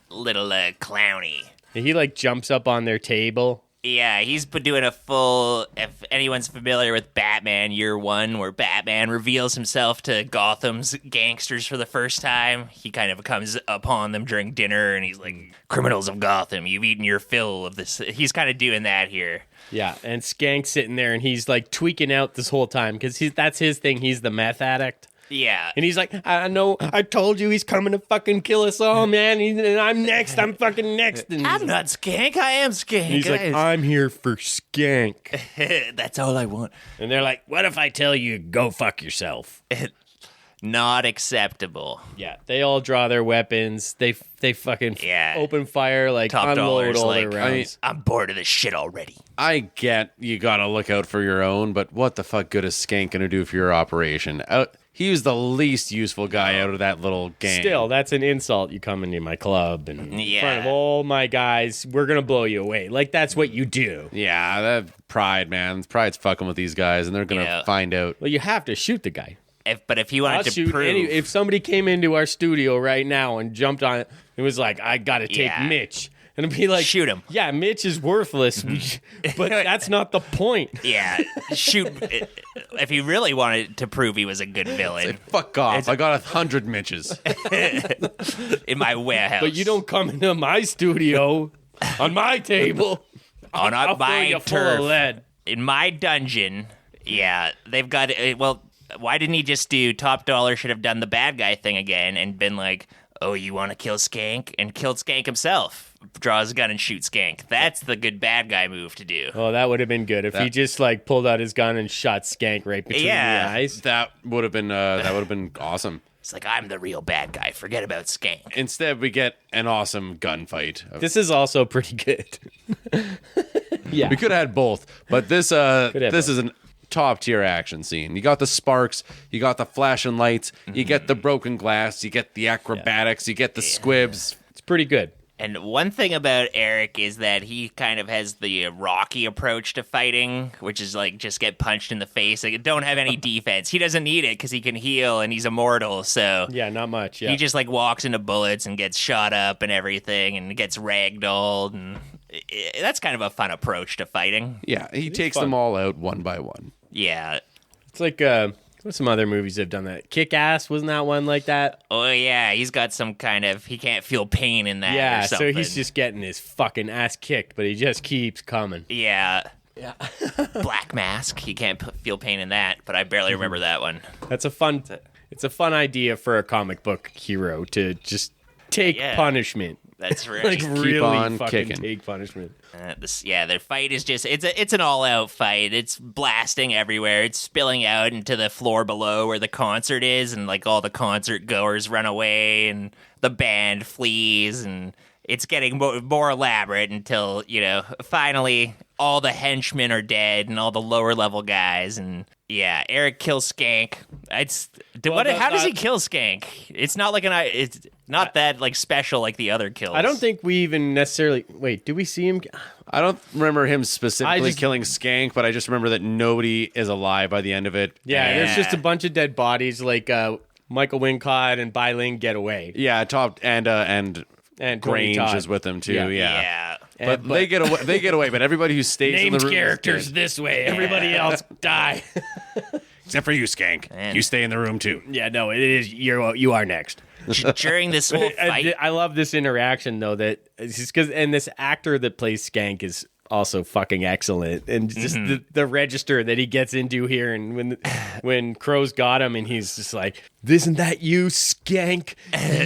Little clowny. he like jumps up on their table. Yeah, he's been doing a full. If anyone's familiar with Batman Year One, where Batman reveals himself to Gotham's gangsters for the first time, he kind of comes upon them during dinner, and he's like, "Criminals of Gotham, you've eaten your fill of this." He's kind of doing that here. Yeah, and Skank's sitting there, and he's like tweaking out this whole time because that's his thing. He's the meth addict. Yeah, And he's like, I know, I told you he's coming to fucking kill us all, man. And I'm next. I'm fucking next. And I'm not Skank. I am Skank. he's like, I'm here for Skank. That's all I want. And they're like, What if I tell you go fuck yourself? Not acceptable. yeah, they all draw their weapons. They fucking Yeah. open fire, like Top unload Dollar's all like, their rounds. I'm bored of this shit already. I get you gotta look out for your own, but what the fuck good is Skank gonna do for your operation? He was the least useful guy out of that little gang. Still, that's an insult. You come into my club and in front of all my guys, we're gonna blow you away. Like that's what you do. Yeah, that pride, man. Pride's fucking with these guys, and they're gonna Yeah. find out. Well, you have to shoot the guy. But if he wanted I'll to shoot prove, if somebody came into our studio right now and jumped on it, it was like, I gotta take Yeah. Mitch. And it'd be like, Shoot him. Yeah, Mitch is worthless, but that's not the point. yeah, shoot. If he really wanted to prove he was a good villain Fuck off! I got 100 Mitches. in my warehouse, But you don't come into my studio on my table. on I'll fill my you full of turf, lead. in my dungeon. Yeah, they've got. Well, why didn't he just do? Top Dollar should have done the bad guy thing again and been like, "Oh, you want to kill Skank?" and killed Skank himself. Draw his gun and shoot Skank. That's the good bad guy move to do. Oh, that would have been good if he just like pulled out his gun and shot Skank right between Yeah. the eyes. That would have been awesome. It's like, I'm the real bad guy. Forget about Skank. Instead, we get an awesome gunfight. This is also pretty good. Yeah. We could have had both, but this have is a top tier action scene. You got the sparks, you got the flashing lights, you get the broken glass, you get the acrobatics, you get the squibs. It's pretty good. And one thing about Eric is that he kind of has the Rocky approach to fighting, which is like just get punched in the face. Like, don't have any defense. He doesn't need it because he can heal and he's immortal. So Yeah, not much. Yeah. he just like walks into bullets and gets shot up and everything and gets ragdolled. And that's kind of a fun approach to fighting. Yeah, he takes fun. them all out one by one. Yeah. It's like what's some other movies that have done that? Kick Ass, wasn't that one like that? Oh, yeah. He's got some kind of, he can't feel pain in that Yeah, or something. so he's just getting his fucking ass kicked, but he just keeps coming. Yeah. Yeah. Black Mask. He can't feel pain in that, but I barely remember that one. It's a fun idea for a comic book hero to just take punishment. That's right. Like really on fucking kicking. take punishment. Their fight is just it's an all-out fight. It's blasting everywhere. It's spilling out into the floor below where the concert is, and like all the concert goers run away and the band flees, and it's getting more elaborate until, finally all the henchmen are dead and all the lower level guys, and yeah, Eric kills Skank. How does he kill Skank? It's not like it's not that like special like the other kills. I don't think we even necessarily wait. Do we see him? I don't remember him specifically just- killing Skank, but I just remember that nobody is alive by the end of it. Yeah, there's just a bunch of dead bodies. Like Michael Wincott and Bai Ling get away, Yeah, top and and Tony Grange Todd. is with them too. Yeah. Yeah. Yeah. But they get away. They get away. But everybody who stays in the Named room is characters dead. this way. Everybody else die. except for you, Skank. Man. You stay in the room too. Yeah, no, it is. You are next. During this whole fight. I love this interaction though. That it's just because, and this actor that plays Skank is also fucking excellent, and just the register that he gets into here, and when Crow's got him, and he's just like, "Isn't that you, Skank?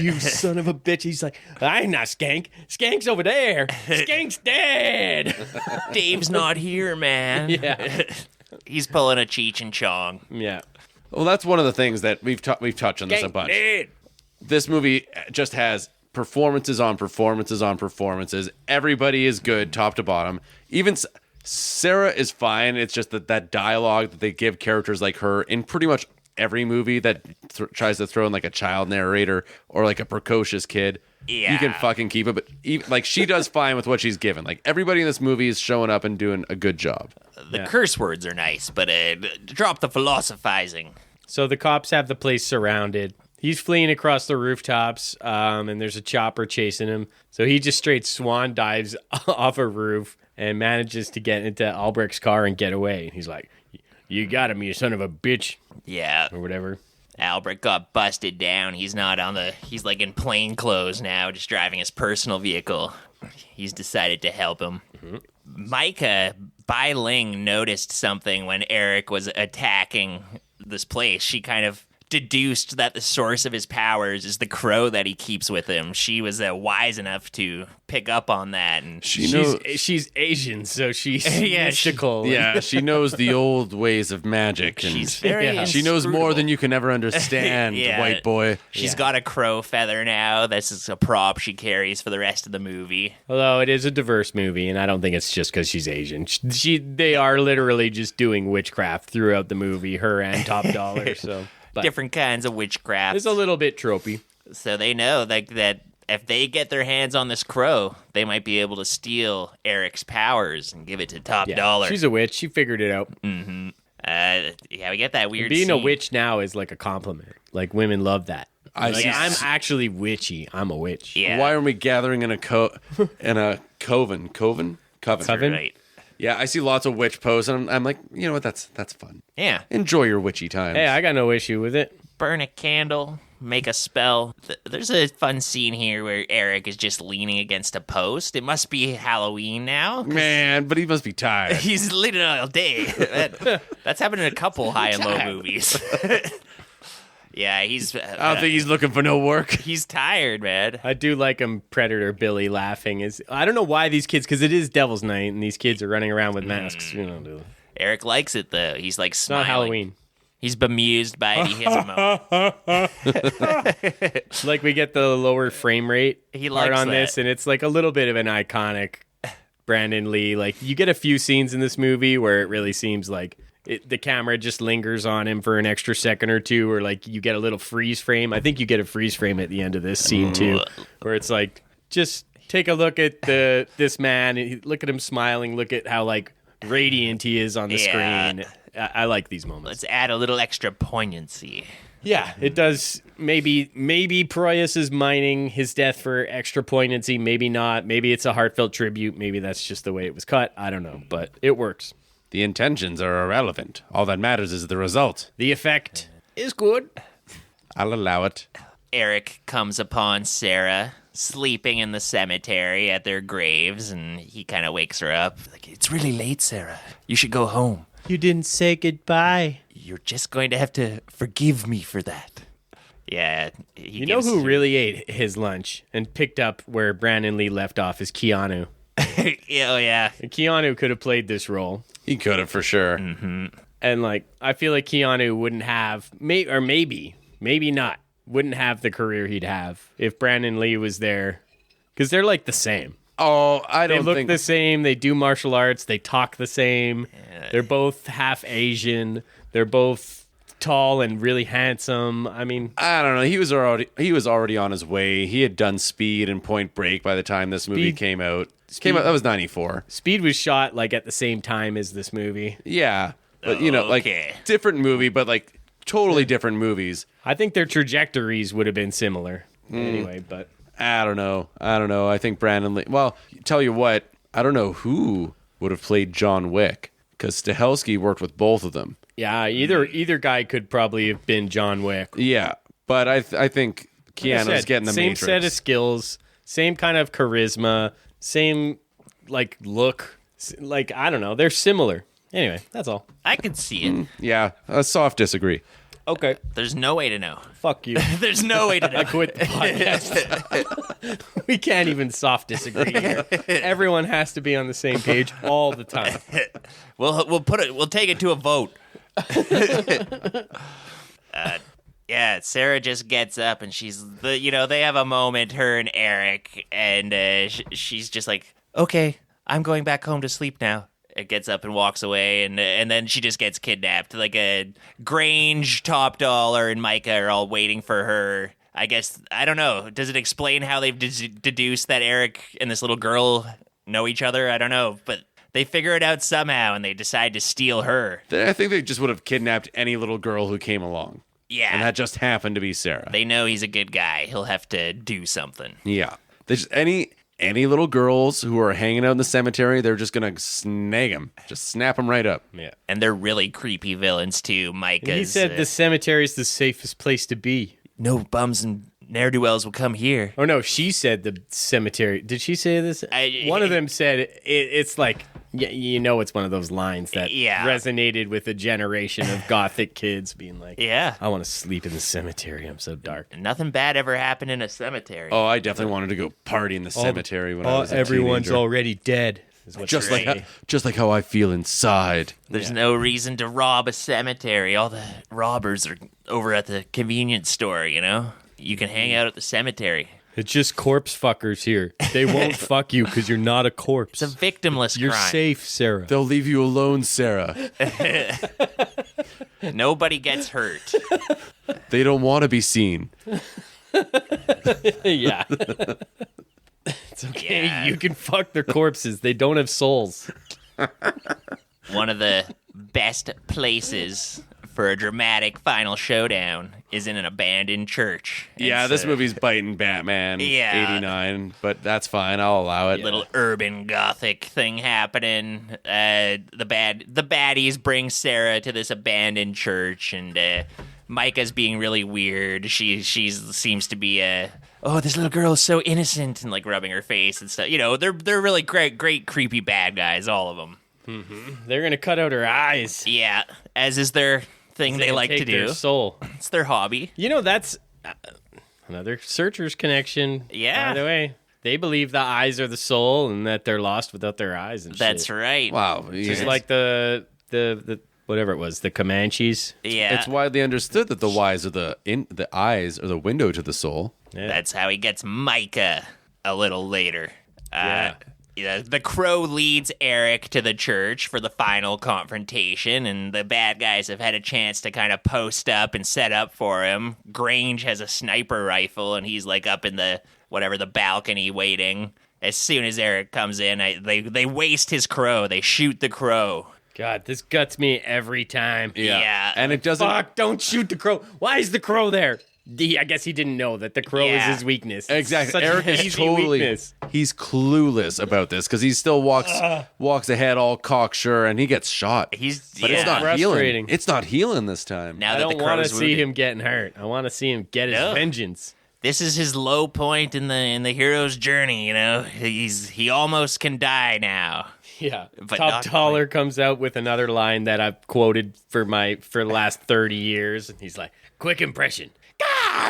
You son of a bitch!" He's like, "I'm not Skank. Skank's over there. Skank's dead." Dave's not here, man. Yeah, He's pulling a Cheech and Chong. yeah. Well, that's one of the things that we've touched on this a bunch. Dead. This movie just has performances on performances on performances. Everybody is good, top to bottom. Even Sarah is fine. It's just that dialogue that they give characters like her in pretty much every movie that tries to throw in like a child narrator or like a precocious kid. Yeah. You can fucking keep it, but like she does fine with what she's given. Like everybody in this movie is showing up and doing a good job. The curse words are nice, but drop the philosophizing. So the cops have the place surrounded. He's fleeing across the rooftops, and there's a chopper chasing him. So he just straight swan dives off a roof and manages to get into Albrecht's car and get away. He's like, "You got him, you son of a bitch," Yeah. or whatever. Albrecht got busted down. He's not he's like in plain clothes now, just driving his personal vehicle. He's decided to help him. Micah, Bai Ling noticed something when Eric was attacking this place. She kind of deduced that the source of his powers is the crow that he keeps with him. She was wise enough to pick up on that. And She's Asian, so she's mystical. Yeah, she knows the old ways of magic, and she's very she knows more inscrutable. than you can ever understand, Yeah. white boy. She's got a crow feather now. This is a prop she carries for the rest of the movie. Although it is a diverse movie, and I don't think it's just because she's Asian. They are literally just doing witchcraft throughout the movie, her and Top Dollar. So but Different kinds of witchcraft. it's a little bit tropey. So they know that if they get their hands on this crow, they might be able to steal Eric's powers and give it to Top Yeah, Dollar. she's a witch. She figured it out. Yeah, we get that weird Being a scene. witch now is like a compliment. Like women love that. Like, see. I'm actually witchy. I'm a witch. Yeah. Why are we gathering in a coven? Coven. Right. Yeah, I see lots of witch posts, and I'm like, you know what? That's fun. Yeah. Enjoy your witchy times. Hey, I got no issue with it. Burn a candle, make a spell. There's a fun scene here where Eric is just leaning against a post. It must be Halloween now. Man, but he must be tired. He's leaning all day. That's happened in a couple high and low movies. Yeah, he's I don't think he's looking for no work. he's tired, man. I do like him, Predator Billy laughing. I don't know why these kids, because it is Devil's Night, and these kids are running around with masks. You know, dude. Eric likes it though. He's like It's not smiling. Halloween. He's bemused by it. He has a moment. Like we get the lower frame rate He part likes on this, that. and it's like a little bit of an iconic Brandon Lee. Like, you get a few scenes in this movie where it really seems like the camera just lingers on him for an extra second or two, or like you get a little freeze frame. I think you get a freeze frame at the end of this scene too, where it's like, just take a look at this man, and look at him smiling, look at how like radiant he is on the screen. I like these moments. Let's add a little extra poignancy. Yeah, it does. Maybe Proyas is mining his death for extra poignancy. Maybe not. Maybe it's a heartfelt tribute. Maybe that's just the way it was cut. I don't know, but it works. The intentions are irrelevant. All that matters is the result. The effect is good. I'll allow it. Eric comes upon Sarah sleeping in the cemetery at their graves, and he kind of wakes her up. Like, it's really late, Sarah. You should go home. You didn't say goodbye. You're just going to have to forgive me for that. Yeah. You know who really ate his lunch and picked up where Brandon Lee left off is Keanu. Yeah. And Keanu could have played this role. He could have for sure. Mm-hmm. And like, I feel like Keanu wouldn't have, maybe not, wouldn't have the career he'd have if Brandon Lee was there. Because they're like the same. Oh, I don't think... They look the same. They do martial arts. They talk the same. They're both half Asian. They're both tall and really handsome. I mean, I don't know. He was already on his way. He had done Speed and Point Break by the time this movie came out. That was 94. Speed was shot like at the same time as this movie. Yeah. But like different movie, but like totally different movies. I think their trajectories would have been similar. Anyway, but I don't know. I think Brandon Lee. Well, tell you what, I don't know who would have played John Wick, because Stahelski worked with both of them. Yeah, either guy could probably have been John Wick. Yeah, but I think Keanu's getting the same Matrix. Set of skills, same kind of charisma, same like look. Like, I don't know, they're similar. Anyway, that's all. I can see it. Yeah, a soft disagree. Okay. There's no way to know. Fuck you. There's no way to know. I quit the podcast. We can't even soft disagree here. Everyone has to be on the same page all the time. We'll take it to a vote. Yeah, Sarah just gets up and they have a moment, her and Eric, and she's just like, okay, I'm going back home to sleep now. It gets up and walks away, and then she just gets kidnapped. Like a Grange, Top Dollar, and Micah are all waiting for her. I guess, I don't know. Does it explain how they've deduced that Eric and this little girl know each other? I don't know, but they figure it out somehow, and they decide to steal her. I think they just would have kidnapped any little girl who came along. Yeah. And that just happened to be Sarah. They know he's a good guy. He'll have to do something. Yeah. There's any little girls who are hanging out in the cemetery, they're just going to snag them. Just snap them right up. Yeah. And they're really creepy villains, too. Micah's... He said the cemetery is the safest place to be. No bums and ne'er-do-wells will come here. Oh, no, she said the cemetery. Did she say this? One of them said it's like, it's one of those lines that resonated with a generation of gothic kids being like, yeah, I want to sleep in the cemetery. I'm so dark. Nothing bad ever happened in a cemetery. Oh, I definitely wanted to go party in the cemetery when I was a everyone's teenager. already dead. Just like how I feel inside. There's no reason to rob a cemetery. All the robbers are over at the convenience store, You can hang out at the cemetery. It's just corpse fuckers here. They won't fuck you because you're not a corpse. It's a victimless You're crime. safe, Sarah. They'll leave you alone, Sarah. Nobody gets hurt. They don't want to be seen. Yeah. It's okay. Yeah. You can fuck their corpses. They don't have souls. One of the best places for a dramatic final showdown is in an abandoned church. Yeah, this movie's biting Batman. Yeah. 89, but that's fine. I'll allow it. Little urban gothic thing happening. The baddies bring Sarah to this abandoned church, and Micah's being really weird. She seems to be this little girl is so innocent, and like rubbing her face and stuff. They're really great creepy bad guys, all of them. Mm-hmm. They're gonna cut out her eyes. Yeah, as is their thing they like to do. Their soul. It's their hobby. That's another Searchers connection. Yeah. By the way, they believe the eyes are the soul and that they're lost without their eyes and That's shit. right. Wow. Just like the whatever it was, the Comanches. Yeah. It's widely understood that the eyes are the window to the soul. Yeah. That's how he gets Micah a little later. Yeah. The crow leads Eric to the church for the final confrontation, and the bad guys have had a chance to kind of post up and set up for him. Grange has a sniper rifle, and he's like up in the balcony waiting. As soon as Eric comes in, they waste his crow. They shoot the crow. God, this guts me every time. Yeah. And it doesn't. Fuck, don't shoot the crow. Why is the crow there? I guess he didn't know that the crow is his weakness. Exactly. Such Eric an is easy totally. weakness. He's clueless about this because he still walks ahead all cocksure and he gets shot. But It's not Frustrating. healing. It's not healing this time. Now I that the don't want to crow's see wounded. him getting hurt. I want to see him get his No. vengeance. This is his low point in the hero's journey. You know, he almost can die now. Yeah. But Top not Dollar comes out with another line that I've quoted for the last 30 years, and he's like, "Quick impression."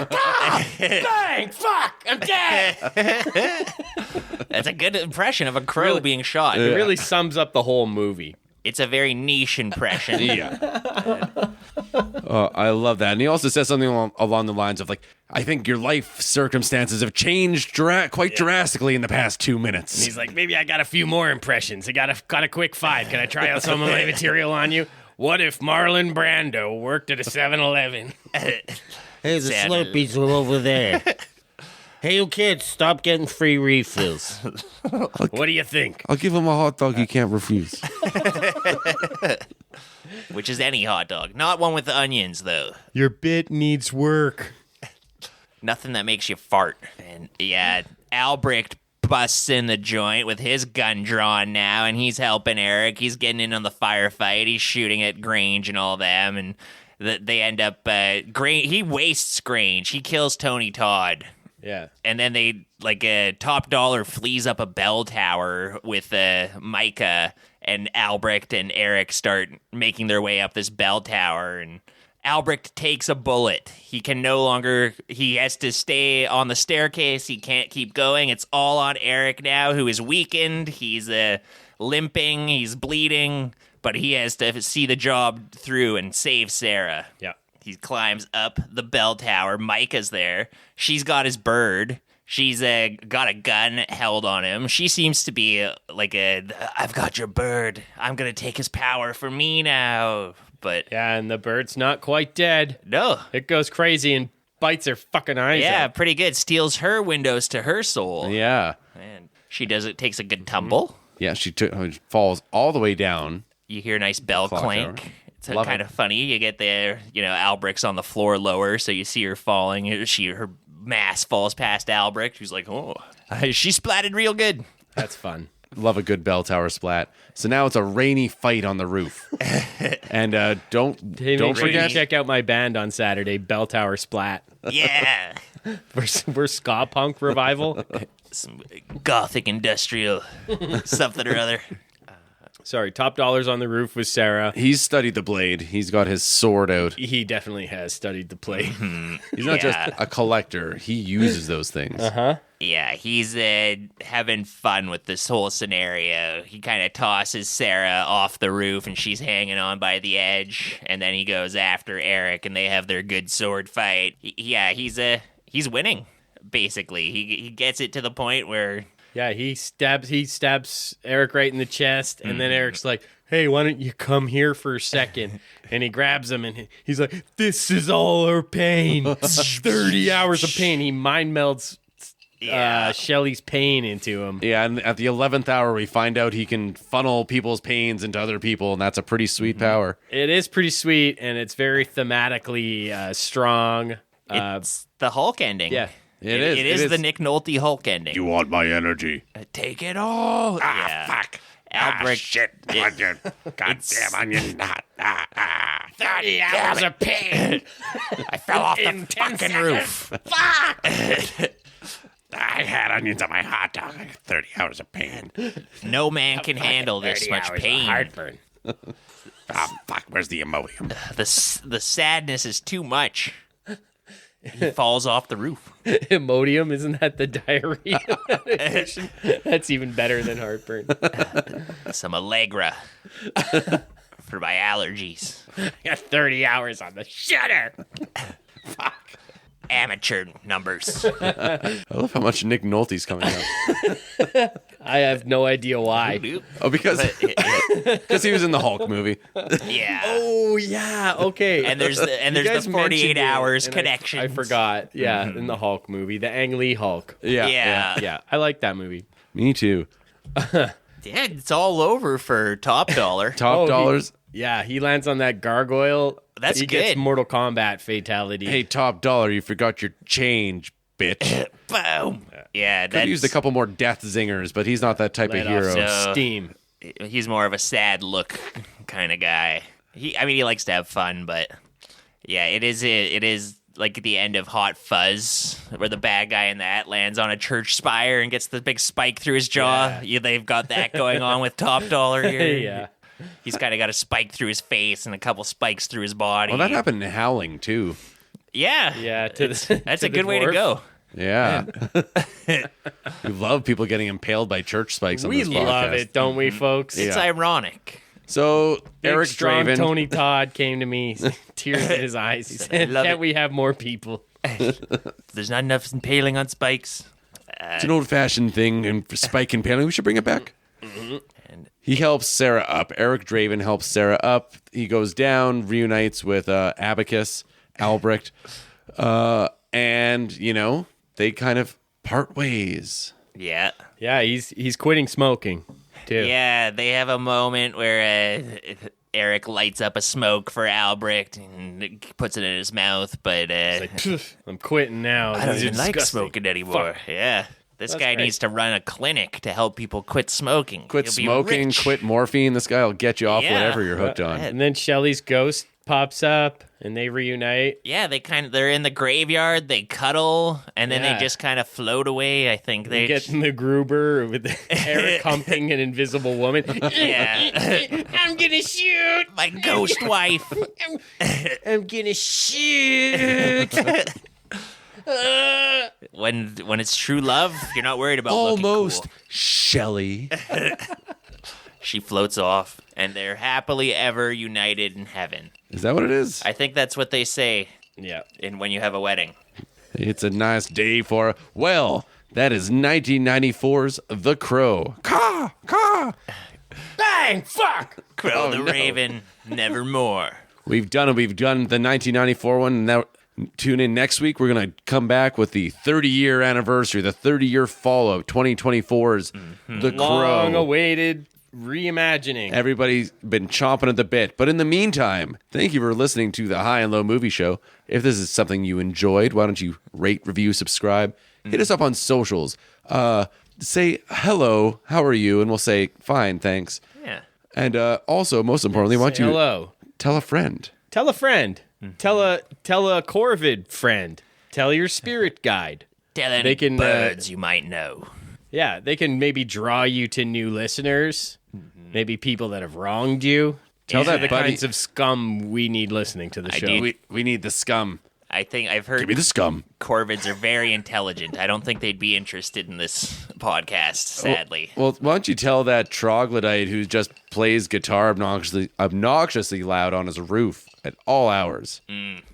Bang! Fuck! I'm dead! That's a good impression of a crow being shot. It really sums up the whole movie. It's a very niche impression. I love that. And he also says something along the lines of like, I think your life circumstances have changed quite drastically in the past 2 minutes. He's like, maybe I got a few more impressions. I got a quick 5. Can I try out some of my material on you? What if Marlon Brando worked at a 7-Eleven? Hey, the Sad. Slurpees are over there. Hey, you kids, stop getting free refills. What do you think? I'll give him a hot dog he can't refuse. Which is any hot dog. Not one with onions, though. Your bit needs work. Nothing that makes you fart. And yeah, Albrecht busts in the joint with his gun drawn now, and he's helping Eric. He's getting in on the firefight. He's shooting at Grange and all them, and they end up... he wastes Grange. He kills Tony Todd. Yeah. And then they, Top Dollar flees up a bell tower with Micah, and Albrecht and Eric start making their way up this bell tower, and Albrecht takes a bullet. He has to stay on the staircase. He can't keep going. It's all on Eric now, who is weakened. He's limping. He's bleeding, but he has to see the job through and save Sarah. Yeah. He climbs up the bell tower. Micah's there. She's got his bird. She's got a gun held on him. She seems to be I've got your bird. I'm going to take his power for me now. But Yeah, and the bird's not quite dead. no. It goes crazy and bites her fucking eyes Yeah, out. pretty good. Steals her windows to her soul. Yeah. And she takes a good tumble. Yeah, she falls all the way down. You hear a nice bell Clock clank. tower. It's Love kind it. of funny. You get there, Albrecht's on the floor lower, so you see her falling. Her mass falls past Albrecht, who's like, oh, she splatted real good. That's fun. Love a good bell tower splat. So now it's a rainy fight on the roof. And don't Hey, make sure you forget. check out my band on Saturday, Bell Tower Splat. Yeah. We're ska punk revival. Some gothic industrial something or other. Sorry, Top Dollar's on the roof with Sarah. He's studied the blade. He's got his sword out. He definitely has studied the play. He's not Yeah. just a collector. He uses those things. Yeah, he's having fun with this whole scenario. He kind of tosses Sarah off the roof, and she's hanging on by the edge. And then he goes after Eric, and they have their good sword fight. He's winning, basically. He gets it to the point where... Yeah, he stabs Eric right in the chest, and then Eric's like, hey, why don't you come here for a second? And he grabs him, and he's like, this is all her pain. 30 hours of pain. He mind melds Shelley's pain into him. Yeah, and at the 11th hour, we find out he can funnel people's pains into other people, and that's a pretty sweet power. It is pretty sweet, and it's very thematically strong. It's the Hulk ending. Yeah. It is the Nick Nolte Hulk ending. You want my energy? Take it all. Yeah. Fuck. Albrecht. Shit. Onion. Goddamn onion. 30 hours of pain. I fell off the In 10 fucking roof. I had onions on my hot dog. I got 30 hours of pain. No man can handle this 30 much hours of pain. heartburn. Ah, fuck. Where's the Imodium? The sadness is too much. He falls off the roof. Imodium, isn't that the diarrhea medication? That's even better than heartburn. Some Allegra for my allergies. I got 30 hours on the shutter. amateur numbers. I love how much Nick Nolte's coming up. I have no idea why. Oh, because he was in the Hulk movie. Yeah. Oh yeah, okay. And there's You guys the 48 mentioned it, hours and connection. I forgot. Yeah, in the Hulk movie, the Ang Lee Hulk. Yeah. Yeah, I like that movie. Me too. Yeah, it's all over for Top Dollar. Top dollars. He lands on that gargoyle. That's he gets good. Mortal Kombat fatality. Hey, Top Dollar, you forgot your change, bitch. Boom. Yeah, Could have used a couple more death zingers, but he's not that type Let of off hero. some steam. He's more of a sad look kind of guy. He likes to have fun, but yeah, it is like the end of Hot Fuzz, where the bad guy in that lands on a church spire and gets the big spike through his jaw. Yeah, they've got that going on with Top Dollar here. Yeah. He's kind of got a spike through his face and a couple spikes through his body. Well, that happened in Howling too. Yeah. Yeah, That's to a the good way to dwarf. go. Yeah. We love people getting impaled by church spikes on We this love podcast. it, don't we, folks? It's ironic. So, Big, Eric strong Draven. Tony Todd came to me, tears in his eyes. He said, love "Can't it. we have more people?" There's not enough impaling on spikes. It's an old-fashioned thing, and for spike impaling, we should bring it back. And He helps Sarah up. Eric Draven helps Sarah up. He goes down, reunites with Abacus, Albrecht, and, they kind of part ways. yeah. Yeah, he's quitting smoking too. Yeah, they have a moment where Eric lights up a smoke for Albrecht and puts it in his mouth, but I'm quitting now. I don't This is even like disgusting. smoking anymore. Yeah. This That's guy great. needs to run a clinic to help people quit smoking. Quit He'll be smoking, rich. quit morphine. This guy will get you off Yeah. whatever you're hooked on. And then Shelley's ghost pops up, and they reunite. Yeah, they're in the graveyard, they cuddle, and then Yeah. they just kind of float away. I think They they get in the Gruber with Eric humping an invisible woman. yeah. I'm gonna shoot. My ghost wife. I'm gonna shoot. When it's true love, you're not worried about looking Almost cool. Shelley. She floats off, and they're happily ever united in heaven. Is that what it is? I think that's what they say Yeah. when you have a wedding. It's a nice day for, well, that is 1994's The Crow. Caw, caw. Bang! Fuck! Crow Oh, the no. Raven, nevermore. We've done it. We've done the 1994 one. And now tune in next week. We're going to come back with the 30-year anniversary, the 30-year follow, 2024's The Crow. Long-awaited reimagining. Everybody's been chomping at the bit. But in the meantime, thank you for listening to the High and Low Movie Show. If this is something you enjoyed, why don't you rate, review, subscribe? Hit us up on socials. Say hello, how are you? And we'll say, fine, thanks. Yeah. And also, most importantly, why don't you Hello. tell a friend? Tell a friend. Tell a corvid friend. Tell your spirit guide. Tell any They can, birds you might know. Yeah, they can maybe draw you to new listeners. Maybe people that have wronged you. Tell These are that the buddy- kinds of scum we need listening to the show. do. We need the scum. I think I've heard Give me the scum. corvids are very intelligent. I don't think they'd be interested in this podcast, sadly. Well, why don't you tell that troglodyte who just plays guitar obnoxiously loud on his roof at all hours?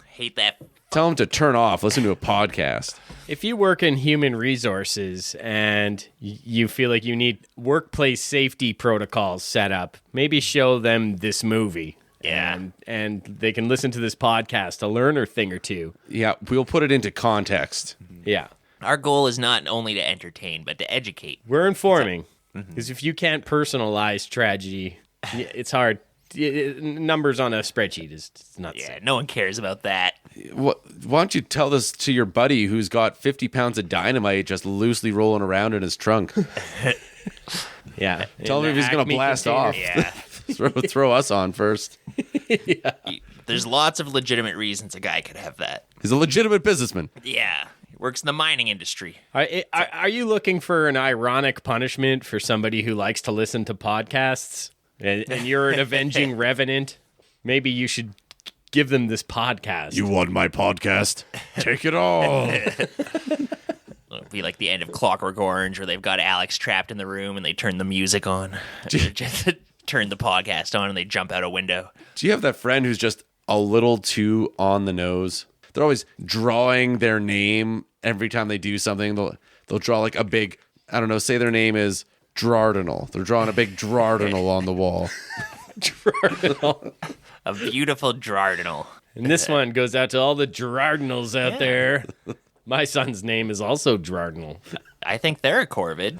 Hate that. Tell him to turn off, listen to a podcast. If you work in human resources and you feel like you need workplace safety protocols set up, maybe show them this movie. Yeah. And they can listen to this podcast to learn a thing or two. Yeah, we'll put it into context. Yeah. Our goal is not only to entertain, but to educate. We're informing. Because if you can't personalize tragedy, it's hard. Numbers on a spreadsheet is nuts. Yeah, no one cares about that. Why don't you tell this to your buddy who's got 50 pounds of dynamite just loosely rolling around in his trunk? Yeah. Tell him if he's going to blast off. Yeah. Throw us on first. There's lots of legitimate reasons a guy could have that. He's a legitimate businessman. Yeah. He works in the mining industry. Are you looking for an ironic punishment for somebody who likes to listen to podcasts? And you're an avenging revenant? Maybe you should give them this podcast. You want my podcast? Take it all. It'll be like the end of Clockwork Orange, where they've got Alex trapped in the room and they turn the music on. Just turn the podcast on and they jump out a window. Do you have that friend who's just a little too on the nose? they're always drawing their name every time they do something. They'll draw like a big, I don't know, say their name is Drardinal. They're drawing a big Drardinal on the wall. A beautiful Drardinal. And this one goes out to all the Gerardinals out there. My son's name is also Gerardinal. I think they're a corvid.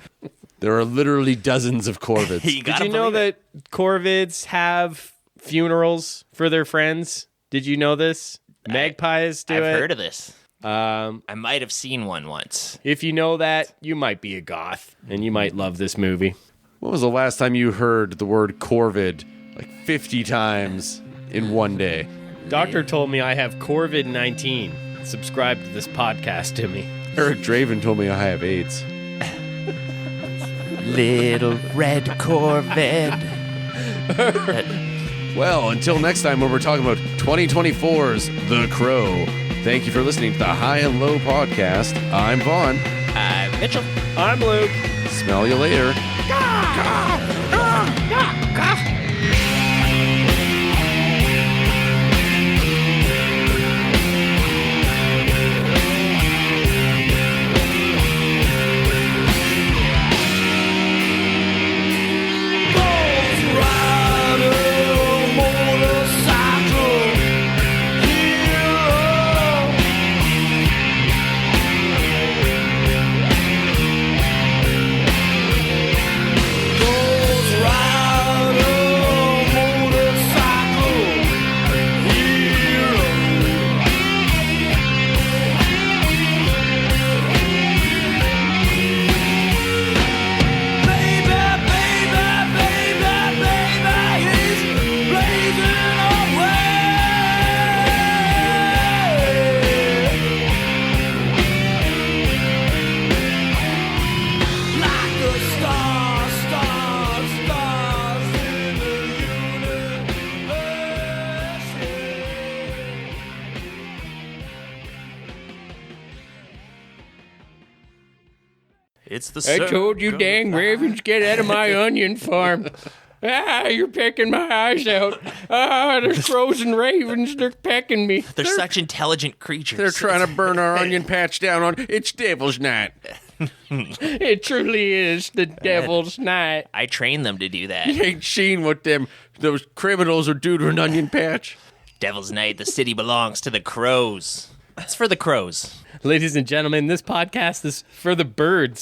There are literally dozens of corvids. Did you know that corvids have funerals for their friends? Did you know this? Magpies do I've it. heard of this. I might have seen one once. If you know that, you might be a goth, and you might love this movie. When was the last time you heard the word corvid like 50 times in one day? Doctor told me I have corvid-19. Subscribe to this podcast to me. Eric Draven told me I have AIDS. Little red corvid. Well, until next time when we're talking about 2024's The Crow, thank you for listening to the High and Low podcast. I'm Vonn. Mitchell. I'm Luke. Smell you later. It's the I told you dang ravens, get out of my onion farm. You're pecking my eyes out. There's crows and ravens. They're pecking me. They're such intelligent creatures. They're trying to burn our onion patch down on It's Devil's Night. It truly is the devil's night. I trained them to do that. You ain't seen what those criminals are do to an onion patch. Devil's Night, the city belongs to the crows. It's for the crows. Ladies and gentlemen, this podcast is for the birds.